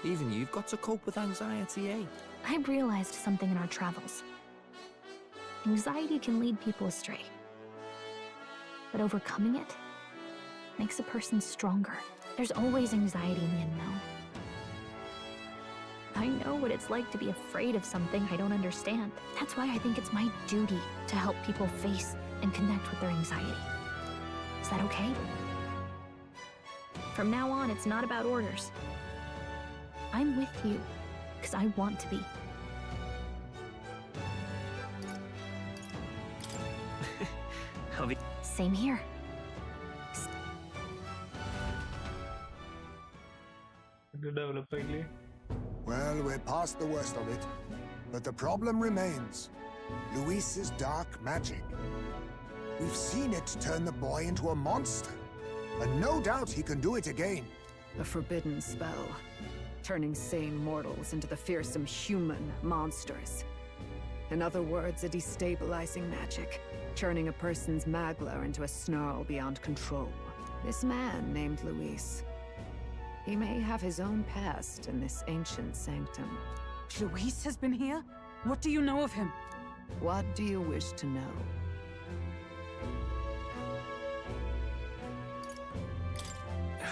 Even you've got to cope with anxiety, eh? I realized something in our travels. Anxiety can lead people astray. But overcoming it makes a person stronger. There's always anxiety in the unknown. I know what it's like to be afraid of something I don't understand. That's why I think it's my duty to help people face and connect with their anxiety. Is that okay? From now on, it's not about orders. I'm with you, because I want to be. Same here. Well, we're past the worst of it. But the problem remains. Luis's dark magic. We've seen it turn the boy into a monster. And no doubt he can do it again. A forbidden spell, turning sane mortals into the fearsome human monsters. In other words, a destabilizing magic, turning a person's magla into a snarl beyond control. This man named Luis, he may have his own past in this ancient sanctum. Luis has been here? What do you know of him? What do you wish to know?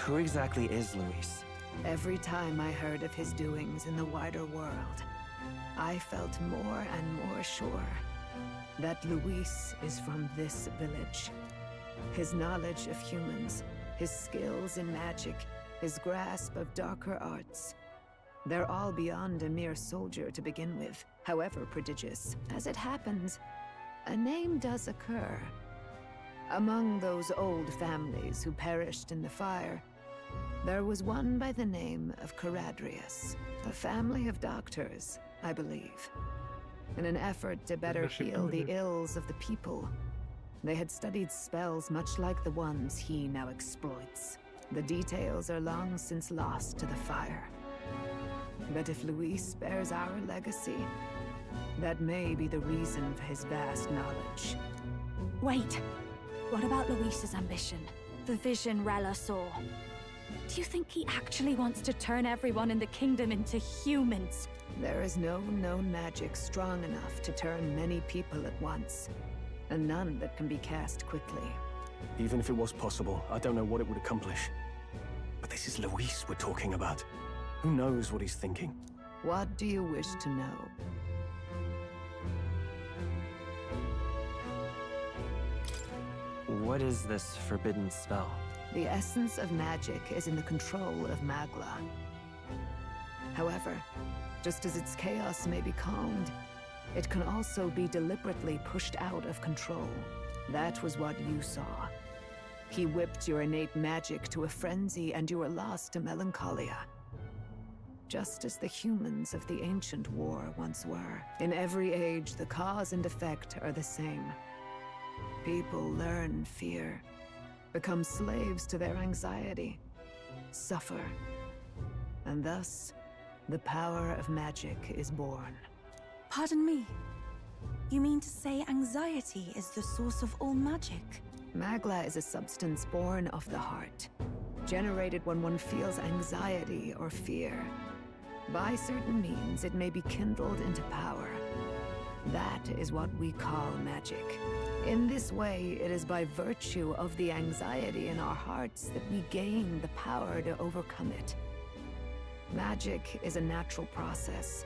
Who exactly is Luis? Every time I heard of his doings in the wider world, I felt more and more sure that Luis is from this village. His knowledge of humans his skills in magic, his grasp of darker arts. They're all beyond a mere soldier to begin with, however prodigious. As it happens, a name does occur. Among those old families who perished in the fire, there was one by the name of Caradrius, a family of doctors, I believe. In an effort to better heal the ills of the people, they had studied spells much like the ones he now exploits. The details are long since lost to the fire. But if Luis bears our legacy, that may be the reason for his vast knowledge. Wait! What about Luis's ambition? The vision Rella saw? Do you think he actually wants to turn everyone in the kingdom into humans? There is no known magic strong enough to turn many people at once, and none that can be cast quickly. Even if it was possible, I don't know what it would accomplish. But this is Luis we're talking about. Who knows what he's thinking? What do you wish to know? What is this forbidden spell? The essence of magic is in the control of Magla. However, just as its chaos may be calmed, it can also be deliberately pushed out of control. That was what you saw. He whipped your innate magic to a frenzy and you were lost to melancholia. Just as the humans of the ancient war once were. In every age, the cause and effect are the same. People learn fear, become slaves to their anxiety, suffer, and thus, the power of magic is born. Pardon me. You mean to say anxiety is the source of all magic? Magla is a substance born of the heart, generated when one feels anxiety or fear. By certain means, it may be kindled into power. That is what we call magic. In this way, it is by virtue of the anxiety in our hearts that we gain the power to overcome it. Magic is a natural process,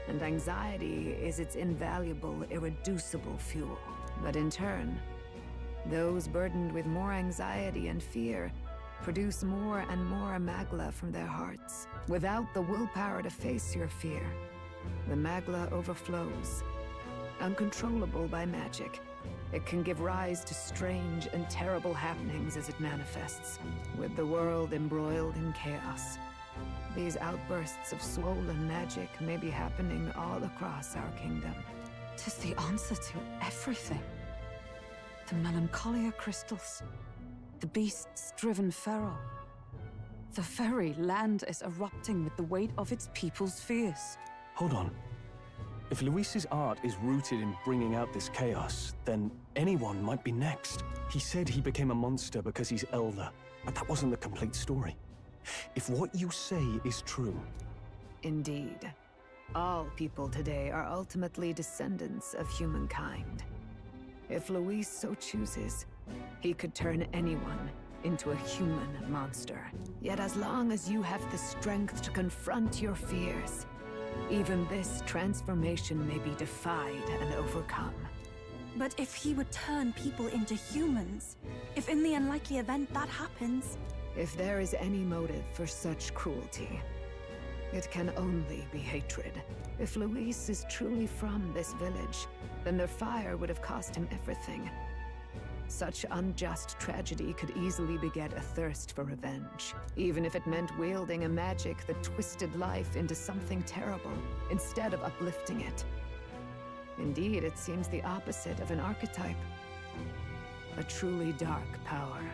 and anxiety is its invaluable, irreducible fuel. But in turn, those burdened with more anxiety and fear produce more and more Magla from their hearts. Without the willpower to face your fear, the Magla overflows. Uncontrollable by magic, it can give rise to strange and terrible happenings as it manifests, with the world embroiled in chaos. These outbursts of swollen magic may be happening all across our kingdom. 'Tis the answer to everything. The melancholia crystals, the beasts driven feral. The very land is erupting with the weight of its people's fears. Hold on. If Luis's art is rooted in bringing out this chaos, then anyone might be next. He said he became a monster because he's elder, but that wasn't the complete story. If what you say is true... Indeed. All people today are ultimately descendants of humankind. If Luis so chooses, he could turn anyone into a human monster. Yet as long as you have the strength to confront your fears, even this transformation may be defied and overcome. But if he would turn people into humans, if in the unlikely event that happens... If there is any motive for such cruelty, it can only be hatred. If Luis is truly from this village, then their fire would have cost him everything. Such unjust tragedy could easily beget a thirst for revenge, even if it meant wielding a magic that twisted life into something terrible, instead of uplifting it. Indeed, it seems the opposite of an archetype. A truly dark power.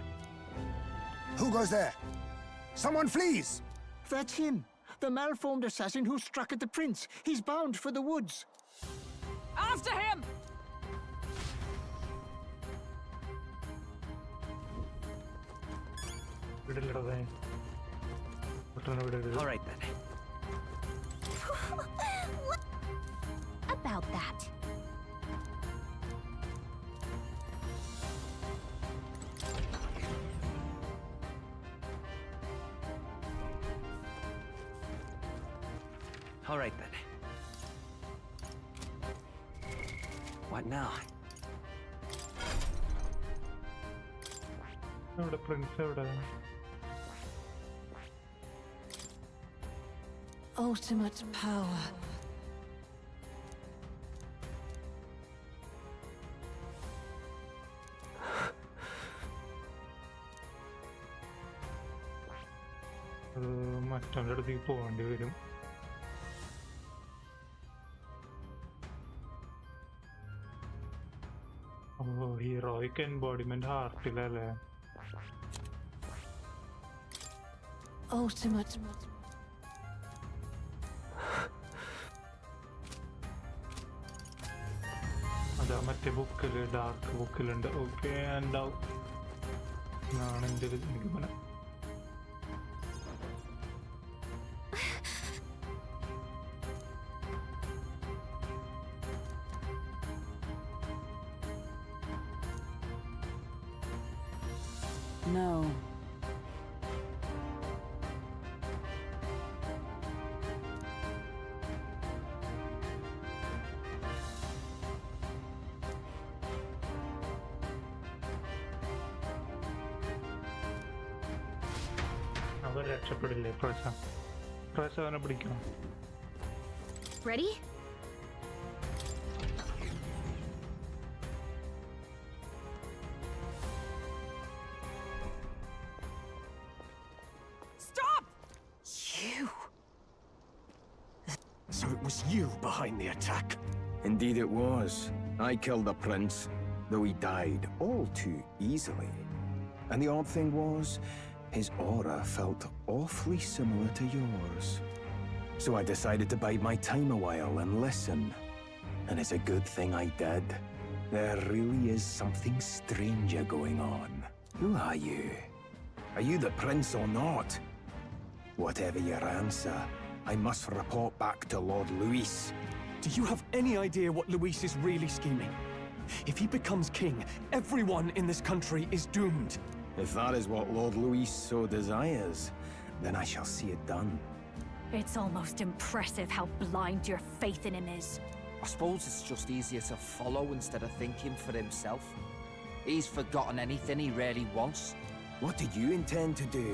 Who goes there? Someone flees! That's him! The malformed assassin who struck at the prince. He's bound for the woods. After him! All right then. What about that? All right then. What now? Ultimate power. മറ്റവൻ്റെ അടുത്തേക്ക് പോകേണ്ടി വരും. Heroic എൻബോഡിമെന്റ് ഹാർട്ടിലല്ലേ? Ultimate. അതാ മറ്റേ ബുക്കില്, dark ബുക്കിലുണ്ട്. Okay, ഉണ്ടാവും എന്നാണ് എൻ്റെ ഒരു നിഗമനം. No. അവർ രക്ഷപ്പെടില്ലേ? പ്രാവശ്യം അവനെ പിടിക്കണം. Ready? Stop! You! So it was you behind the attack? Indeed it was. I killed the prince, though he died all too easily. And the odd thing was, his aura felt awfully similar to yours. So I decided to bide my time a while and listen. And it's a good thing I did. There really is something stranger going on. Who are you? Are you the prince or not? Whatever your answer, I must report back to Lord Luis. Do you have any idea what Luis is really scheming? If he becomes king, everyone in this country is doomed. If that is what Lord Luis so desires, then I shall see it done. It's almost impressive how blind your faith in him is. I suppose it's just easier to follow instead of thinking for himself. He's forgotten anything he really wants. What do you intend to do?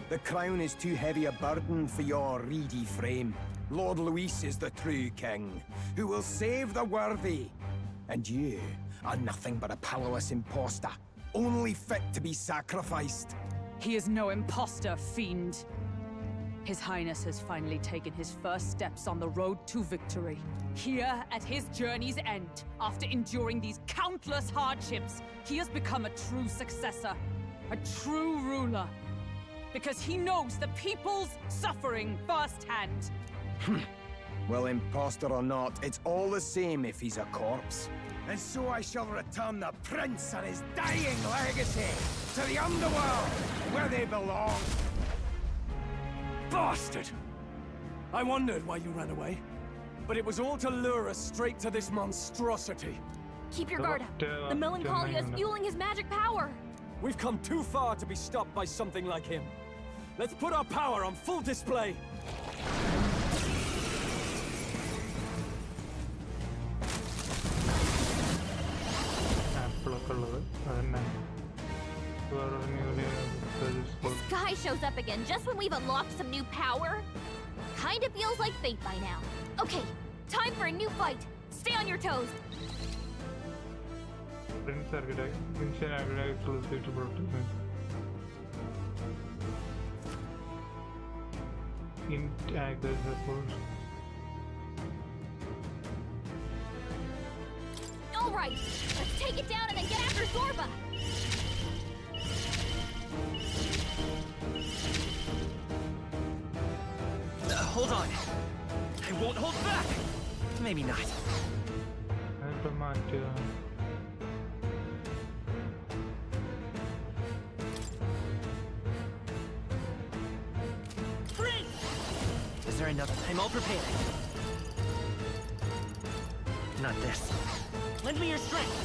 The crown is too heavy a burden for your reedy frame. Lord Luis is the true king, who will save the worthy. And you are nothing but a powerless imposter, only fit to be sacrificed. He is no imposter, fiend. His Highness has finally taken his first steps on the road to victory. Here, at his journey's end, after enduring these countless hardships, he has become a true successor, a true ruler. Because he knows the people's suffering firsthand. Well, imposter or not, it's all the same if he's a corpse. And so I shall return the prince and his dying legacy to the underworld, where they belong. Bastard! I wondered why you ran away, but it was all to lure us straight to this monstrosity. Keep your guard up. The Melancholia is fueling his magic power. We've come too far to be stopped by something like him. Let's put our power on full display. This guy shows up again just when we've unlocked some new power. Kinda feels like fate by now. Okay, time for a new fight. Stay on your toes. Prince Architect, Ancient Architect exclusive to protect. Int support. Alright, let's take it down and then get after Zorba! Hold on. I won't hold back. Maybe not. Is there another? I'm all prepared. Not this. Lend me your strength.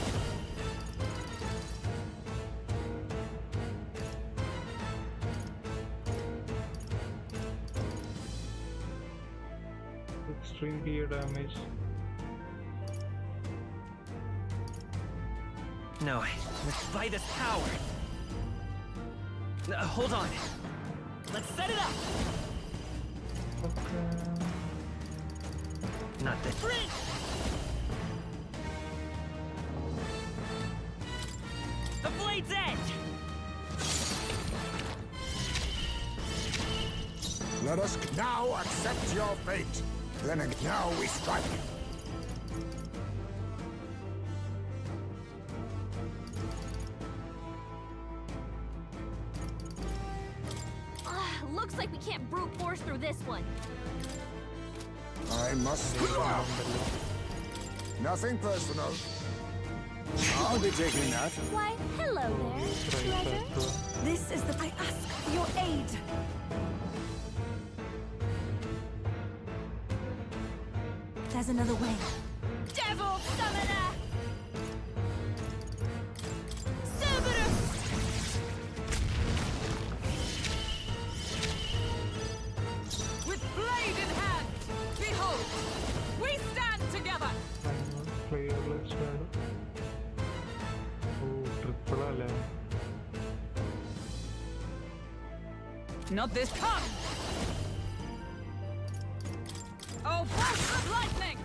Extreme gear damage. No, let's buy this power. Hold on. Let's set it up. Not this. Freeze! The blade's edge! Let us now accept your fate. Then now we strike. Looks like we can't brute force through this one. I must. Nothing personal. I'll be taking that. Why, hello there, treasure. This is the... I ask for your aid. There's another way. Devil summoner! Cerberus! With blade in hand, behold, we stand together. Not this. Come! Oh, bolts of lightning!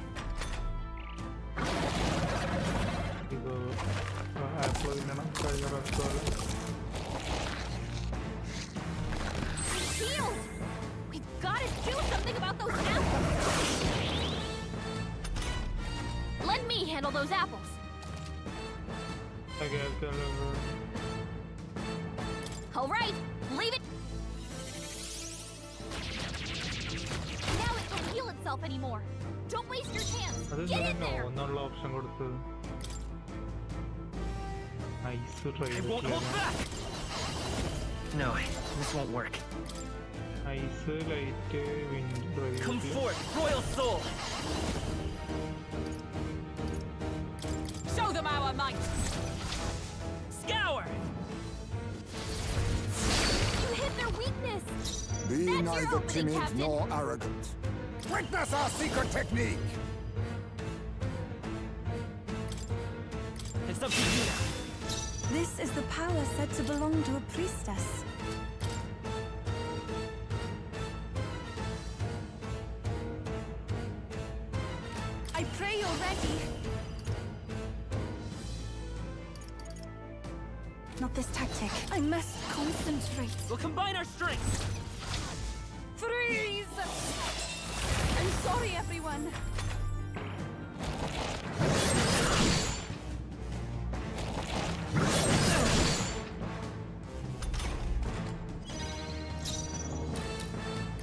Shield! We've got to do something about those apples! Let me handle those apples. All right, leave it. Now it can't heal itself anymore. Don't waste your chance. Get in there. I won't hold back. No, this won't work. Come forth, royal soul. Show them our might. Scour. You hit their weakness. Be That's neither your opening, timid Captain. nor arrogant. Witness our secret technique. It's up to you now. This is the power said to belong to a priestess. I pray you're ready. Not this tactic. I must concentrate. We'll combine our strengths. Freeze! I'm sorry, everyone.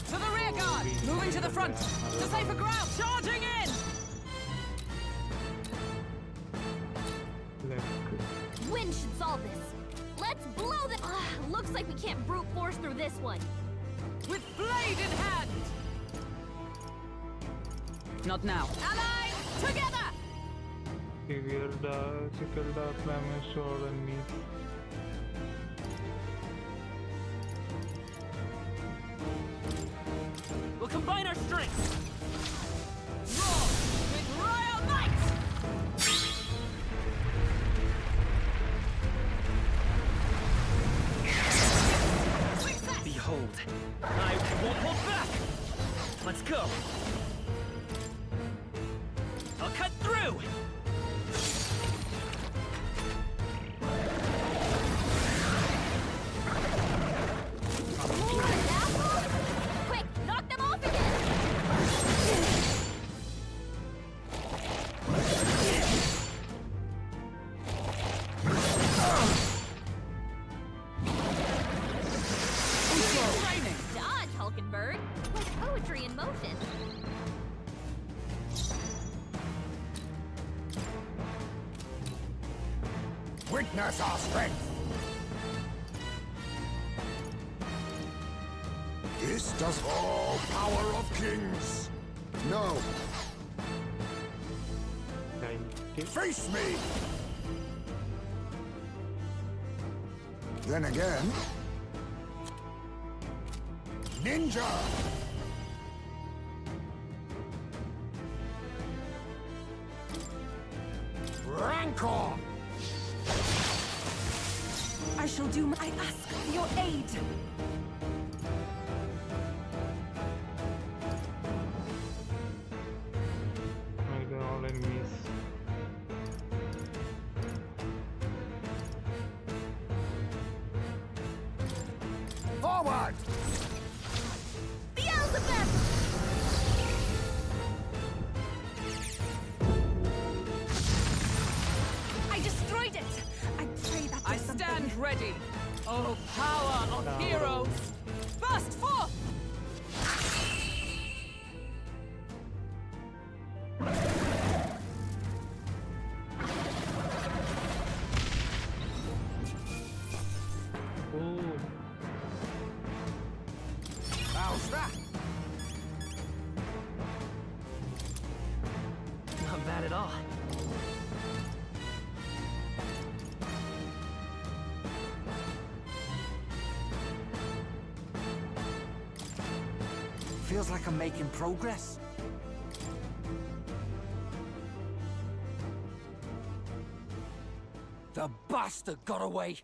To the rear guard! Moving to the front! To safer ground! Charging in! Wind should solve this. Let's blow the... looks like we can't brute force through this one. With blade in hand! Not now. Allies, together! We'll combine our strengths. Roar with royal might! Behold, I won't hold back. Let's go. I'll cut through. Quick, knock them off again! Dodge, Hulkenberg! Like poetry in motion. Witness our strength. This does all power of kings. No. Face me. Then again. Ninja. Rancor. I shall do. I ask for your aid. All enemies. Forward! Beelzebub! I destroyed it! I pray that I stand ready. Oh, power of heroes! Burst forth! How's that? Not bad at all. Feels like I'm making progress. The bastard got away!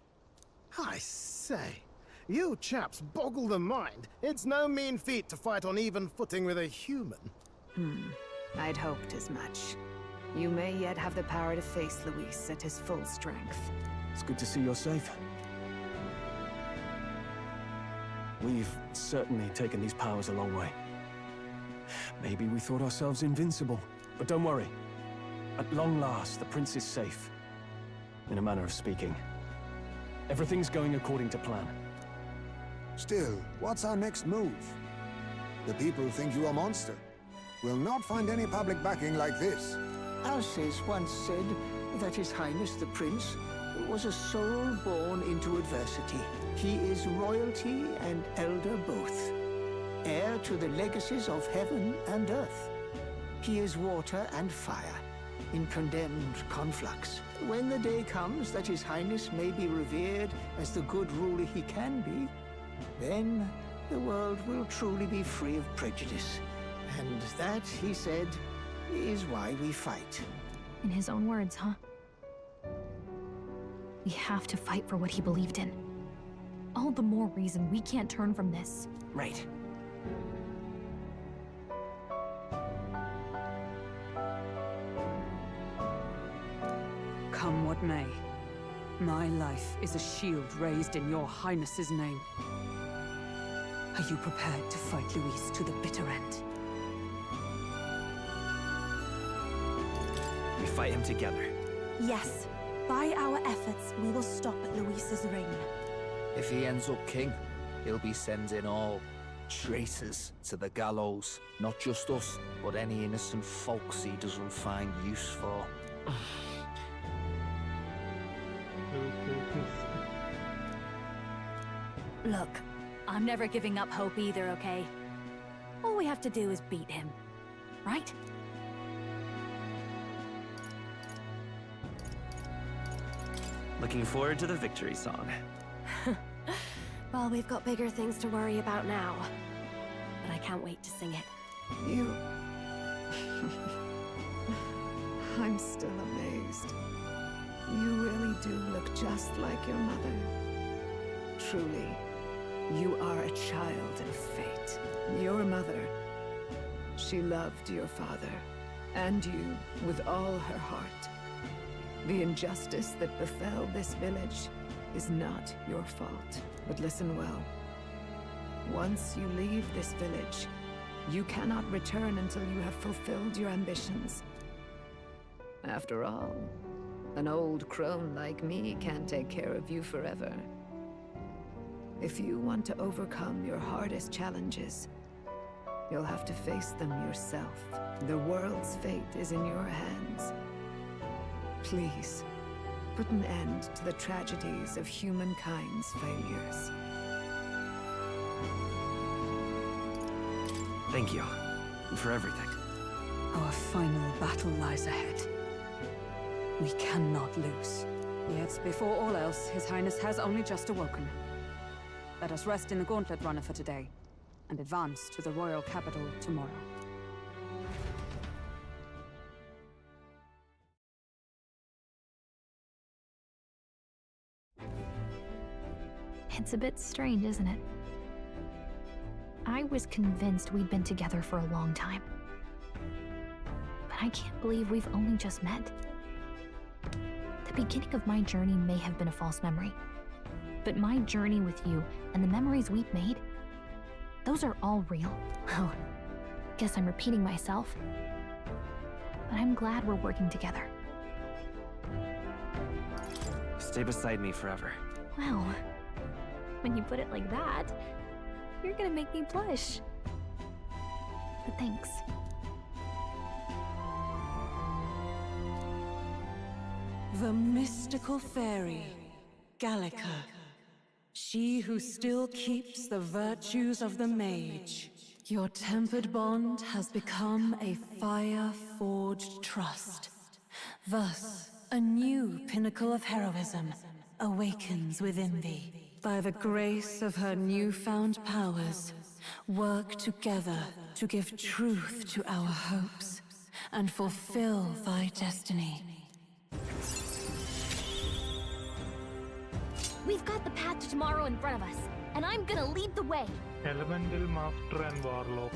I say, you chaps boggle the mind. It's no mean feat to fight on even footing with a human. I'd hoped as much. You may yet have the power to face Luis at his full strength. It's good to see you're safe. We've certainly taken these powers a long way. Maybe we thought ourselves invincible, but don't worry. At long last, the prince is safe. In a manner of speaking. Everything's going according to plan. Still, what's our next move? The people think you a monster. We'll not find any public backing like this. Alces once said that His Highness the Prince was a soul born into adversity. He is royalty and elder both, heir to the legacies of heaven and earth. He is water and fire, in condemned conflux. When the day comes that His Highness may be revered as the good ruler he can be, then the world will truly be free of prejudice. And that, he said, is why we fight. In his own words, huh? We have to fight for what he believed in. All the more reason we can't turn from this. Right. Come what may, my life is a shield raised in your highness's name. Are you prepared to fight Luis to the bitter end? We fight him together. Yes. By our efforts, we will stop Luis's reign. If he ends up king, he'll be sending all traitors to the gallows. Not just us, but any innocent folks he doesn't find use for. Look, I'm never giving up hope either, okay? All we have to do is beat him, right? Looking forward to the victory song. Well, we've got bigger things to worry about now. But I can't wait to sing it. You... I'm still amazed. You really do look just like your mother. Truly, you are a child of fate. Your mother, she loved your father, and you with all her heart. The injustice that befell this village is not your fault. But listen well. Once you leave this village, you cannot return until you have fulfilled your ambitions. After all, an old crone like me can't take care of you forever. If you want to overcome your hardest challenges, you'll have to face them yourself. The world's fate is in your hands. Please, put an end to the tragedies of humankind's failures. Thank you for everything. Our final battle lies ahead. We cannot lose. Yet, before all else, His Highness has only just awoken. Let us rest in the Gauntlet Runner for today, and advance to the royal capital tomorrow. It's a bit strange, isn't it? I was convinced we'd been together for a long time. But I can't believe we've only just met. The beginning of my journey may have been a false memory. But my journey with you and the memories we've made, those are all real. Well, guess I'm repeating myself. But I'm glad we're working together. Stay beside me forever. Well, when you put it like that, you're gonna make me blush. But thanks. The mystical fairy, Gallica. She who still keeps the virtues of the mage. Your tempered bond has become a fire-forged trust. Thus, a new pinnacle of heroism awakens within thee. By the grace of her newfound powers, work together to give truth to our hopes and fulfill thy destiny. We've got the path to tomorrow in front of us, and I'm gonna lead the way. Elemental Master and Warlock.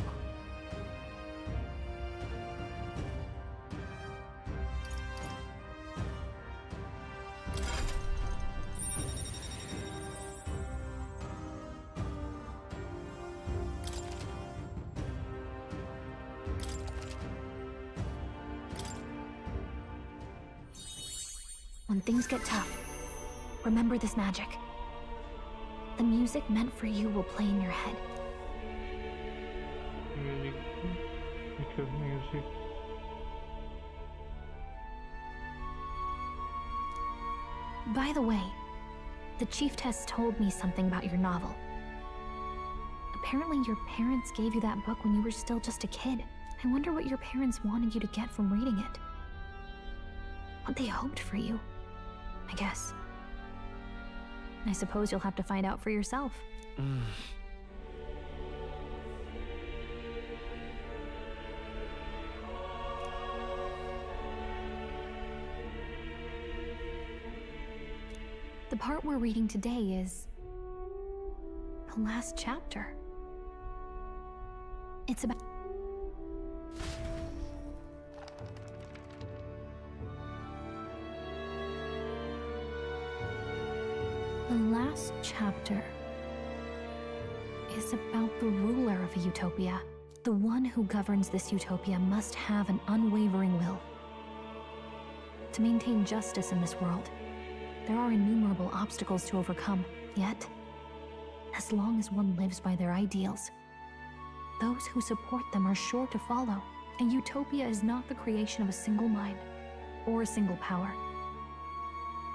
When things get tough, remember this magic. The music meant for you will play in your head. Music. By the way, the chiefess told me something about your novel. Apparently your parents gave you that book when you were still just a kid. I wonder what your parents wanted you to get from reading it. What they hoped for you, I guess. I suppose you'll have to find out for yourself. The part we're reading today is the last chapter. It's about the last chapter is about the ruler of a utopia. The one who governs this utopia must have an unwavering will. To maintain justice in this world, there are innumerable obstacles to overcome. Yet, as long as one lives by their ideals, those who support them are sure to follow. A utopia is not the creation of a single mind or a single power.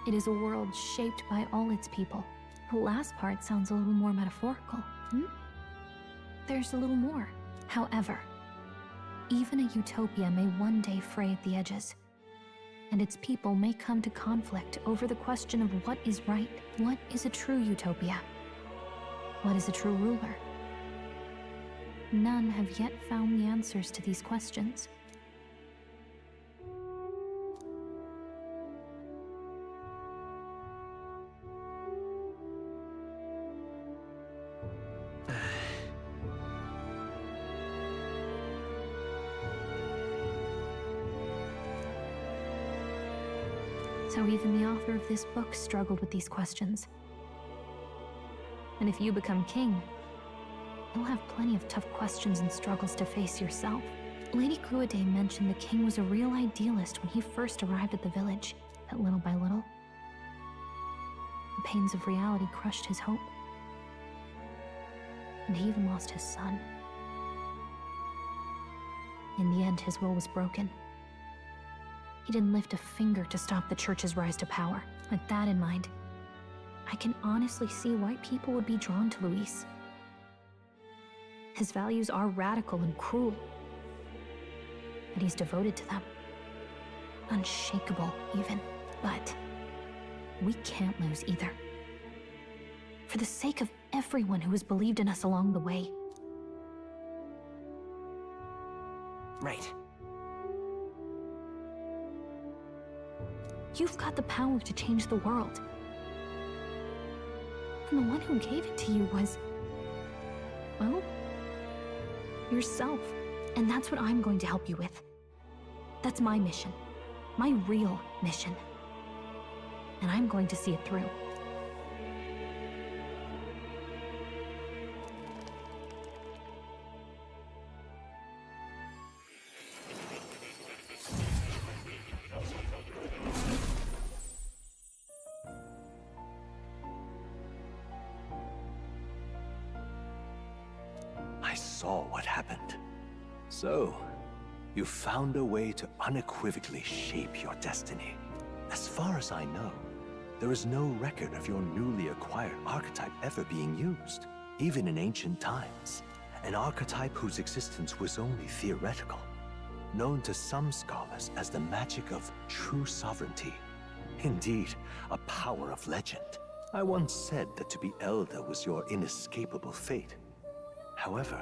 It is a world shaped by all its people. The last part sounds a little more metaphorical. There's a little more. However, even a utopia may one day fray at the edges, and its people may come to conflict over the question of what is right. What is a true utopia? What is a true ruler? None have yet found the answers to these questions. So even the author of this book struggled with these questions. And if you become king, you'll have plenty of tough questions and struggles to face yourself. Lady Gruade mentioned the king was a real idealist when he first arrived at the village, but little by little, the pains of reality crushed his hope. And he even lost his son. In the end, his will was broken. He didn't lift a finger to stop the church's rise to power. With that in mind, I can honestly see why people would be drawn to Luis. His values are radical and cruel, but he's devoted to them. Unshakable, even. But we can't lose either. For the sake of everyone who has believed in us along the way. Right. You've You've got the power to change the world. And the one who gave it to you was, well, yourself. And that's what I'm going to help you with. That's my mission. My real mission. And I'm going to see it through. I saw what happened. So, you found a way to unequivocally shape your destiny. As far as I know, there is no record of your newly acquired archetype ever being used, even in ancient times. An archetype whose existence was only theoretical, known to some scholars as the magic of true sovereignty. Indeed, a power of legend. I once said that to be elder was your inescapable fate. However,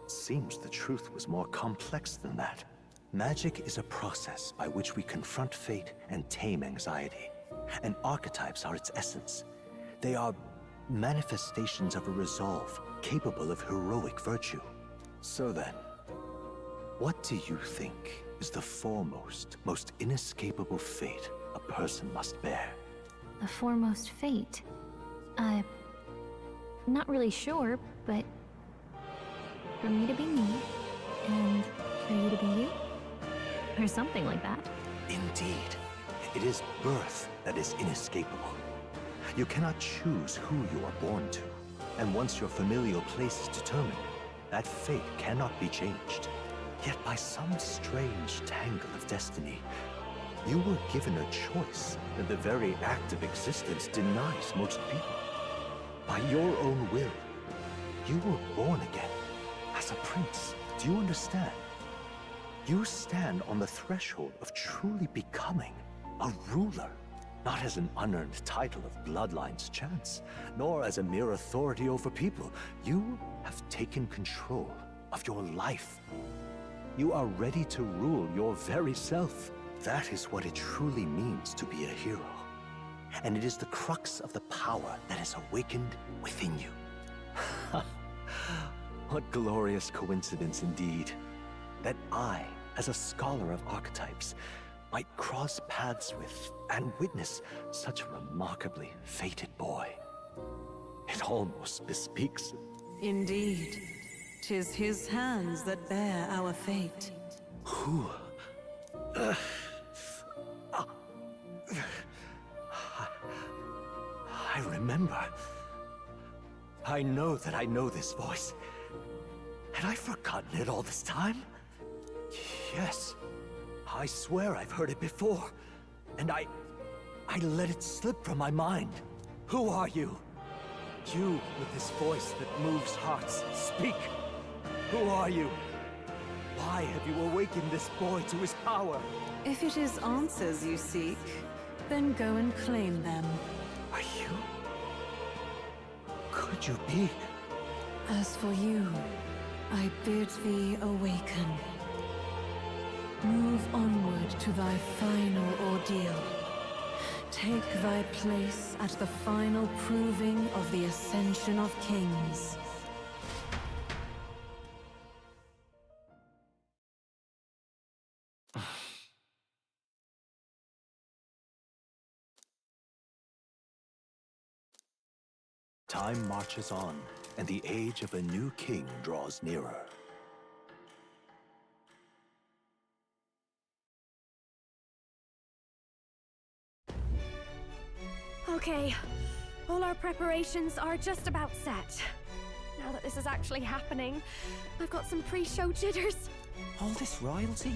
it seems the truth was more complex than that. Magic is a process by which we confront fate and tame anxiety. And archetypes are its essence. They are manifestations of a resolve capable of heroic virtue. So then, what do you think is the foremost, most inescapable fate a person must bear? The foremost fate? Not really sure, but for me to be me, and for you to be you? Or something like that. Indeed. It is birth that is inescapable. You cannot choose who you are born to. And once your familial place is determined, that fate cannot be changed. Yet by some strange tangle of destiny, you were given a choice that the very act of existence denies most people. By your own will, you were born again. As a prince, do you understand? You stand on the threshold of truly becoming a ruler, not as an unearned title of bloodline's chance, nor as a mere authority over people. You have taken control of your life. You are ready to rule your very self. That is what it truly means to be a hero. And it is the crux of the power that is awakened within you. What glorious coincidence indeed, that I, as a scholar of archetypes, might cross paths with and witness such a remarkably fated boy. It almost bespeaks... Indeed. 'Tis his hands that bear our fate. Who? I remember. I know that I know this voice. Had I forgotten it all this time? Yes. I swear I've heard it before. And I let it slip from my mind. Who are you? You with this voice that moves hearts. Speak. Who are you? Why have you awakened this boy to his power? If it is answers you seek, then go and claim them. Are you? Could you be? As for you, I bid thee awaken. Move onward to thy final ordeal. Take thy place at the final proving of the Ascension of Kings. Time marches on, and the age of a new king draws nearer. Okay, all our preparations are just about set. Now that this is actually happening, I've got some pre-show jitters. All this royalty?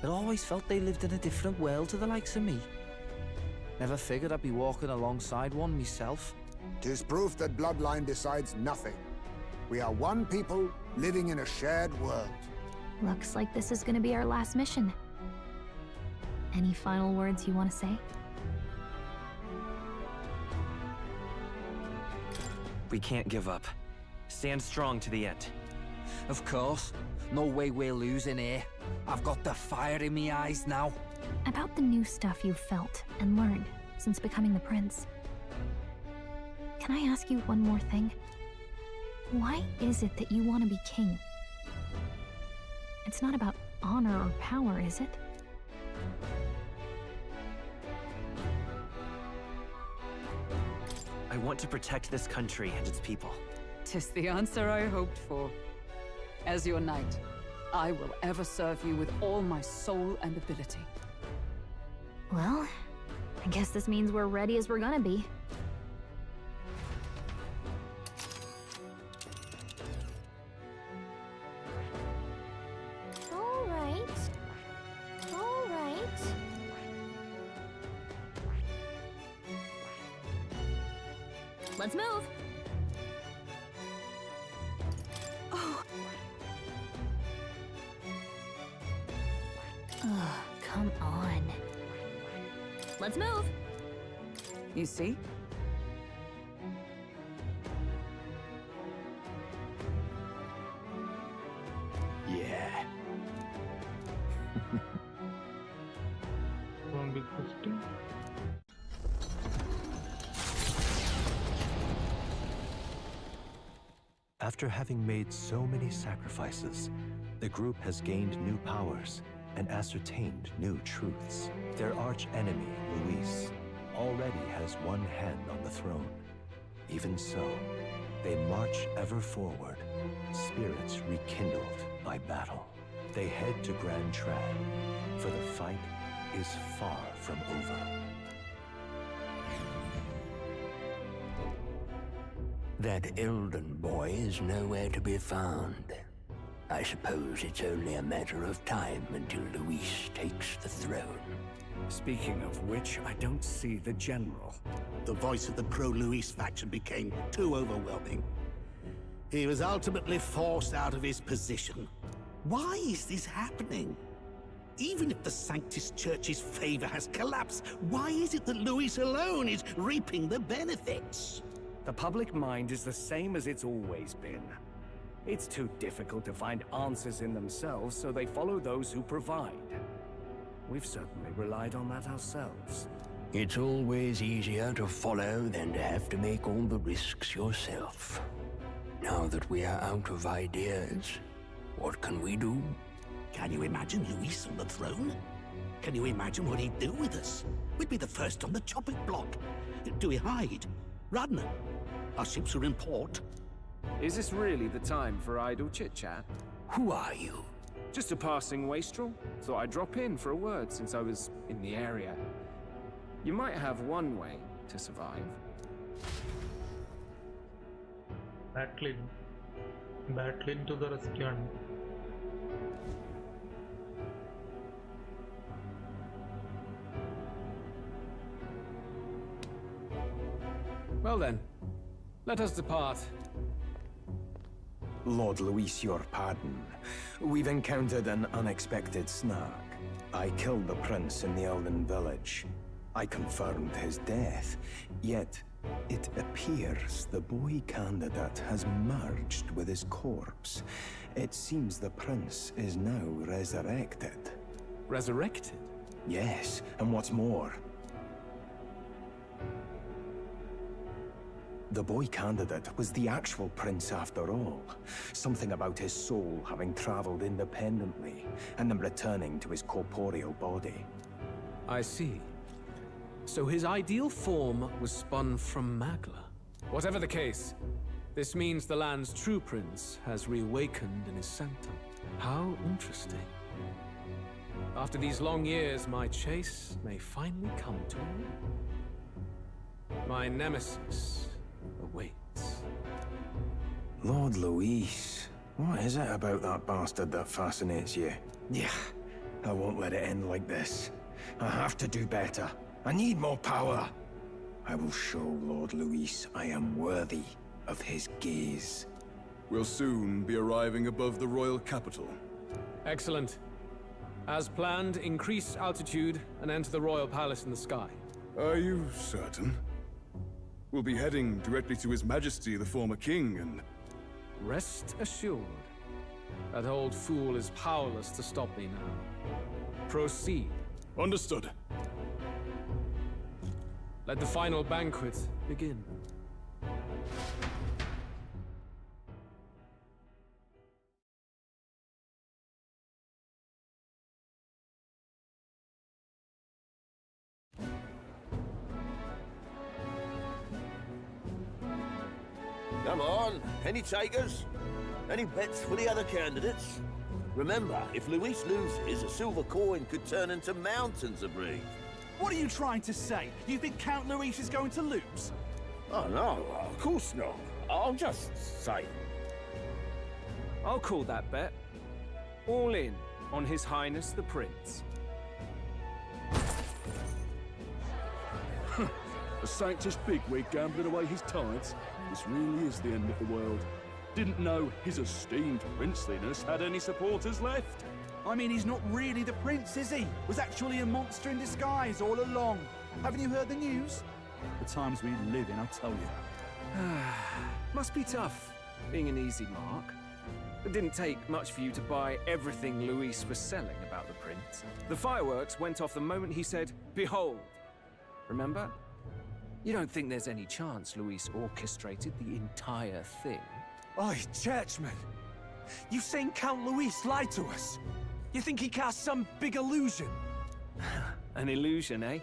I always felt they lived in a different world to the likes of me. Never figured I'd be walking alongside one myself. 'Tis proof that bloodline decides nothing. We are one people living in a shared world. Looks like this is gonna be our last mission. Any final words you want to say? We can't give up. Stand strong to the end. Of course. No way we're losing here. I've got the fire in me eyes now. About the new stuff you've felt and learned since becoming the prince. Can I ask you one more thing? Why is it that you want to be king? It's not about honor or power, is it? I want to protect this country and its people. 'Tis the answer I hoped for. As your knight, I will ever serve you with all my soul and ability. Well, I guess this means we're ready as we're gonna be. All right. All right. Let's move! Oh. Ugh, come on. Let's move! You see? Yeah. Won't be twisting. After having made so many sacrifices, the group has gained new powers and ascertained new truths. Their arch-enemy, Luis, already has one hand on the throne. Even so, they march ever forward, spirits rekindled by battle. They head to Grand Trad, for the fight is far from over. That Elden boy is nowhere to be found. I suppose it's only a matter of time until Luis takes the throne. Speaking of which, I don't see the general. The voice of the pro-Luis faction became too overwhelming. He was ultimately forced out of his position. Why is this happening? Even if the Sanctus Church's favor has collapsed, why is it that Luis alone is reaping the benefits? The public mind is the same as it's always been. It's too difficult to find answers in themselves, so they follow those who provide. We've certainly relied on that ourselves. It's always easier to follow than to have to make all the risks yourself. Now that we are out of ideas, what can we do? Can you imagine Luis on the throne? Can you imagine what he'd do with us? We'd be the first on the chopping block. Do we hide? Run? Our ships are in port. Is this really the time for idle chit-chat? Who are you? Just a passing wastrel. Thought I'd drop in for a word since I was in the area. You might have one way to survive. Battling to the rescue. Well then, let us depart. Lord Luis, your pardon. We've encountered an unexpected snag. I killed the prince in the Elden village. I confirmed his death, yet it appears the boy candidate has merged with his corpse. It seems the prince is now resurrected. Resurrected? Yes, and what's more, the boy candidate was the actual prince after all. Something about his soul having traveled independently, and then returning to his corporeal body. I see. So his ideal form was spun from Magla. Whatever the case, this means the land's true prince has reawakened in his sanctum. How interesting. After these long years, my chase may finally come to an end. My nemesis awaits. Lord Luis, what is it about that bastard that fascinates you? Yeah, I won't let it end like this. I have to do better. I need more power. I will show Lord Luis I am worthy of his gaze. We'll soon be arriving above the royal capital. Excellent. As planned, increase altitude and enter the royal palace in the sky. Are you certain? We'll be heading directly to His Majesty, the former king, and... Rest assured, that old fool is powerless to stop me now. Proceed. Understood. Let the final banquet begin. Come on, any takers? Any bets for the other candidates? Remember, if Luis loses, a silver coin could turn into mountains of Reeve. What are you trying to say? You think Count Luis is going to lose? Oh, no, of course not. I'm just saying. I'll call that bet. All in on His Highness the Prince. A sanctus bigwig gambling away his tithes? This really is the end of the world. Didn't know his esteemed princeliness had any supporters left. I mean, he's not really the prince, is he? Was actually a monster in disguise all along. Haven't you heard the news? The times we live in, I'll tell you. Must be tough, being an easy mark. It didn't take much for you to buy everything Luis was selling about the prince. The fireworks went off the moment he said, "Behold." Remember? You don't think there's any chance Luis orchestrated the entire thing? Oi, churchman! You saying Count Luis lied to us? You think he cast some big illusion? An illusion, eh?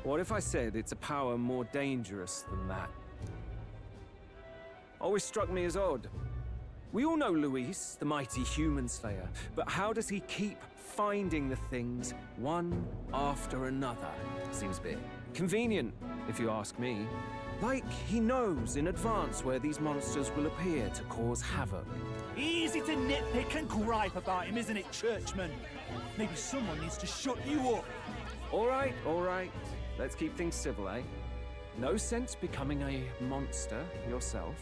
What if I said it's a power more dangerous than that? Always struck me as odd. We all know Luis, the mighty human slayer, but how does he keep finding the things one after another? Seems a bit convenient, if you ask me. Like he knows in advance where these monsters will appear to cause havoc. Easy to nitpick and gripe about him, isn't it, churchman? Maybe someone needs to shut you up. All right. Let's keep things civil, eh? No sense becoming a monster yourself.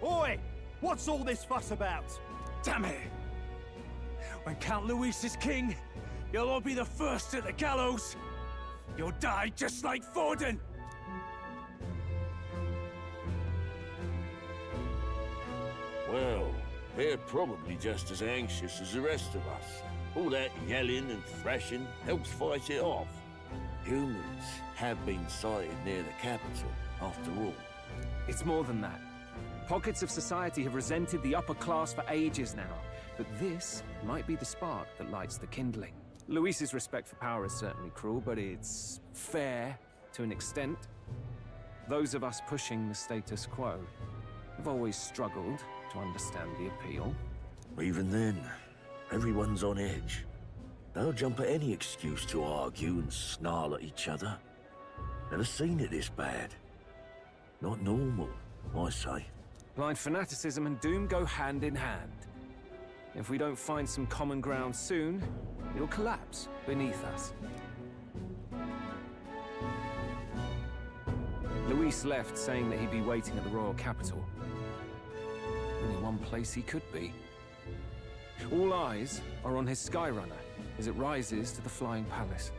Oi! What's all this fuss about? Damn it! When Count Luis is king, you'll all be the first at the gallows. You'll die just like Forden. Well, they're probably just as anxious as the rest of us. All that yelling and thrashing helps fight it off. Humans have been sighted near the capital, after all. It's more than that. Pockets of society have resented the upper class for ages now, but this might be the spark that lights the kindling. Luis's respect for power is certainly cruel, but it's fair to an extent. Those of us pushing the status quo have always struggled to understand the appeal. Even then, everyone's on edge. They'll jump at any excuse to argue and snarl at each other. Never seen it this bad. Not normal, I say. Blind fanaticism and doom go hand in hand. If we don't find some common ground soon, it'll collapse beneath us. Luis left saying that he'd be waiting at the royal capital. Only one place he could be. All eyes are on his Skyrunner as it rises to the flying palace.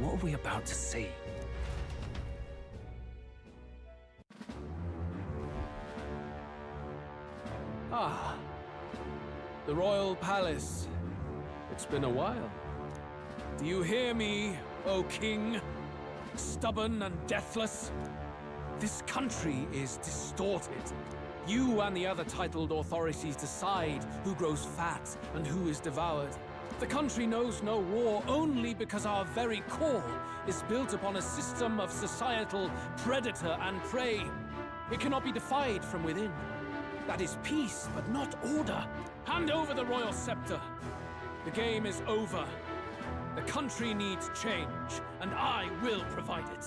What are we about to see? Ah, the royal palace. It's been a while. Do you hear me, O king? Stubborn and deathless? This country is distorted. You and the other titled authorities decide who grows fat and who is devoured. The country knows no war only because our very core is built upon a system of societal predator and prey. It cannot be defied from within. That is peace, but not order. Hand over the royal scepter. The game is over. The country needs change, and I will provide it.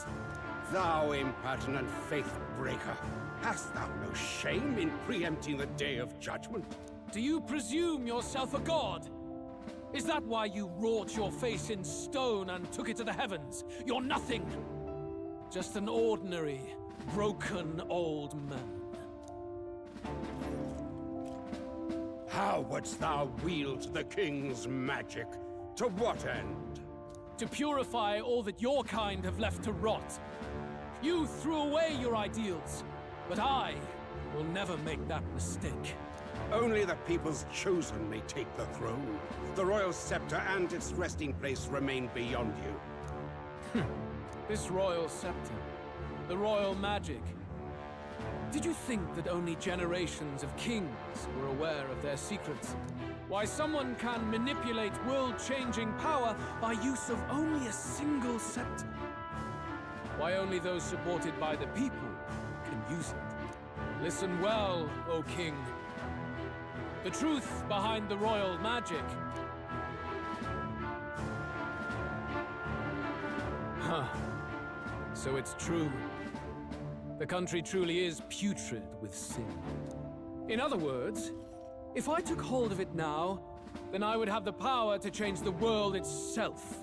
Thou impertinent faith-breaker, hast thou no shame in preempting the day of judgment? Do you presume yourself a god? Is that why you wrought your face in stone and took it to the heavens? You're nothing. Just an ordinary, broken old man. How wouldst thou wield the king's magic? To what end? To purify all that your kind have left to rot. You threw away your ideals, but I will never make that mistake. Only the people's chosen may take the throne. The royal scepter and its resting place remain beyond you. This royal scepter, the royal magic. Did you think that only generations of kings were aware of their secrets? Why someone can manipulate world-changing power by use of only a single scepter? why only those supported by the people can use it. Listen well, O King. The truth behind the royal magic. Huh. So it's true. The country truly is putrid with sin. In other words, if I took hold of it now, then I would have the power to change the world itself.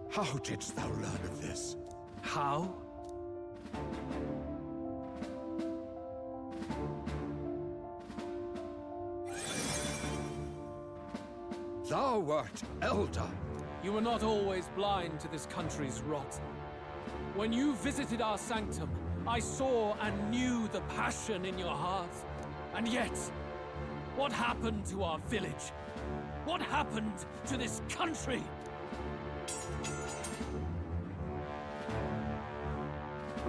How didst thou learn of this? How? Thou wert elder. You were not always blind to this country's rot. When you visited our sanctum, I saw and knew the passion in your heart. And yet, what happened to our village? What happened to this country?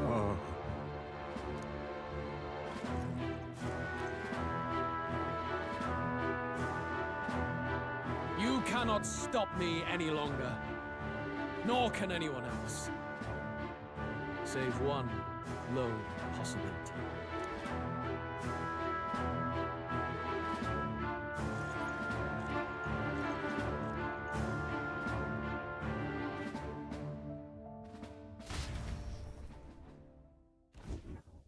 Oh. You cannot stop me any longer. Nor can anyone else. Save one lone possibility.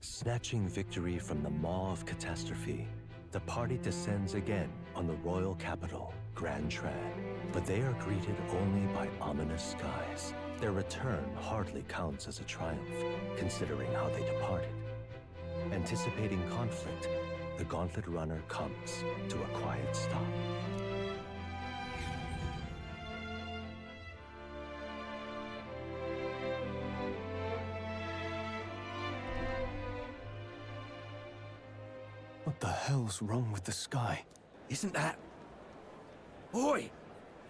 Snatching victory from the maw of catastrophe, the party descends again on the royal capital, Grand Trad. But they are greeted only by ominous skies. Their return hardly counts as a triumph, considering how they departed. Anticipating conflict, the Gauntlet Runner comes to a quiet stop. What the hell's wrong with the sky? Isn't that... Oi!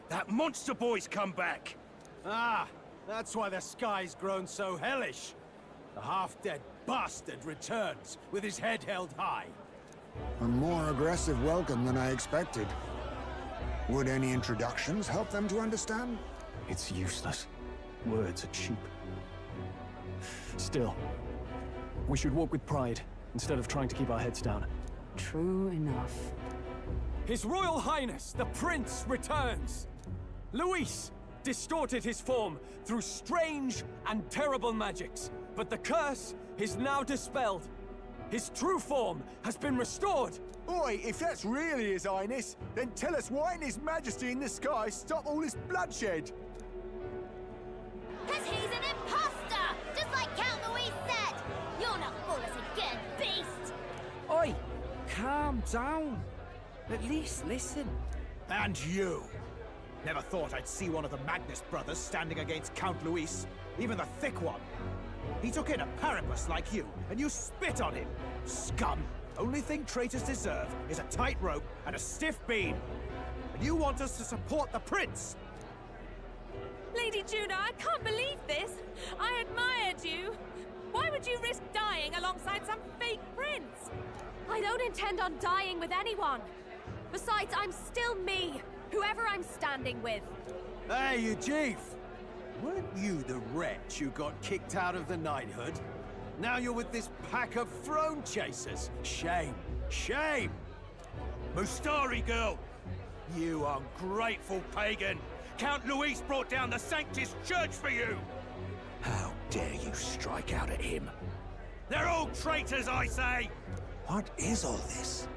That monster boy's come back! Ah, that's why the sky's grown so hellish. The half-dead bastard returns with his head held high. A more aggressive welcome than I expected. Would any introductions help them to understand? It's useless. Words are cheap. Still, we should walk with pride instead of trying to keep our heads down. True enough. His Royal Highness, the Prince, returns! Luis distorted his form through strange and terrible magics, but the curse is now dispelled. His true form has been restored! Oi, if that's really His Highness, then tell us why didn't His Majesty in the sky stop all this bloodshed? 'Cause he's an imposter! Just like Count Louis said! You'll not fool us again, beast! Oi! Calm down. At least listen. And you! Never thought I'd see one of the Magnus brothers standing against Count Luis, even the thick one. He took in a Paribus like you, and you spit on him! Scum! Only thing traitors deserve is a tight rope and a stiff beam. And you want us to support the prince! Lady Juna, I can't believe this! I admired you! Why would you risk dying alongside some fake prince? I don't intend on dying with anyone. Besides, I'm still me, whoever I'm standing with. Hey, you chief! Weren't you the wretch who got kicked out of the knighthood? Now you're with this pack of throne chasers. Shame. Shame! Mustari girl! You ungrateful pagan! Count Luis brought down the Sanctus Church for you! How dare you strike out at him? They're all traitors, I say! What is all this?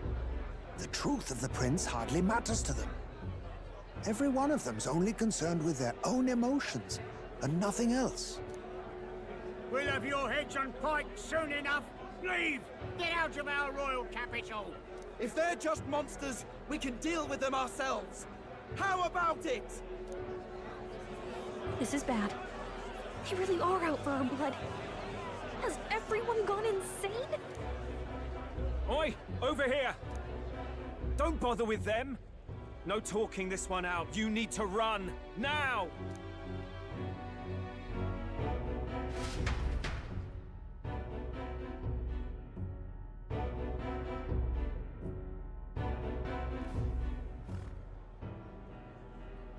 The truth of the prince hardly matters to them. Every one of them's only concerned with their own emotions, and nothing else. We'll have your heads on pikes soon enough. Leave! Get out of our royal capital! If they're just monsters, we can deal with them ourselves. How about it? This is bad. They really are out for our blood. Has everyone gone insane? Oi! Over here! Don't bother with them! No talking this one out. You need to run. Now!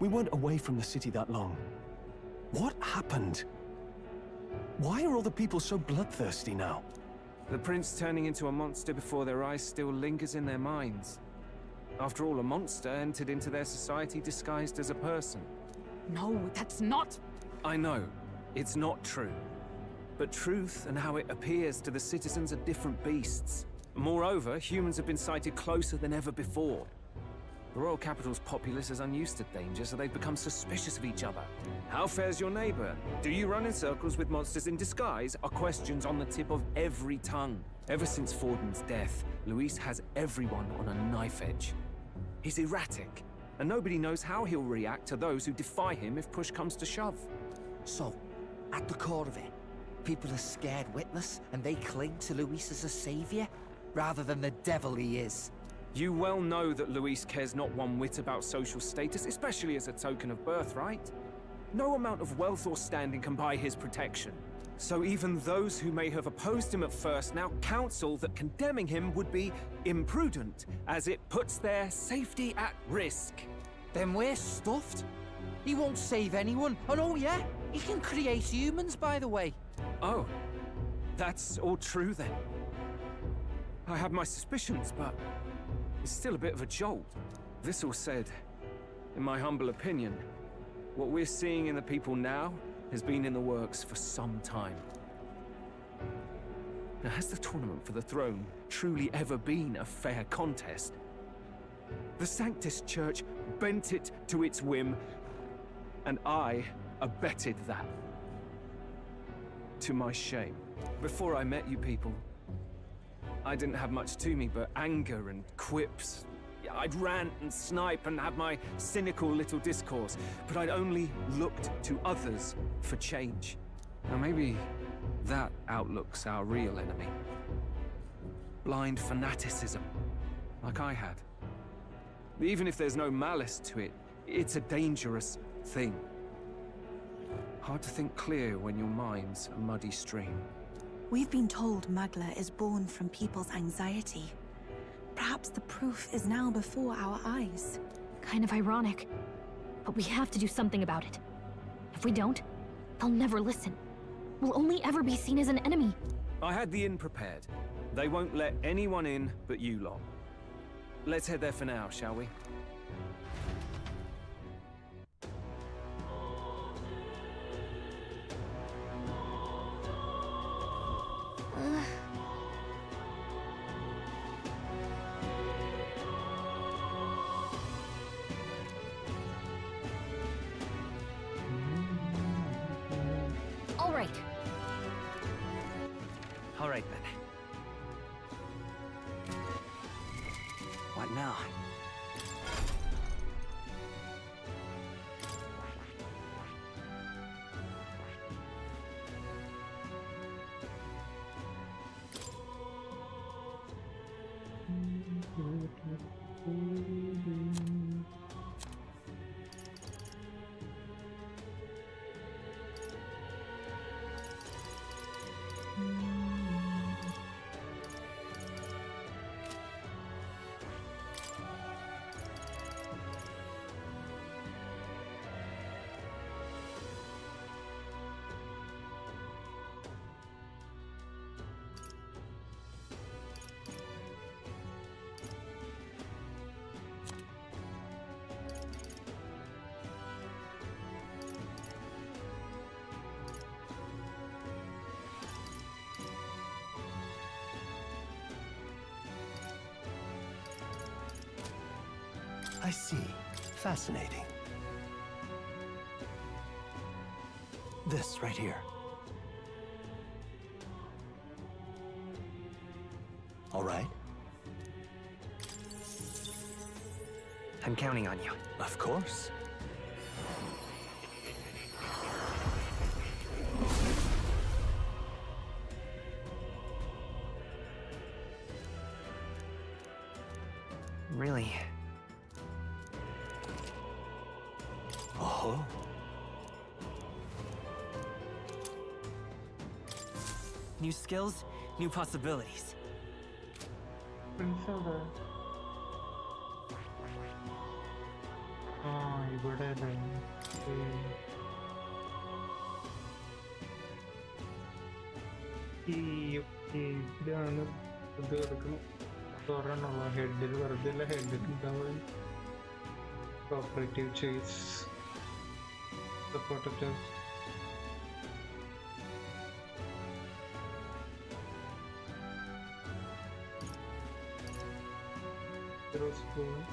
We weren't away from the city that long. What happened? Why are all the people so bloodthirsty now? The prince turning into a monster before their eyes still lingers in their minds. After all, a monster entered into their society disguised as a person. No, that's not... I know, it's not true. But truth and how it appears to the citizens are different beasts. Moreover, humans have been sighted closer than ever before. The royal capital's populace is unused to danger, so they've become suspicious of each other. How fares your neighbor? Do you run in circles with monsters in disguise? Are questions on the tip of every tongue. Ever since Forden's death, Luis has everyone on a knife edge. He's erratic, and nobody knows how he'll react to those who defy him if push comes to shove. So, at the core of it, people are scared witless, and they cling to Luis as a savior, rather than the devil he is. You well know that Luis cares not one whit about social status, especially as a token of birthright. No amount of wealth or standing can buy his protection. So even those who may have opposed him at first now counsel that condemning him would be imprudent, as it puts their safety at risk. Then we're stuffed. He won't save anyone. And oh yeah, he can create humans, by the way. Oh, that's all true then. I have my suspicions, but it's still a bit of a jolt. This all said, in my humble opinion, what we're seeing in the people now has been in the works for some time. Now, has the tournament for the throne truly ever been a fair contest? The Sanctus Church bent it to its whim, and I abetted that. To my shame. Before I met you people, I didn't have much to me but anger and quips. I'd rant and snipe and have my cynical little discourse, but I'd only looked to others for change. Now maybe that outlook's our real enemy. Blind fanaticism, like I had. Even if there's no malice to it, it's a dangerous thing. Hard to think clear when your mind's a muddy stream. We've been told Magla is born from people's anxiety. Perhaps the proof is now before our eyes. Kind of ironic. But we have to do something about it. If we don't, they'll never listen. We'll only ever be seen as an enemy. I had the inn prepared. They won't let anyone in but you lot. Let's head there for now, shall we? All right then. What now? I see. Fascinating. This right here. All right. I'm counting on you. Of course. Really? Oh. New skills, new possibilities. ഇതാണ് ഇത് എടുക്കണം തുറന്നുള്ള ഹെഡിൽ വെറുതെ അല്ല ഹെഡിൽ ഉണ്ടാവും cooperative chase supportive spoon.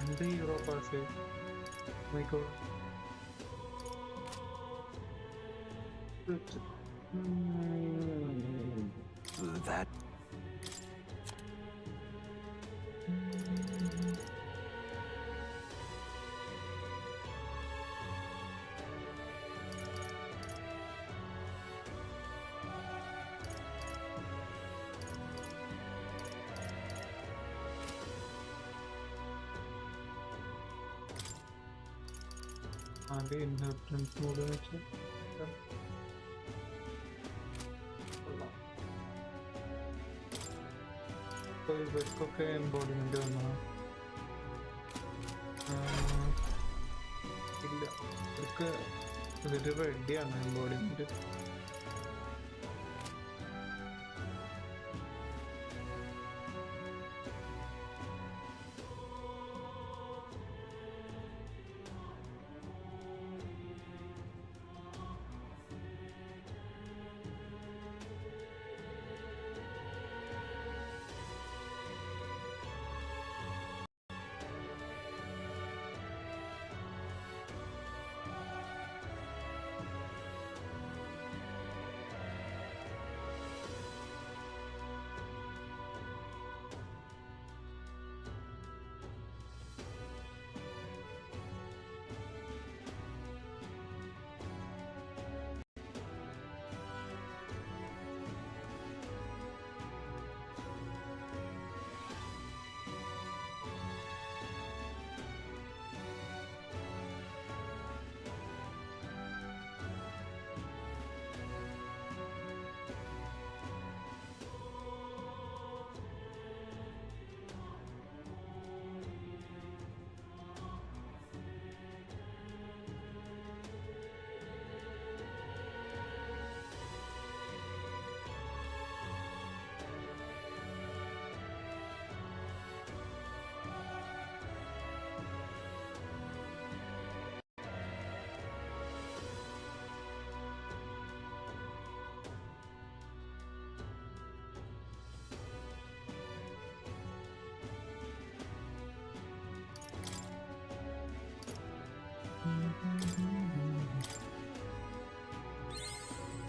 €100 per save. Oh my god. That. The inheritance mode so ഇവർക്കൊക്കെ embodiment വന്നോ ഇല്ല ഇവർക്ക് ഇതിൽ റെഡിയാണ് embodiment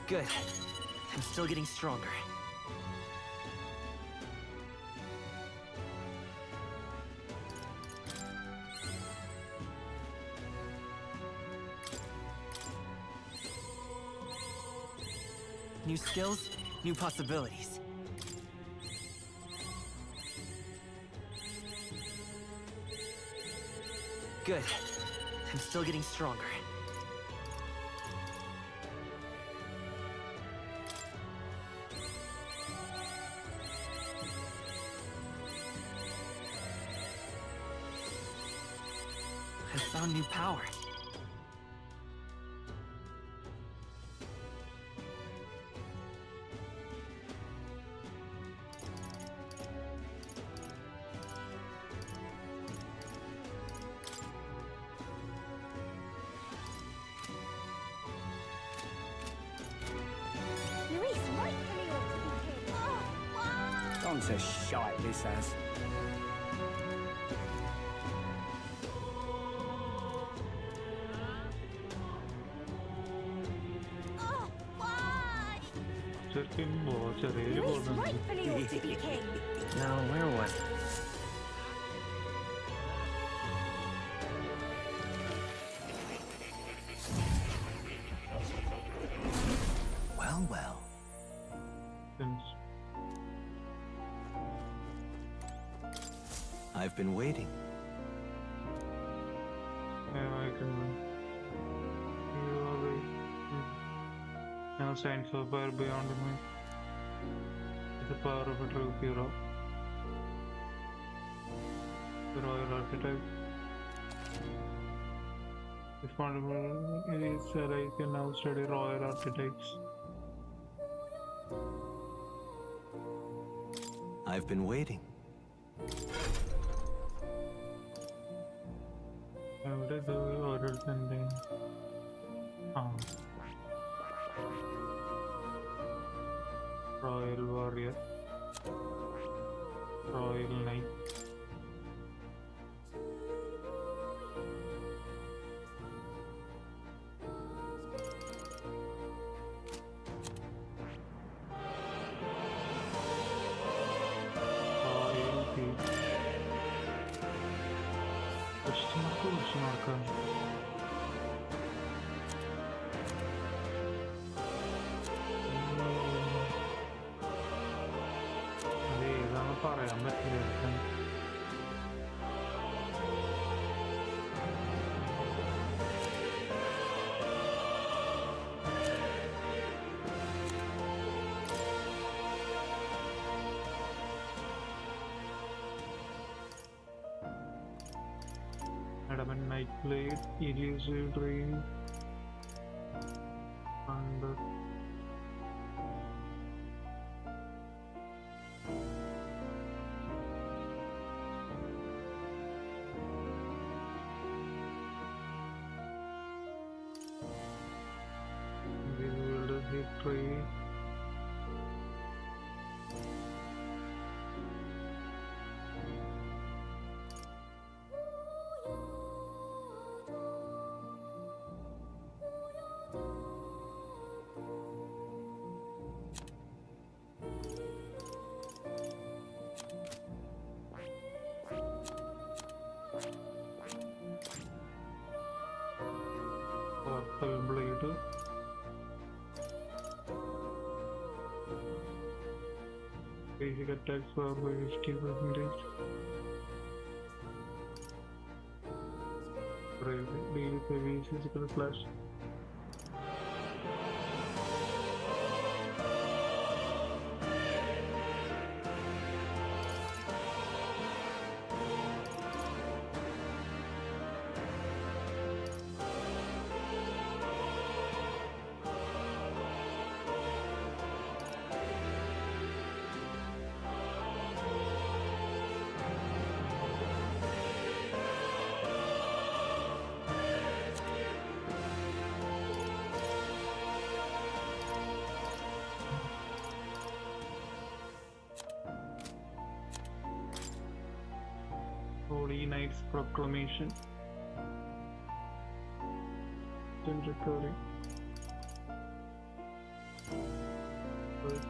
Good. I'm still getting stronger. New skills, new possibilities. Good. I'm still getting stronger. I found new power. Gone to shite, this has. Luis rightfully ought to be king. Now, where was it? Well, well. I've been waiting. I can. You are waiting. No signs of power beyond me. The power of a true hero. The royal archetype. If possible, it is I can now study royal archetypes. I've been waiting. What is the order sending? Royal warrior. Royal knight. പറയാൻ പറ്റില്ല. Adamant Night Blade, Elusive Dream, and Victory. Purple Blade. Basic attacks for 50%. Deal with heavy physical flash. Holy Knight's Proclamation. Still recovering. Good.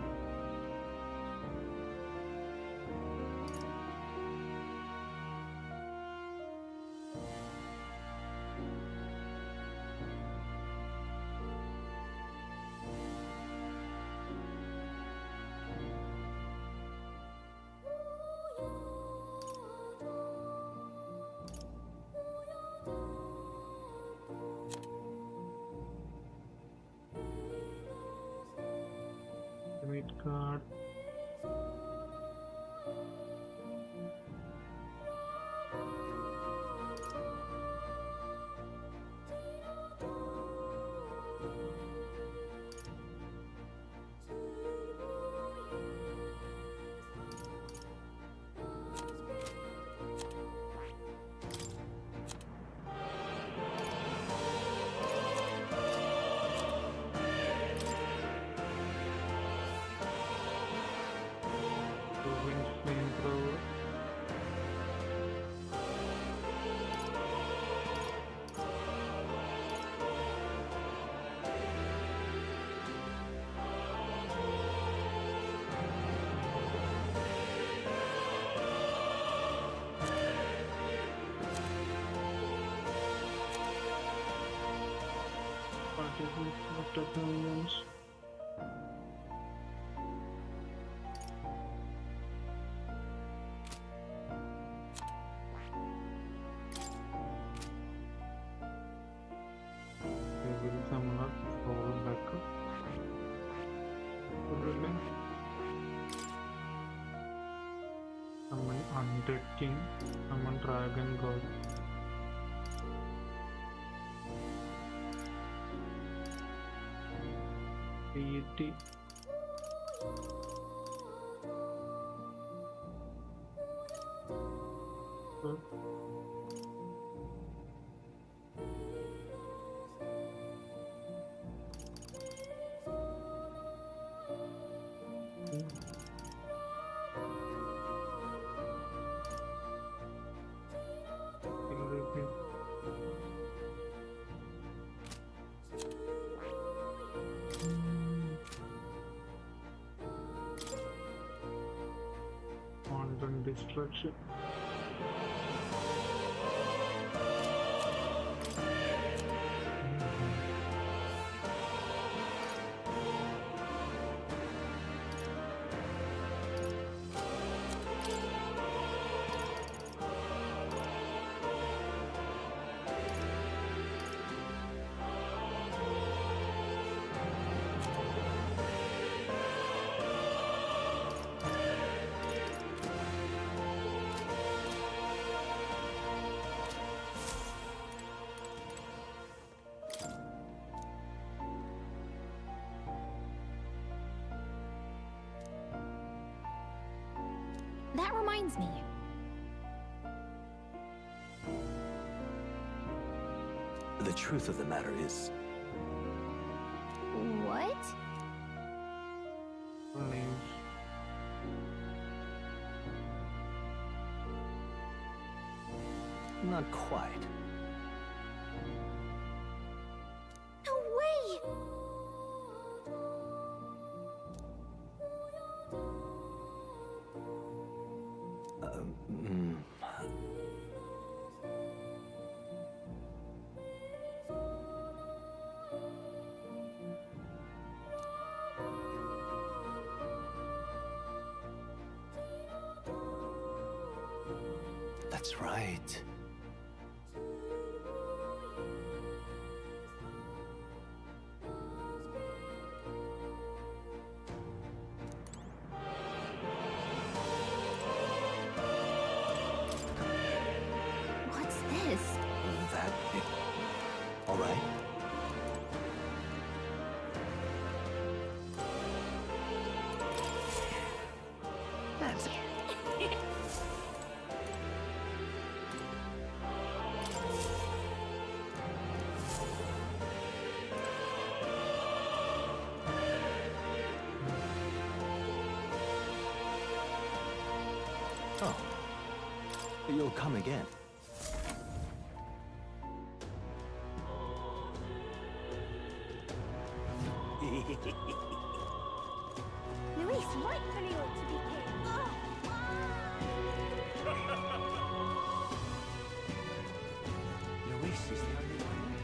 Card. Summon Undead King, summon Dragon God. Pt. Quantum destruction. That reminds me. The truth of the matter is... What? Not quite. No way! That's right. What's this? That it... All right. That's... Oh. You'll come again. Luis rightfully ought to be king. Luis is the only one.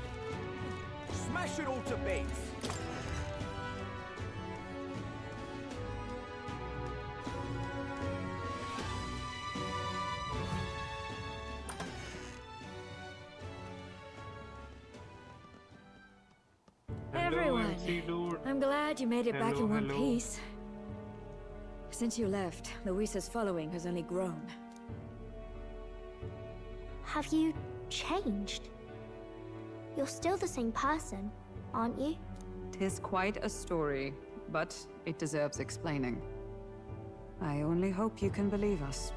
Smash it all to bits! Everyone, I'm glad you made it back in one piece. Since you left, Luis's following has only grown. Have you changed? You're still the same person, aren't you? 'Tis quite a story, but it deserves explaining. I only hope you can believe us.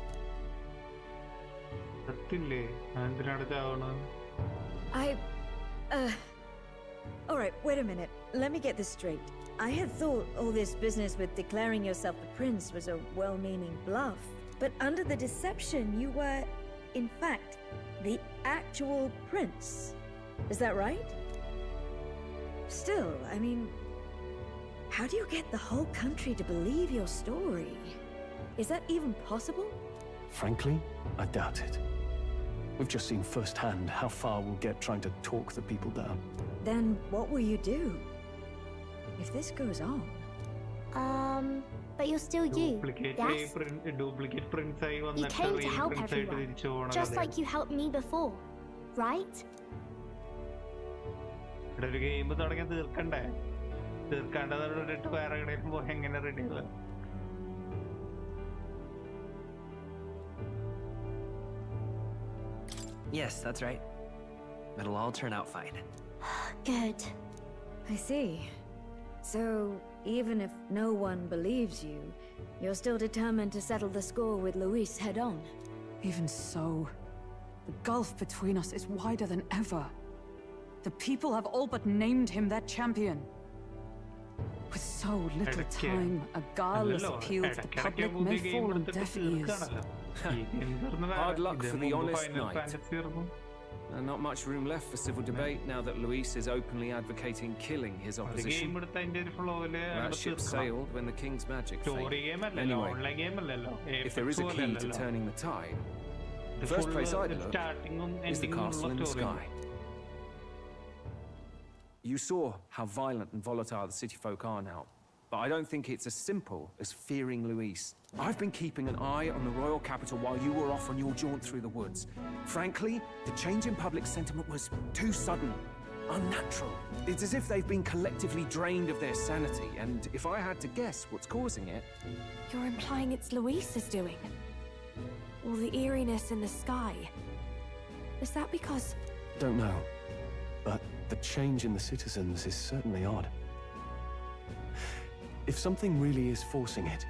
Alright, wait a minute. Let me get this straight. I had thought all this business with declaring yourself the prince was a well-meaning bluff. But under the deception, you were, in fact, the actual prince. Is that right? Still, I mean, how do you get the whole country to believe your story? Is that even possible? Frankly, I doubt it. We've just seen firsthand how far we'll get trying to talk the people down. Then what will you do? If this goes on... But you're still you, yes? Duplicate prints You came to help everyone, just like you helped me before, right? ഒരു game തുടങ്ങി തീർക്കണ്ടേ? തീർക്കേണ്ടതോടെ വേറെ എവിടെയും പോയി എങ്ങനെ റെഡിയല്ല? Yes, that's right. It'll all turn out fine. Good. I see. So, even if no one believes you, you're still determined to settle the score with Luis head-on? Even so, the gulf between us is wider than ever. The people have all but named him their champion. With so little time, a guileless appeal to the public may fall on deaf ears. Hard luck for the honest knight. Not much room left for civil debate now that Luis is openly advocating killing his opposition. That ship sailed when the king's magic failed. Anyway, if there is a key to turning the tide, the first place I'd look is the castle in the sky. You saw how violent and volatile the city folk are now, but I don't think it's as simple as fearing Luis. I've been keeping an eye on the royal capital while you were off on your jaunt through the woods. Frankly, the change in public sentiment was too sudden, unnatural. It's as if they've been collectively drained of their sanity, and if I had to guess what's causing it... You're implying it's Luis's doing? Or the eeriness in the sky? Is that because... Don't know, but the change in the citizens is certainly odd. If something really is forcing it,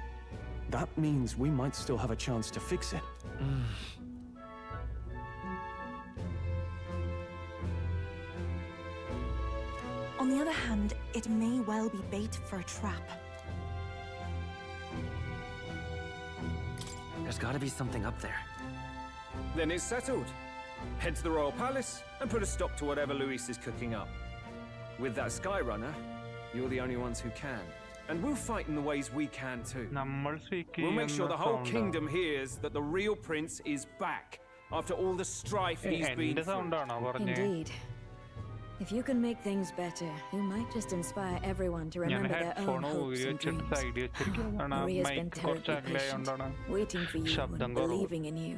that means we might still have a chance to fix it. On the other hand, it may well be bait for a trap. There's gotta be something up there. Then it's settled. Head to the royal palace and put a stop to whatever Luis is cooking up. With that Skyrunner, you're the only ones who can. And we'll fight in the ways we can too. We'll make sure the whole kingdom hears that the real prince is back after all the strife he's been through. Indeed. If you can make things better, you might just inspire everyone to remember their own hopes and dreams. Maria's been terribly patient, waiting for you and believing in you.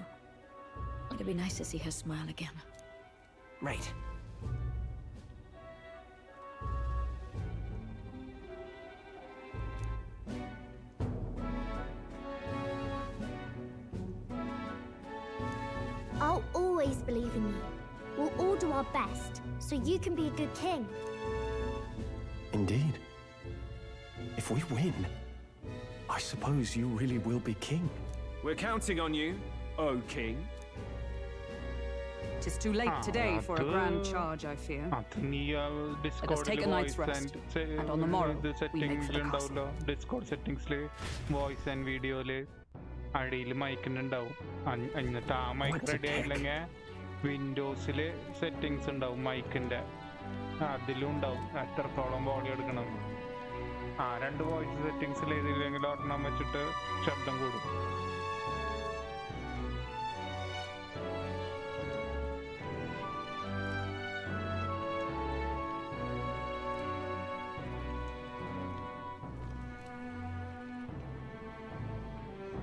It'd be nice to see her smile again. Right. I'll always believe in you. We'll all do our best, so you can be a good king. Indeed. If we win, I suppose you really will be king. We're counting on you, O king. It is too late today for a grand charge, I fear. Let us take a night's rest, and on the morrow, we make for the castle. Discord settings, voice and video, അടിയിൽ മൈക്കുണ്ടാവും. എന്നിട്ട് ആ mic ready ആയില്ലെങ്കിൽ വിൻഡോസില് settings ഉണ്ടാവും മൈക്കിന്റെ, അതിലും ഉണ്ടാവും എത്രത്തോളം volume എടുക്കണം. ആ രണ്ട് വോയിസ് സെറ്റിങ്സിൽ ഏതിലെങ്കിലും ഒരെണ്ണം വെച്ചിട്ട് ശബ്ദം കൂടും.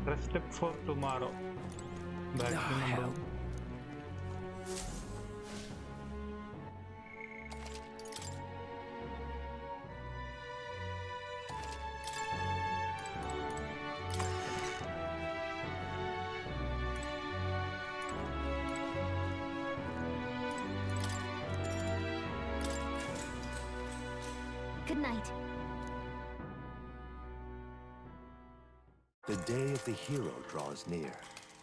Rest up for tomorrow. That's the number. Good night. The day of the hero draws near,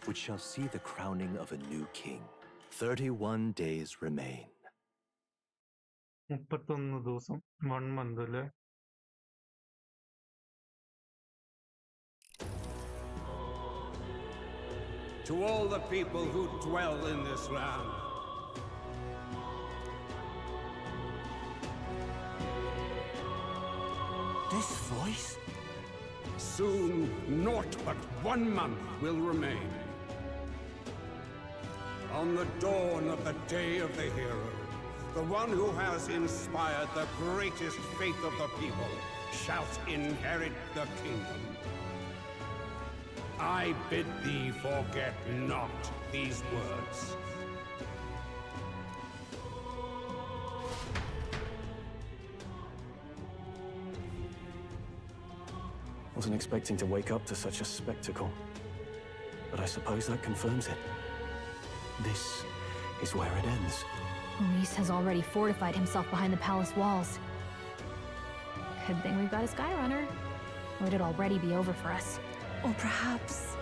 which shall see the crowning of a new king. 31 days remain. 31 ദിവസം 1 month അല്ലേ? To all the people who dwell in this land, this voice? Soon, naught but 1 month will remain. On the dawn of the day of the hero, the one who has inspired the greatest faith of the people shall inherit the kingdom. I bid thee forget not these words. Wasn't expecting to wake up to such a spectacle, but I suppose that confirms it. This is where it ends. Luis has already fortified himself behind the palace walls. Good thing we've got a Skyrunner, or it'd already be over for us. Or perhaps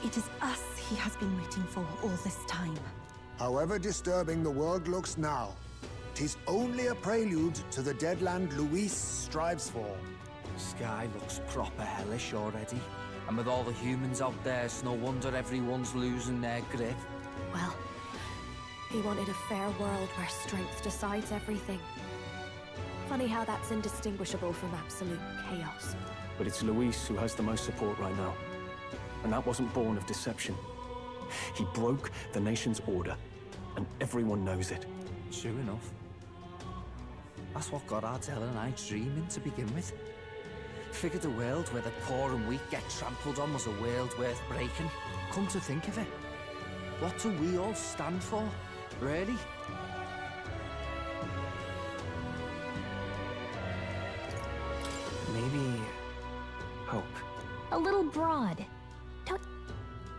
it is us he has been waiting for all this time. However disturbing the world looks now, 'tis only a prelude to the deadland Luis strives for. Sky looks proper hellish already. And with all the humans out there, it's no wonder everyone's losing their grip. Well, he wanted a fair world where strength decides everything. Funny how that's indistinguishable from absolute chaos. But it's Luis who has the most support right now. And that wasn't born of deception. He broke the nation's order, and everyone knows it. True enough. That's what got Ardell and I dreaming to begin with. Figured a world where the poor and weak get trampled on was a world worth breaking. Come to think of it, what do we all stand for, really? Maybe hope. A little broad.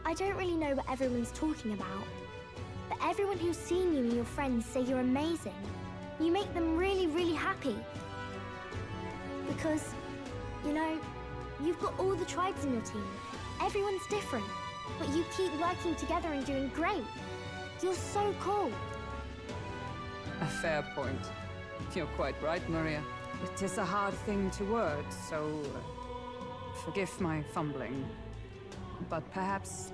I don't really know what everyone's talking about. But everyone who's seen you and your friends say you're amazing. You make them really, really happy. Because, you know, you've got all the tribes in your team. Everyone's different. But you keep working together and doing great. You're so cool. A fair point. You're quite right, Maria. It is a hard thing to word, so forgive my fumbling. But perhaps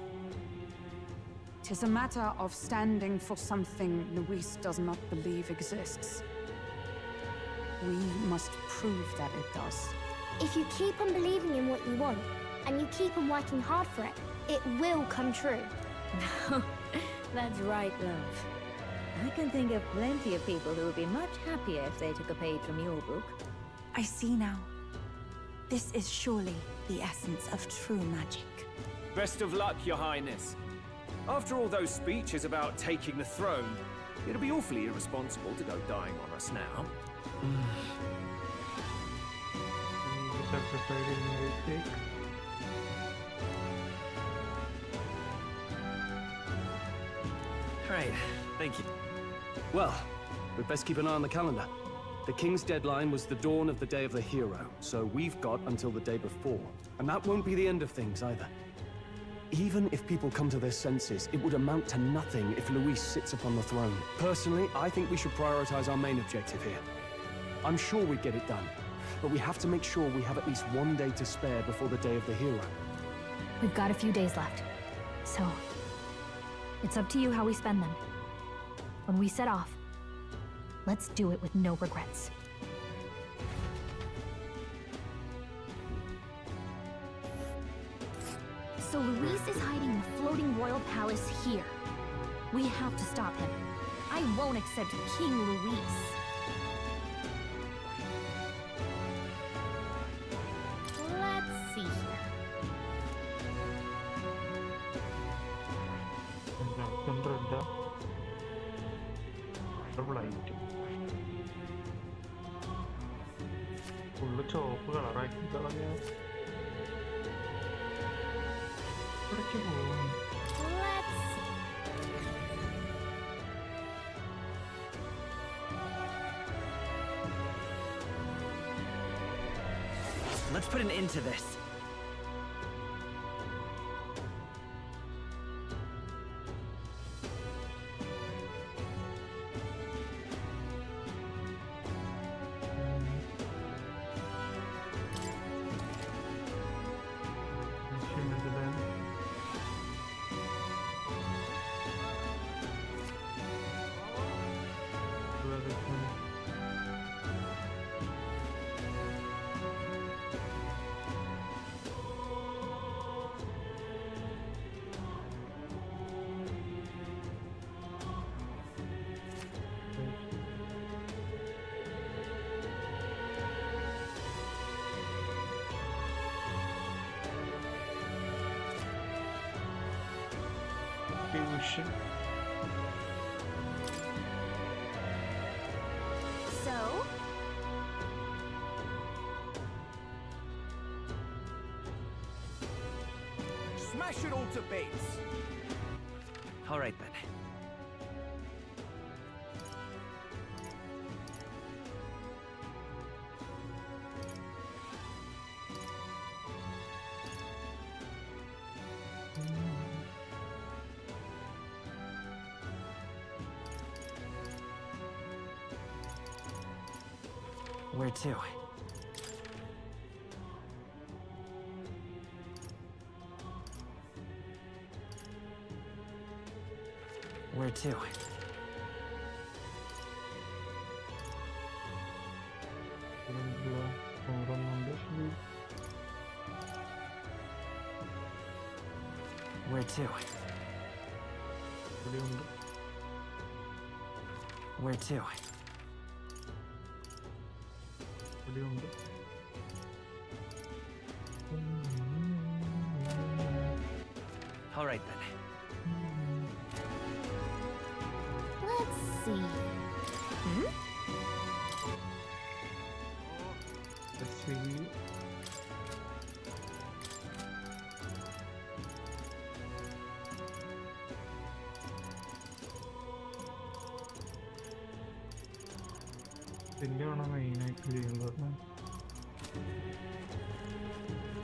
it is a matter of standing for something Luis does not believe exists. We must prove that it does. If you keep on believing in what you want, and you keep on working hard for it, it will come true. That's right, love. I can think of plenty of people who would be much happier if they took a page from your book. I see now. This is surely the essence of true magic. Best of luck, Your Highness. After all those speeches about taking the throne, it'd be awfully irresponsible to go dying on us now. Right, thank you. Well, we'd best keep an eye on the calendar. The King's deadline was the dawn of the day of the hero, so we've got until the day before. And that won't be the end of things either. Even if people come to their senses, it would amount to nothing if Luis sits upon the throne. Personally, I think we should prioritize our main objective here. I'm sure we'd get it done, but we have to make sure we have at least one day to spare before the day of the hero. We've got a few days left, so it's up to you how we spend them. When we set off, let's do it with no regrets. So Luis is hiding in the floating royal palace here. We have to stop him. I won't accept King Luis. Let's see here. Full ചോപ്പ് കളറാക്കി കളഞ്ഞ ഇവിടേക്ക് പോകും. Let's put an end to this. mission. So? Smash it all to bits! All right then. Where to? Where to? Where to? Where to? All right then. Let's see. Let's see.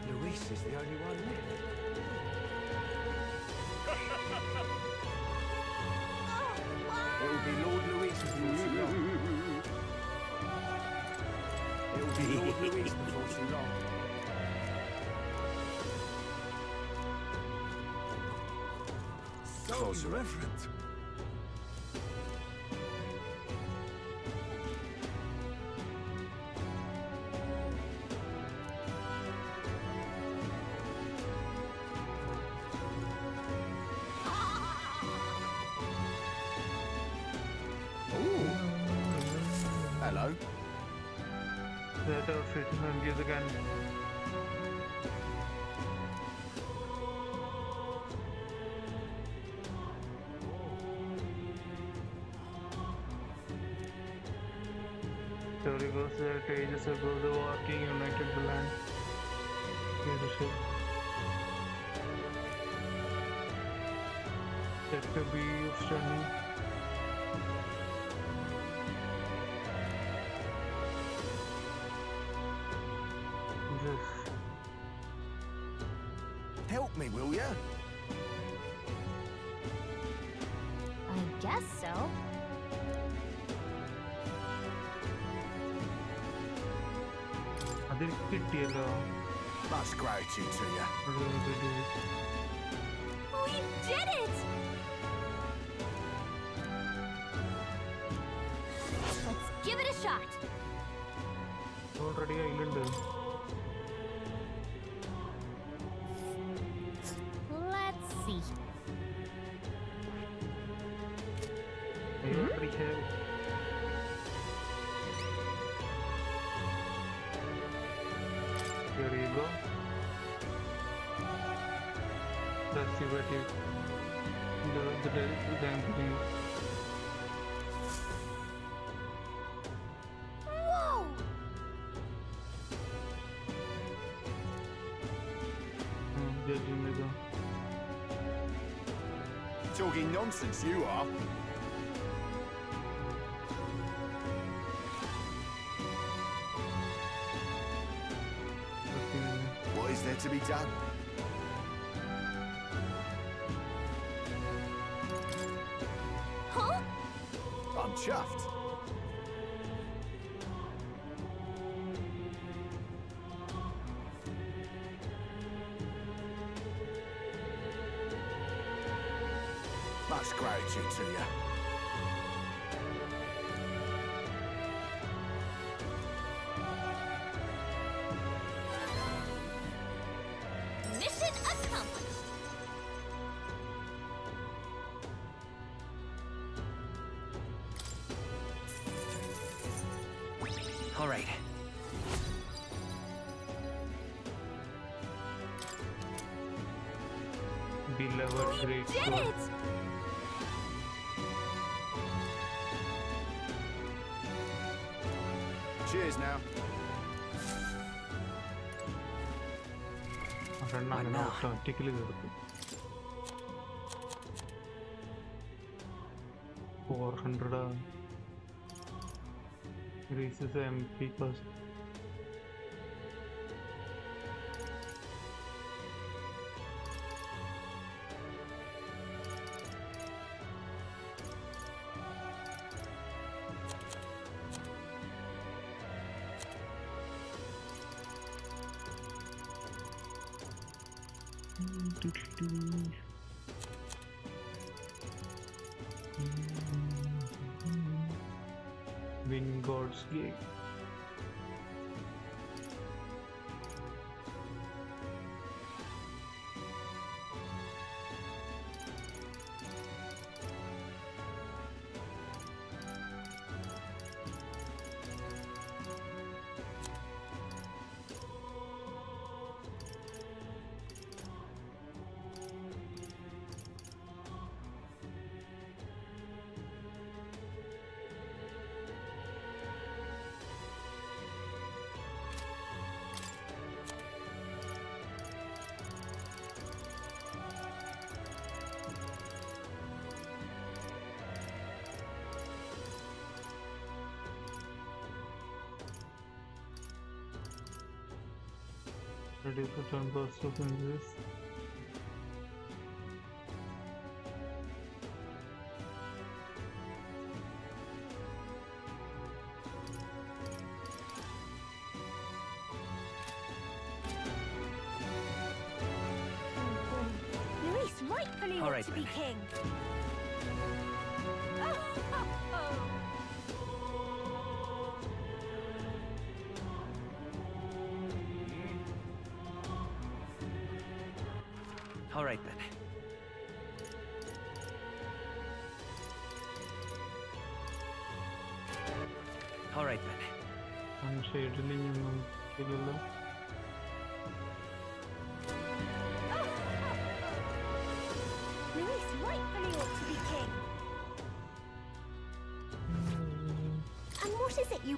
Luis is the only one left. It will be Lord Luis before too long. It will be Lord Luis before too long. So irreverent. Hello. That outfit and give again. Story goes that ages ago the war king united the land. Leadership. Said to be stunning. Help me, will ya? I guess so. Much gratitude to ya. We did it! Let's give it a shot. Already island. Let's see. Pretty heavy. Here you go. Let's see what you the damn thing. Whoa! Judging me though. Talking nonsense, you are. What is there to be done? Huh? I'm chuffed. Much gratitude to you. Mission accomplished. All right. Beloved We great did sword. it! Cheers now. Automatically തീർക്കും. 400 increases MP cost. God's Gate. Reduce the turn cost of injuries. Luis rightfully ought to be king. All right then. All right then. I'm scheduling in Killilla. Luis rightfully ought to be king. And what is it you...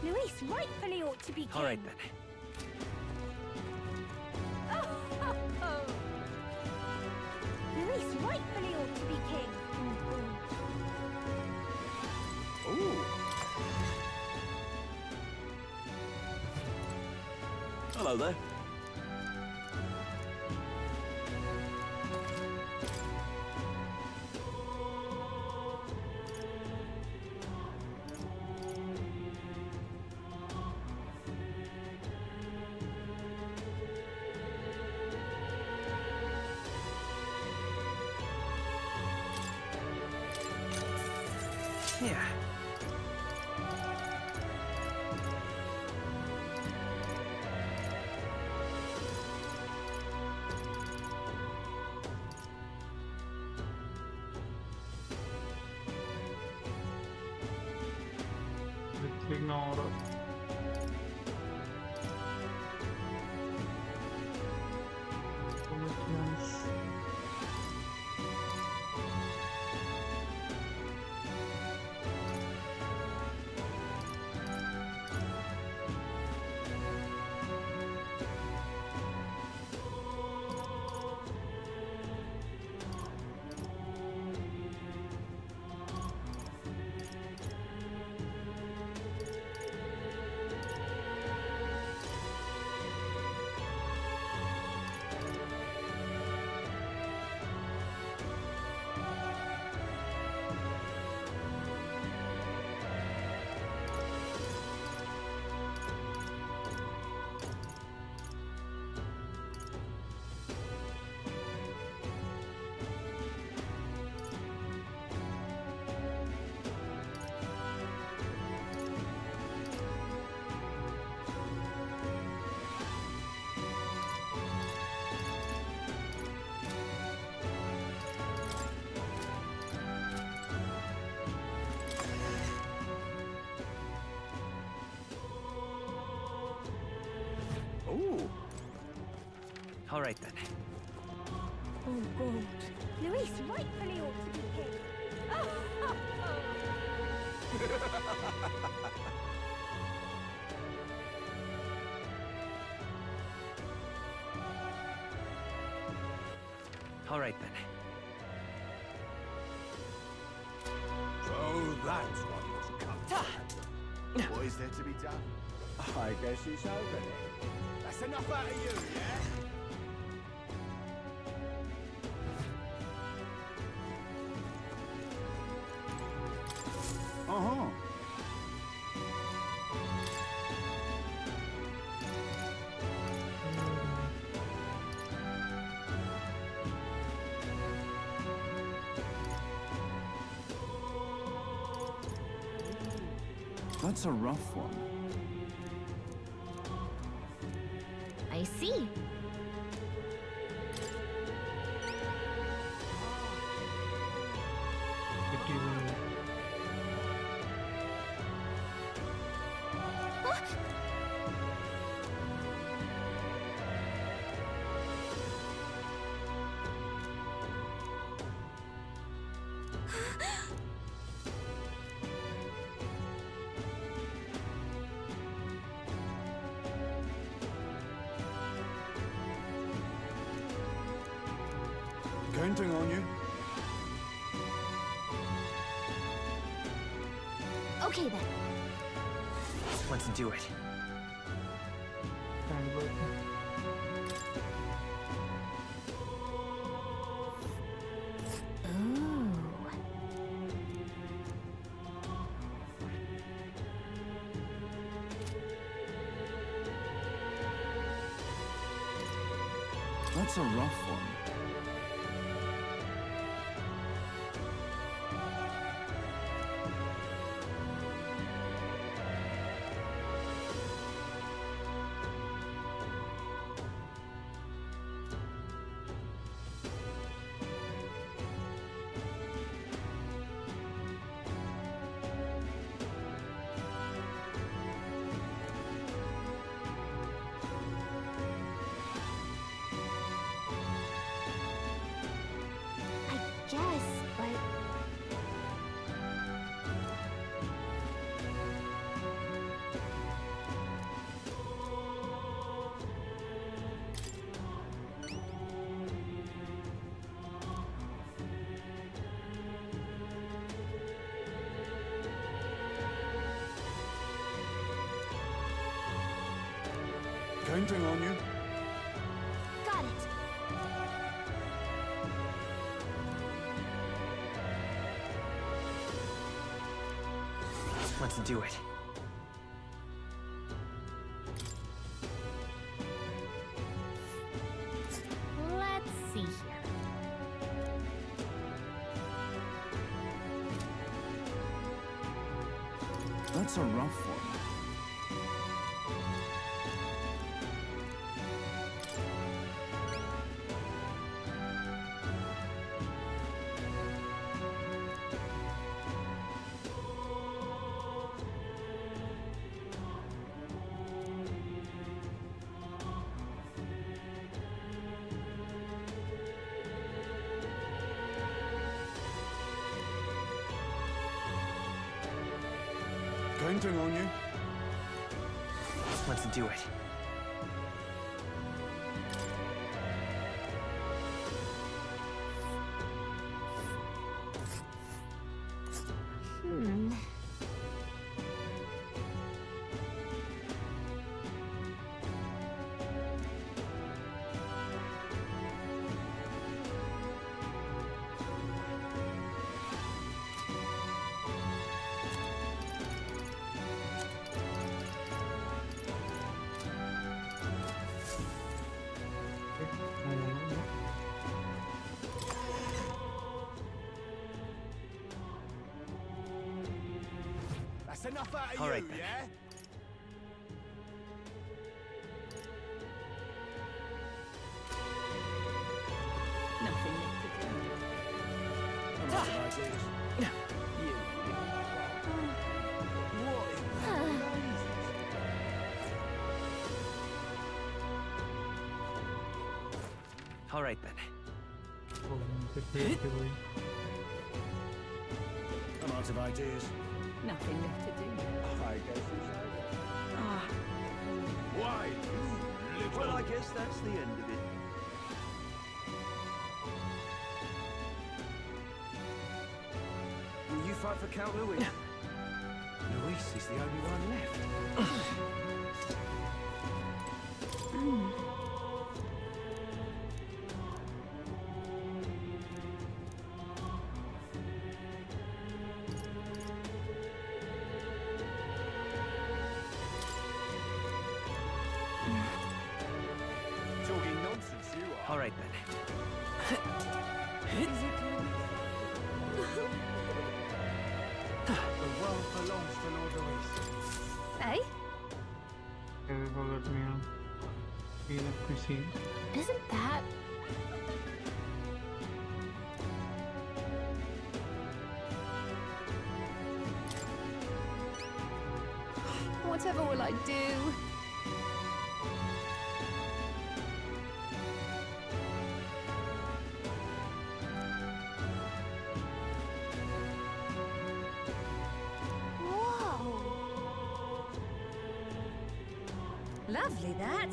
Luis rightfully ought to be king. All right then. Luis rightfully ought to be king. Ooh. Hello there. Yeah. Ignore. Commitments. All right then. Oh, God. Luis rightfully ought to be king. All right then. So that's what it's come to. What is there to be done? I guess it's over then. That's enough out of you, yeah? Uh-huh. That's a rough one. I see. Counting on you. Okay then. Let's do it. That's a rough one. Yes, but... Counting on you. Got it. Let's do it. Let's see here. That's a rough one. Counting on you. Let's do it. Hmm. That's enough out of All you, right, then. yeah? Nothing left to do. I'm out of ideas. All right then. I'm out of ideas. Nothing left to do. I guess it's over. Ah. Why, you little... Well, I guess that's the end of it. Will you fight for Count Louis? Luis is the only one left. Talking nonsense, you are. All right then. The world belongs to Lord Luis. Eh? Isn't that... Whatever will I do? Lovely, that.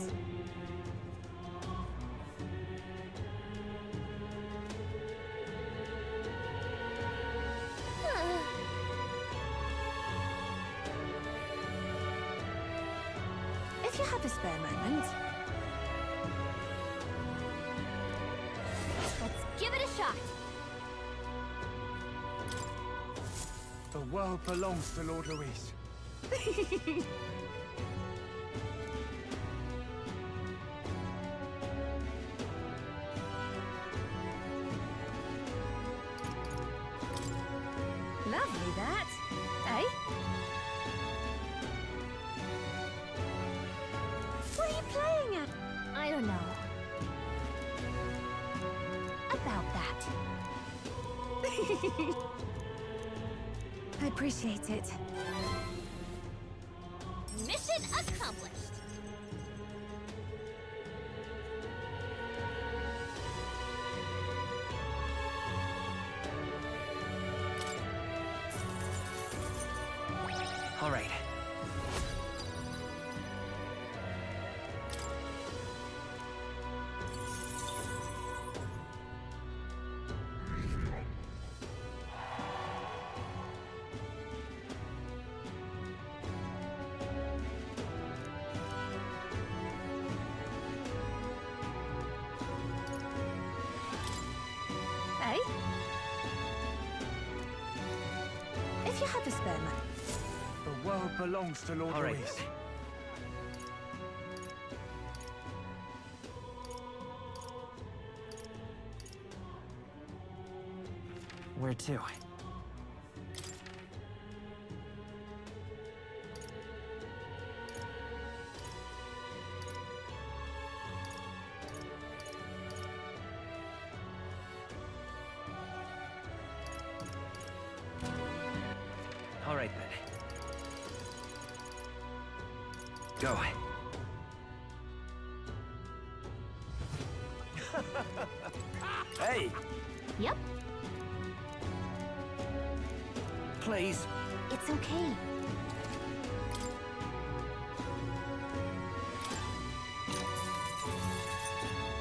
If you have a spare moment. Let's give it a shot. The world belongs to Lord Luis. Lovely, that. Eh? What are you playing at? I don't know. About that. I appreciate it. Mission accomplished. All right. Eh? If you have a spare moment. The world belongs to Lord All right. Luis. Where to? All right then. Go. Hey, Yep, please. it's okay.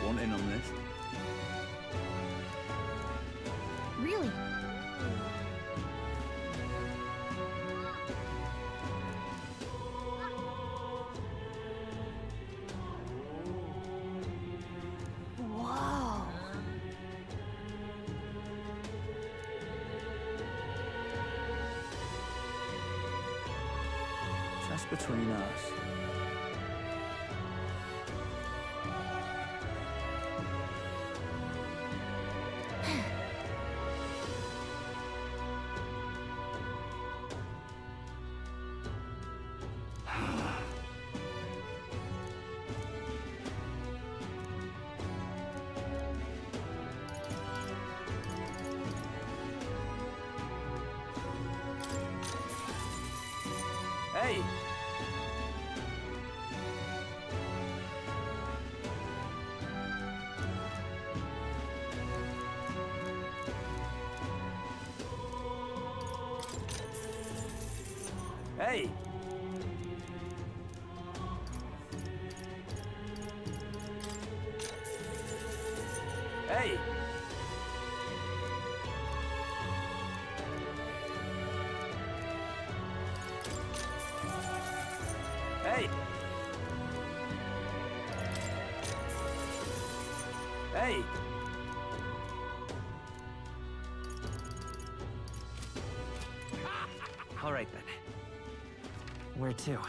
Want in on this? Really? Whoa. Just between us. Hey, Hey! Hey! Hey! Hey! All right then. Where to?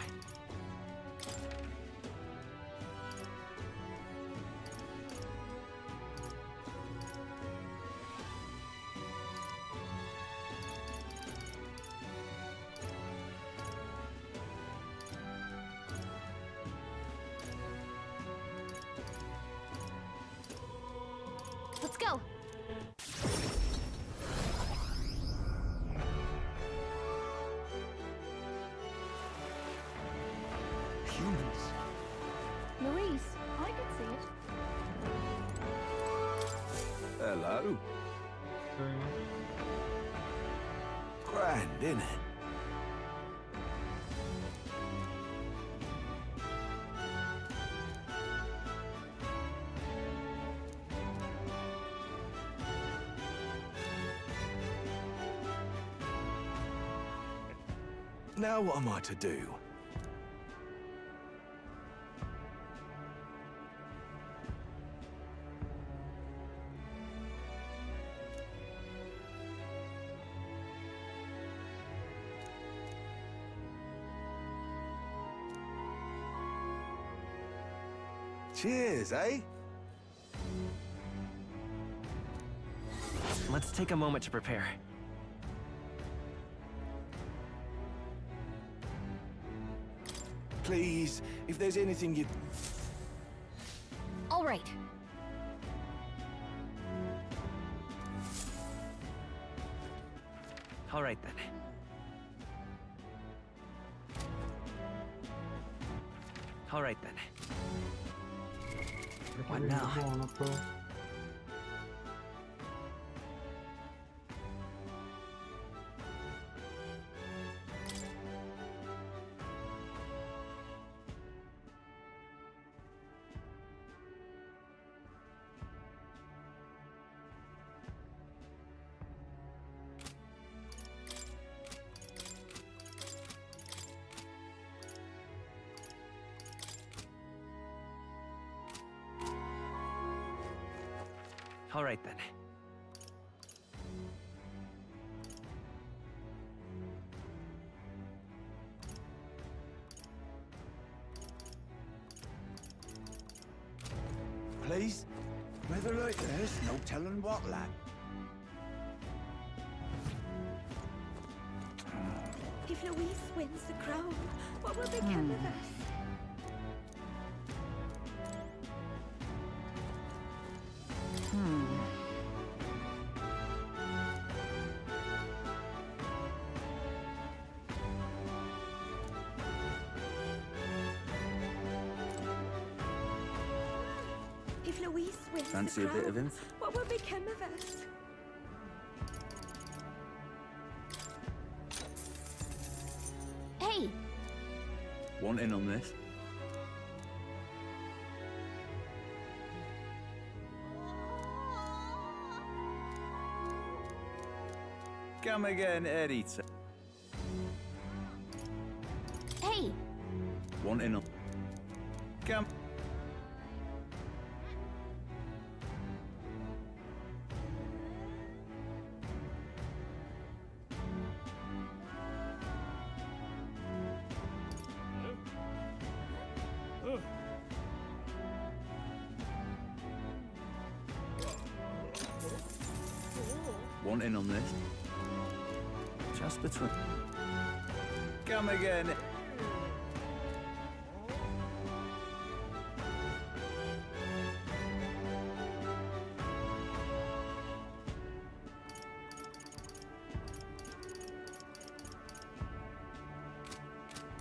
Let's go. Humans. Louise, I can see it. Hello. Grand, innit? Now what am I to do? Cheers, eh? Let's take a moment to prepare. Please, if there's anything you... All right. All right then. All right then. What now? All right then. Please? Weather like this, no telling what, lad. If Louise wins the crown, what will become of us? If Louise wins Fancy the a bit crown, of info? what will become of us? Hey! Want in on this? Come again, Edita. Hey! Want in on... Come... Want in on this? Just between... Come again.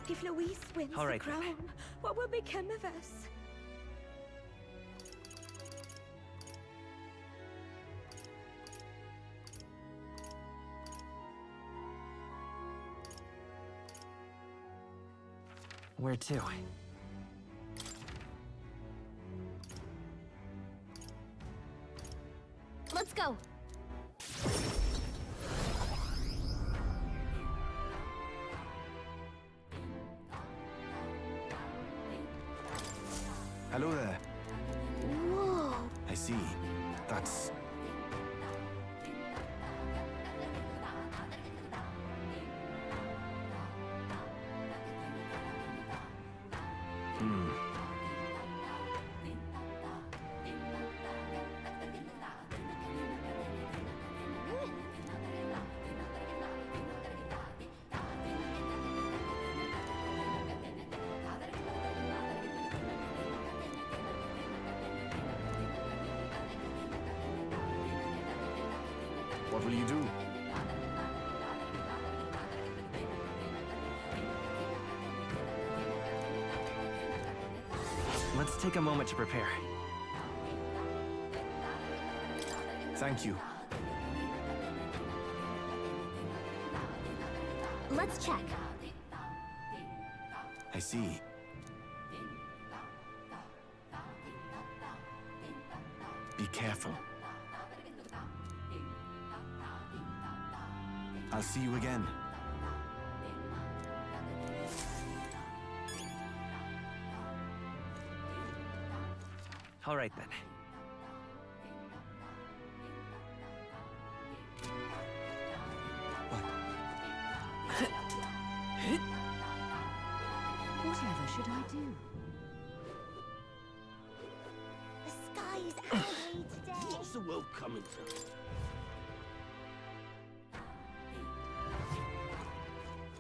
If Louise wins All the right, then. crown, what will become of us? Where to? Let's go. Hello there. Whoa. I see. That's... What will you do? Let's take a moment to prepare. Thank you. Let's check. I see. Be careful. I'll see you again. All right then. Whatever should I do? The sky's angry today. What's the world coming to?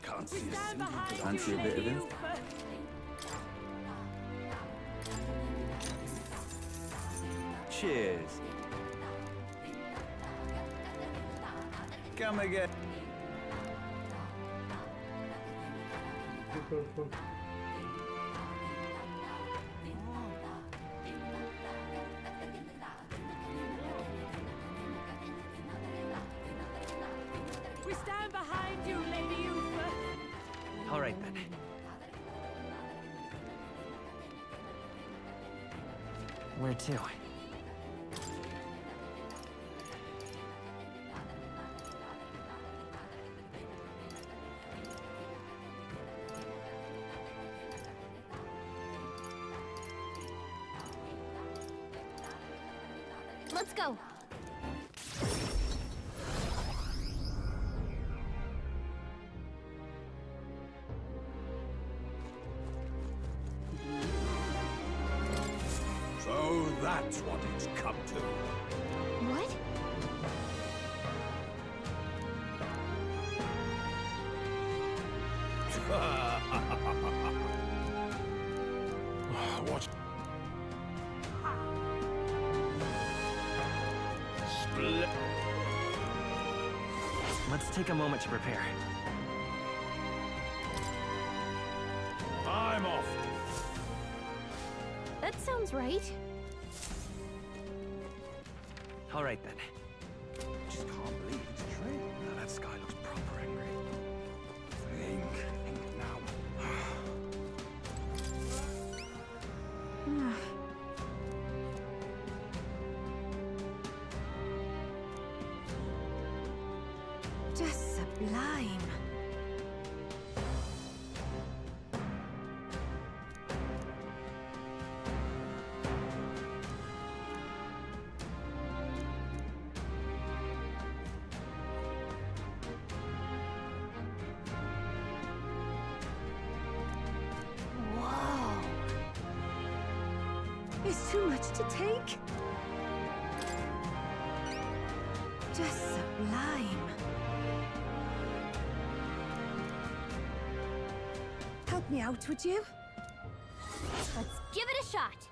Can't see a Stand single behind bit. Fancy a you, bit of Lady it? Ufa. Cheers. Come again. We stand behind you, Lady Ufa. All right then. Where to? Let's go. So that's what it's come to. What? What? Split. Let's take a moment to prepare. I'm off. That sounds right. All right then. Just can't believe it's true. Now that sky looks proper angry. Think now. Just sublime. Whoa. It's too much to take. Just sublime. Help me out, would you? Let's give it a shot.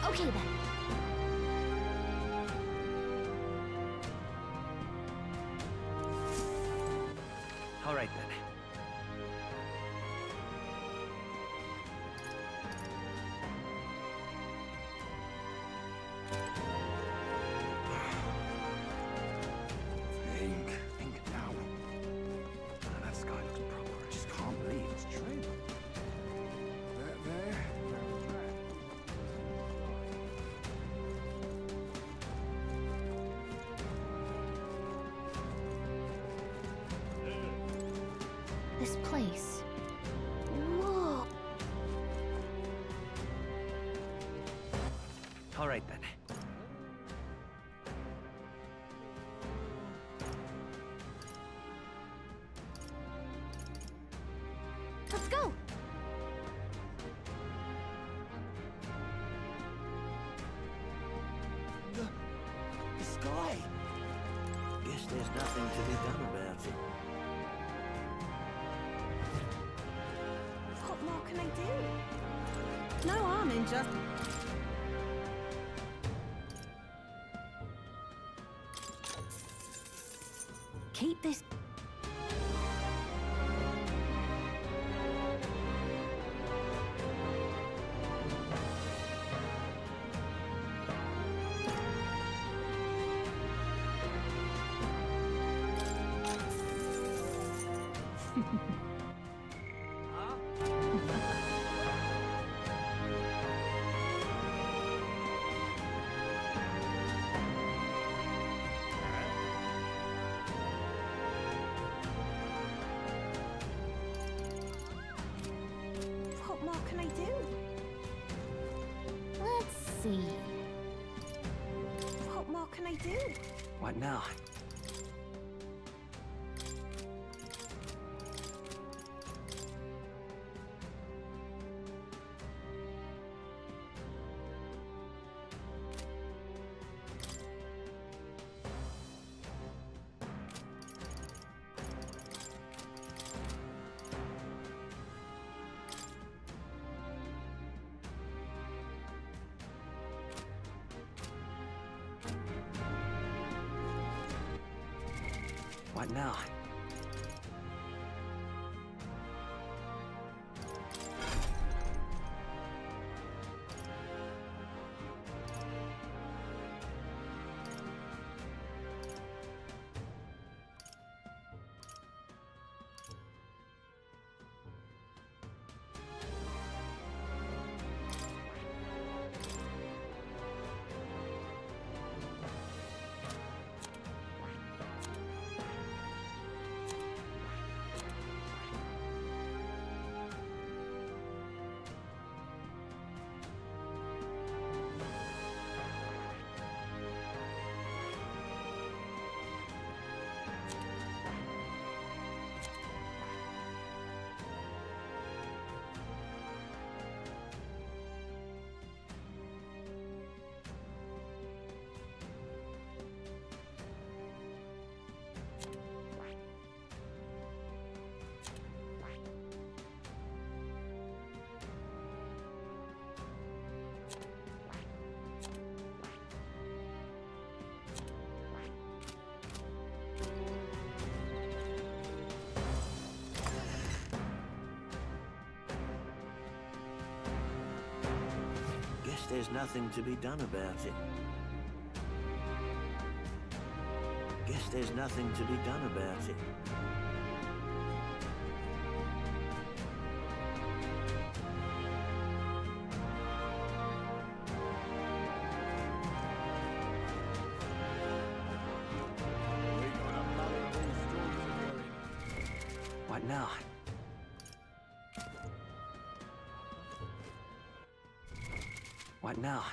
Okay then. All right then. All right then. Let's go! The sky! Guess there's nothing to be done about it. What more can I do? No harm in just... Keep this... What more can I do? Let's see. What more can I do? What now? What now? Guess there's nothing to be done about it. Guess there's nothing to be done about it. What now? What now?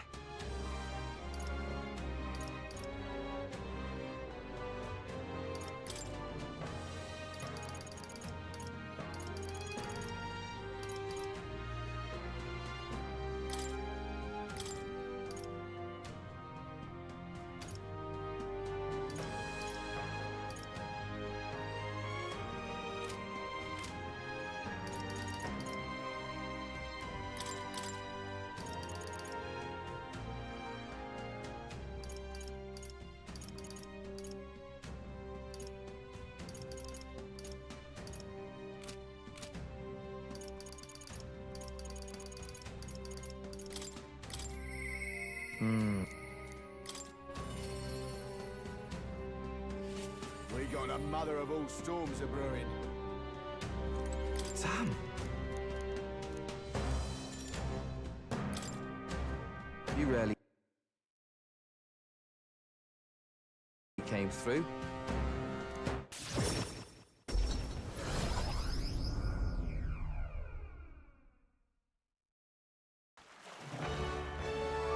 We got a mother of all storms a brewing. Sam! You really came through.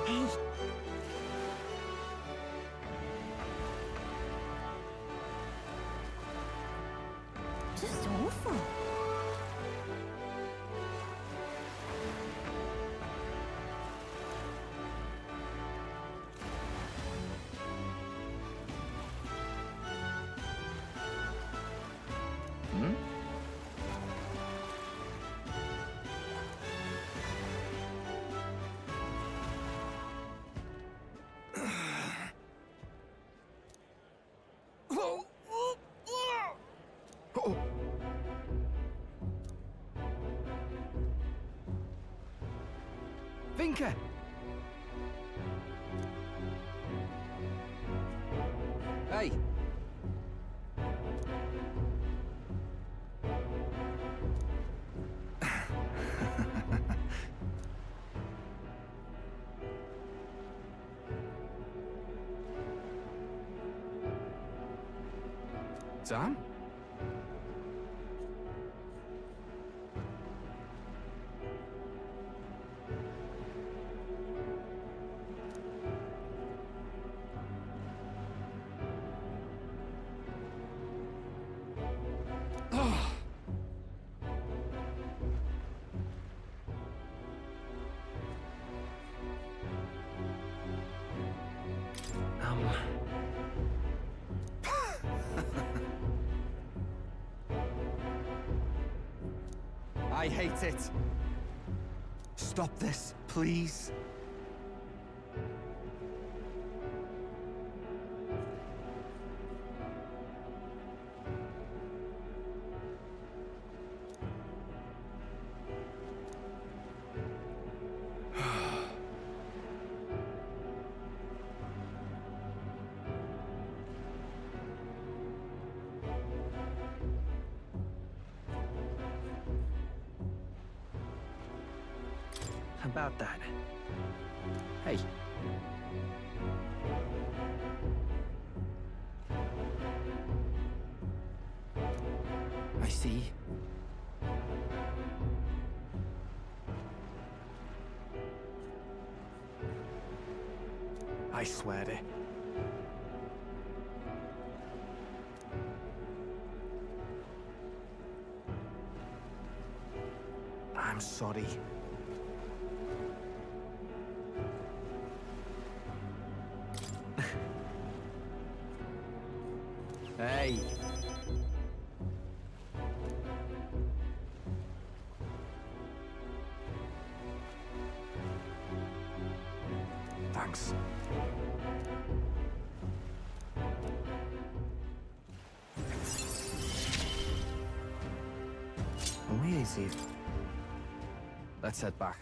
Hey, Just awful. Hmm? Vinka! Hey! Sam? I hate it. Stop this, please. About that. Hey. I see. I swear it. I'm sorry. Hey. Thanks. Only easy. Let's head back.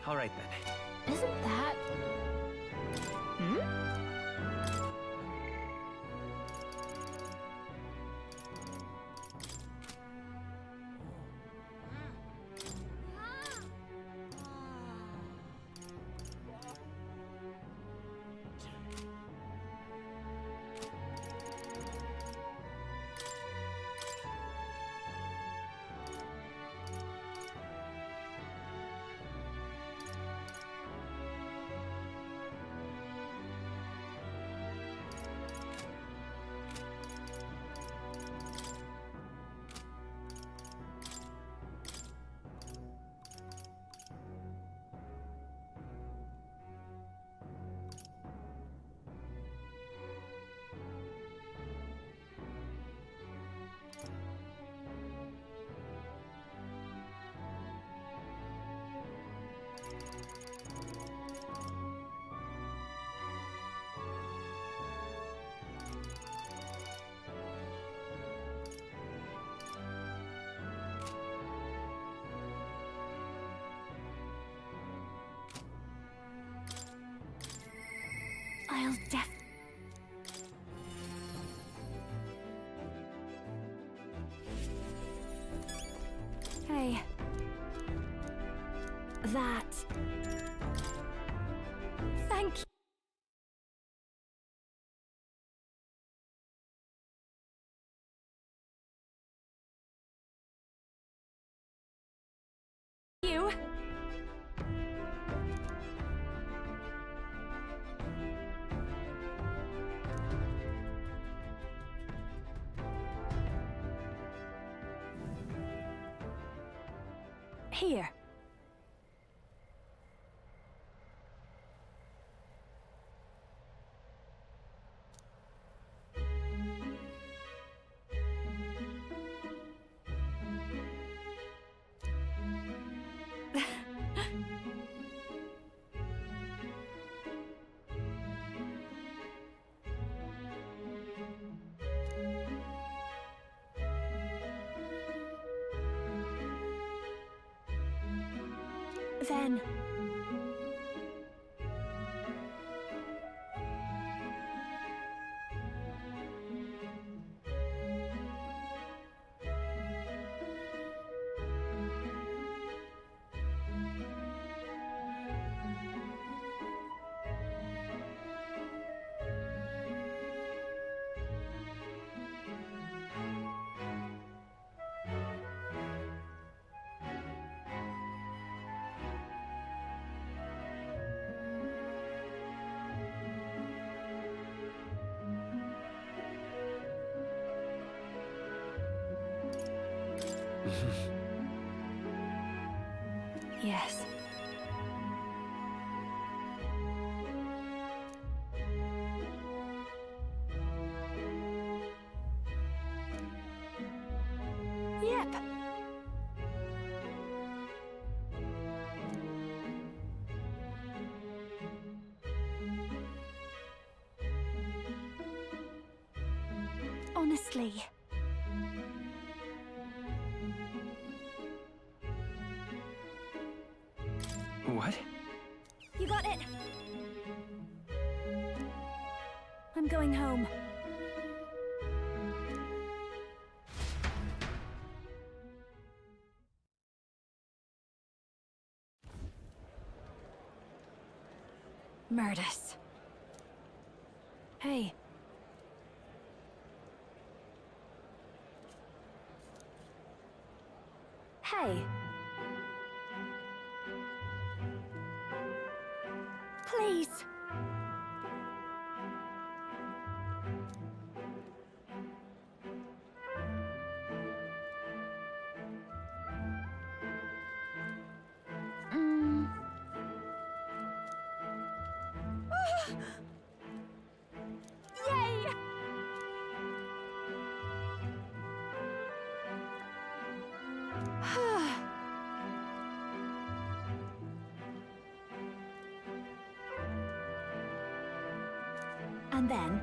All right then. Isn't that... Hmm? I'll def... Hey. That... you! Here. Then... Yes. Yep. Honestly. What? You got it! I'm going home. Murders. Hey. Hey. Please. Yay! And then...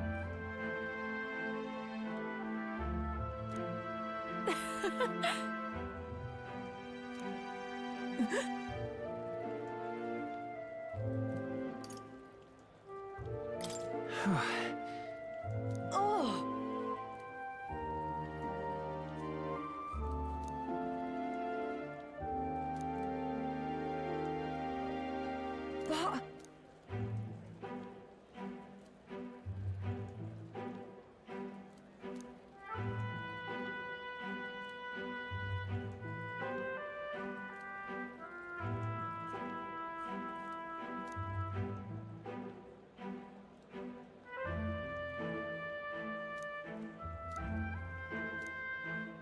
oh! But...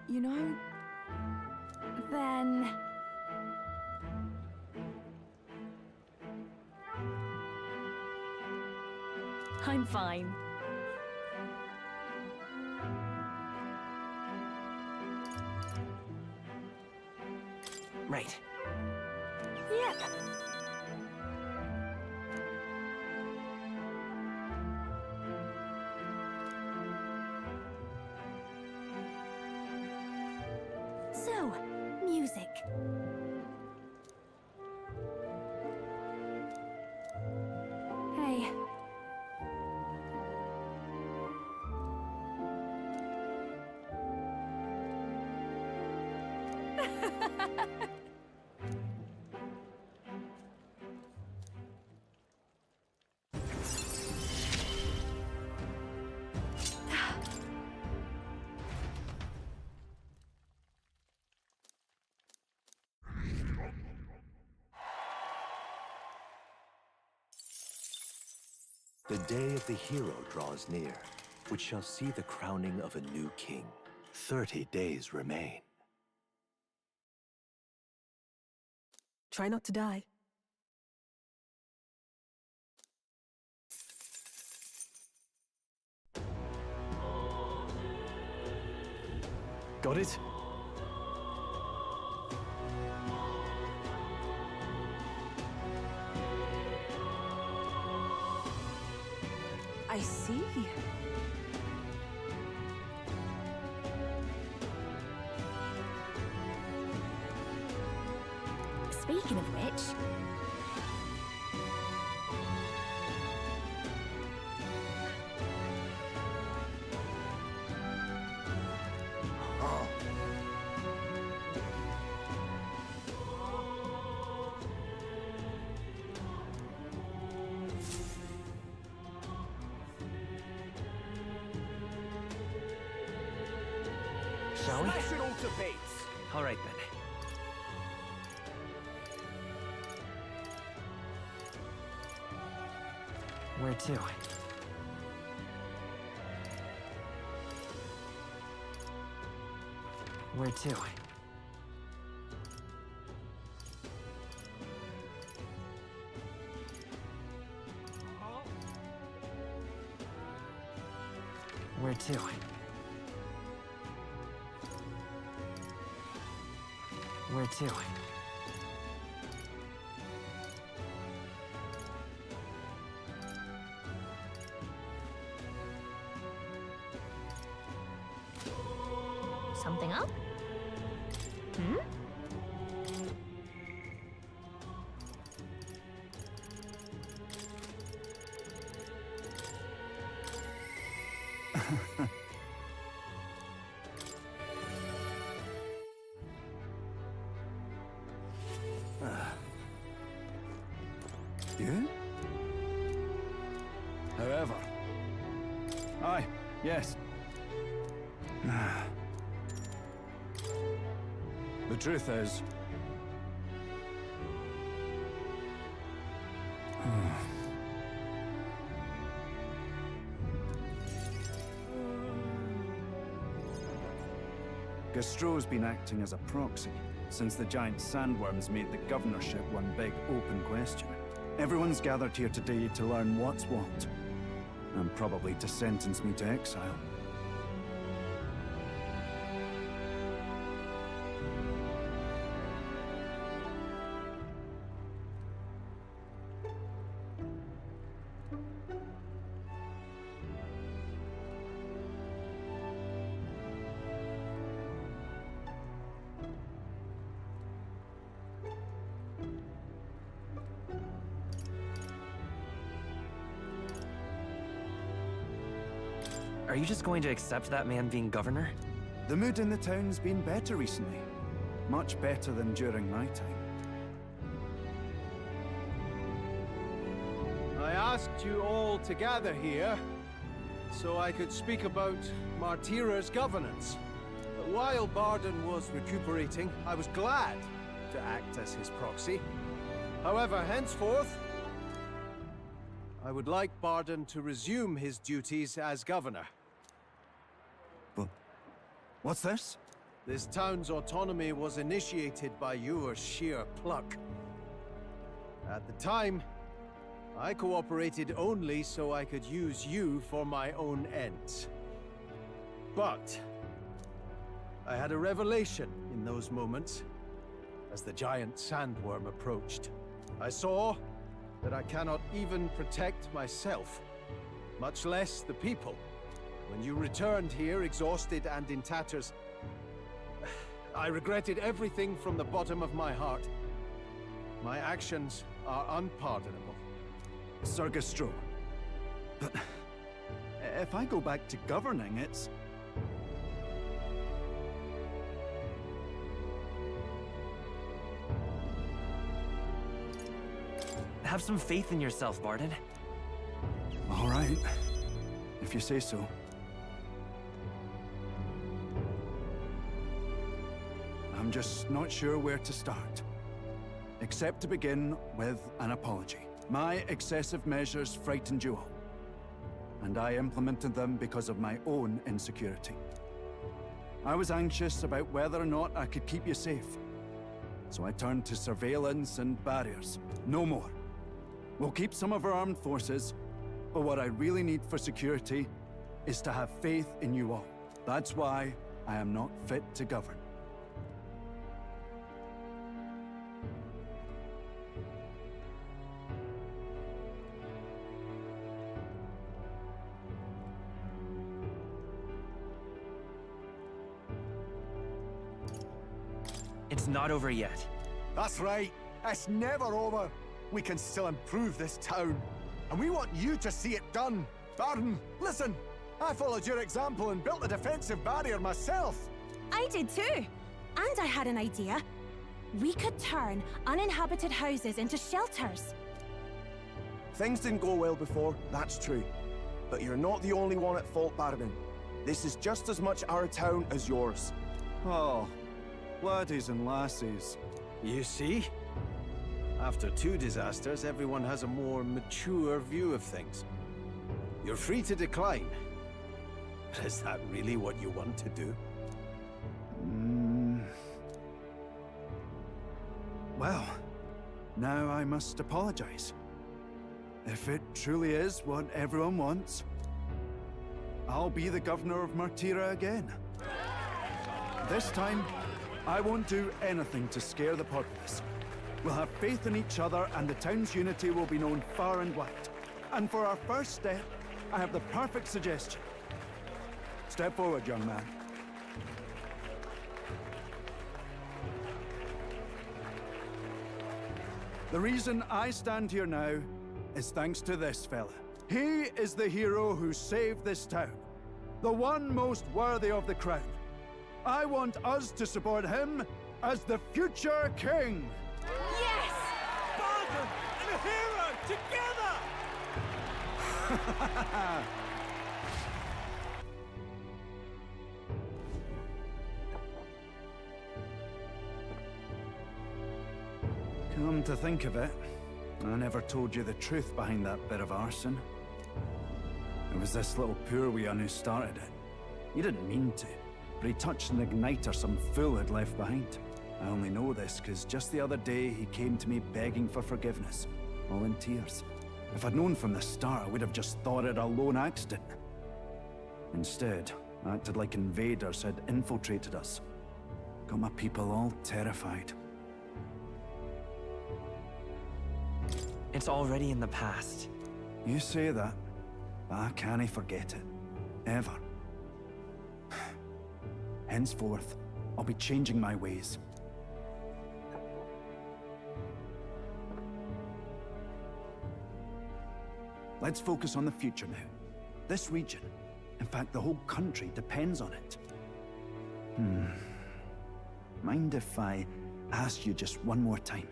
You know, then... I'm fine. Right. Yep. So, music. Hey. The day of the hero draws near, which shall see the crowning of a new king. 30 days remain. Try not to die. Got it? I see. Speaking of which... Shall we? Smash it all to bits! All right, then. Where to? Where to? Where to? Where to? Something up? Hmm? You? However. Aye, yes. The truth is... Gastro's been acting as a proxy since the giant sandworms made the governorship one big open question. Everyone's gathered here today to learn what's what, and probably to sentence me to exile. Are you just going to accept that man being governor? The mood in the town's been better recently. Much better than during my time. I asked you all to gather here so I could speak about Martira's governance. But while Barden was recuperating, I was glad to act as his proxy. However, henceforth, I would like Barden to resume his duties as governor. What's this? This town's autonomy was initiated by your sheer pluck. At the time, I cooperated only so I could use you for my own ends. But I had a revelation in those moments as the giant sandworm approached. I saw that I cannot even protect myself, much less the people. When you returned here exhausted and in tatters, I regretted everything from the bottom of my heart. My actions are unpardonable. Sir Gastro, but if I go back to governing, it's... Have some faith in yourself, Barden. All right, if you say so. I'm just not sure where to start. Except to begin with an apology. My excessive measures frightened you all. and I implemented them because of my own insecurity. I was anxious about whether or not I could keep you safe. So I turned to surveillance and barriers. No more. We'll keep some of our armed forces, but what I really need for security is to have faith in you all. That's why I am not fit to govern. It's not over yet. That's right. It's never over. We can still improve this town. And we want you to see it done. Barton, listen. I followed your example and built a defensive barrier myself. I did too. And I had an idea. We could turn uninhabited houses into shelters. Things didn't go well before, that's true. But you're not the only one at fault, Baron. This is just as much our town as yours. Oh, laddies and lassies. You see? After 2 disasters, everyone has a more mature view of things. You're free to decline. But is that really what you want to do? Well, now I must apologize. If it truly is what everyone wants, I'll be the governor of Martira again. This time, I won't do anything to scare the populace. We'll have faith in each other and the town's unity will be known far and wide. And for our first step, I have the perfect suggestion. Step forward, young man. The reason I stand here now is thanks to this fella. He is the hero who saved this town. The one most worthy of the crown. I want us to support him as the future king. Yes! Barton and a hero together! Come to think of it, I never told you the truth behind that bit of arson. It was this little poor wee un who started it. He didn't mean to, but he touched an igniter some fool had left behind. I only know this because just the other day he came to me begging for forgiveness, all in tears. If I'd known from the start, I would have just thought it a lone accident. Instead, I acted like invaders had infiltrated us. Got my people all terrified. It's already in the past. You say that, but I can't forget it. Ever. Henceforth, I'll be changing my ways. Let's focus on the future now. This region, in fact the whole country, depends on it. Mind if I ask you just one more time?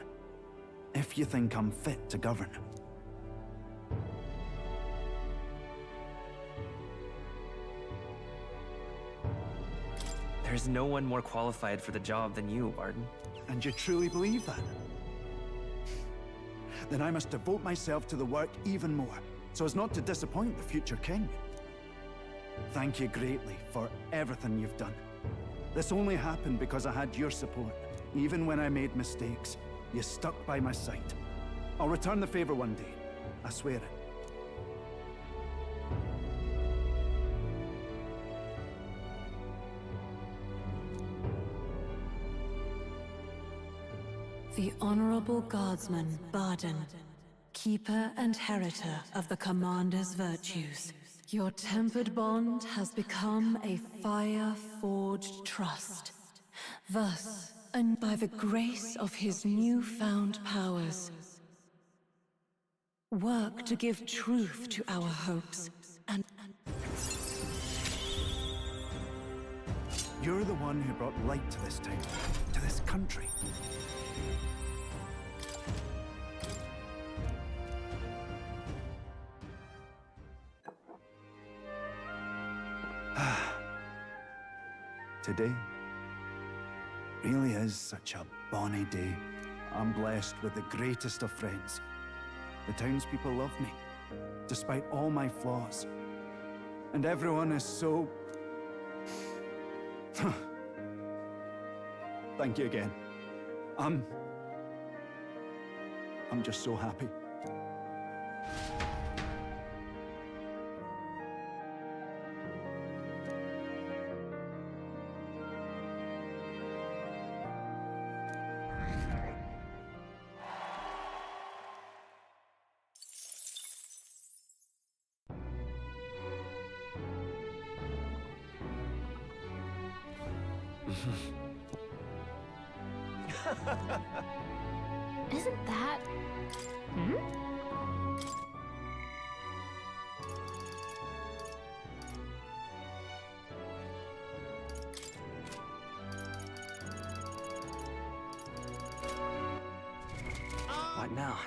If you think I'm fit to govern? There's no one more qualified for the job than you, Barton. And you truly believe that? Then I must devote myself to the work even more, so as not to disappoint the future king. Thank you greatly for everything you've done. This only happened because I had your support. Even when I made mistakes, you stuck by my side. I'll return the favor one day. I swear it. The Honorable Guardsman, Barton, keeper and heritor of the Commander's virtues. Your tempered bond has become a fire-forged trust. Thus, and by the grace of his newfound powers, work to give truth to our hopes and... You're the one who brought light to this town, to this country. Today really is such a bonny day. I'm blessed with the greatest of friends. The townspeople love me, despite all my flaws. And everyone is so... Thank you again. I'm just so happy. Isn't that... Hmm? What now?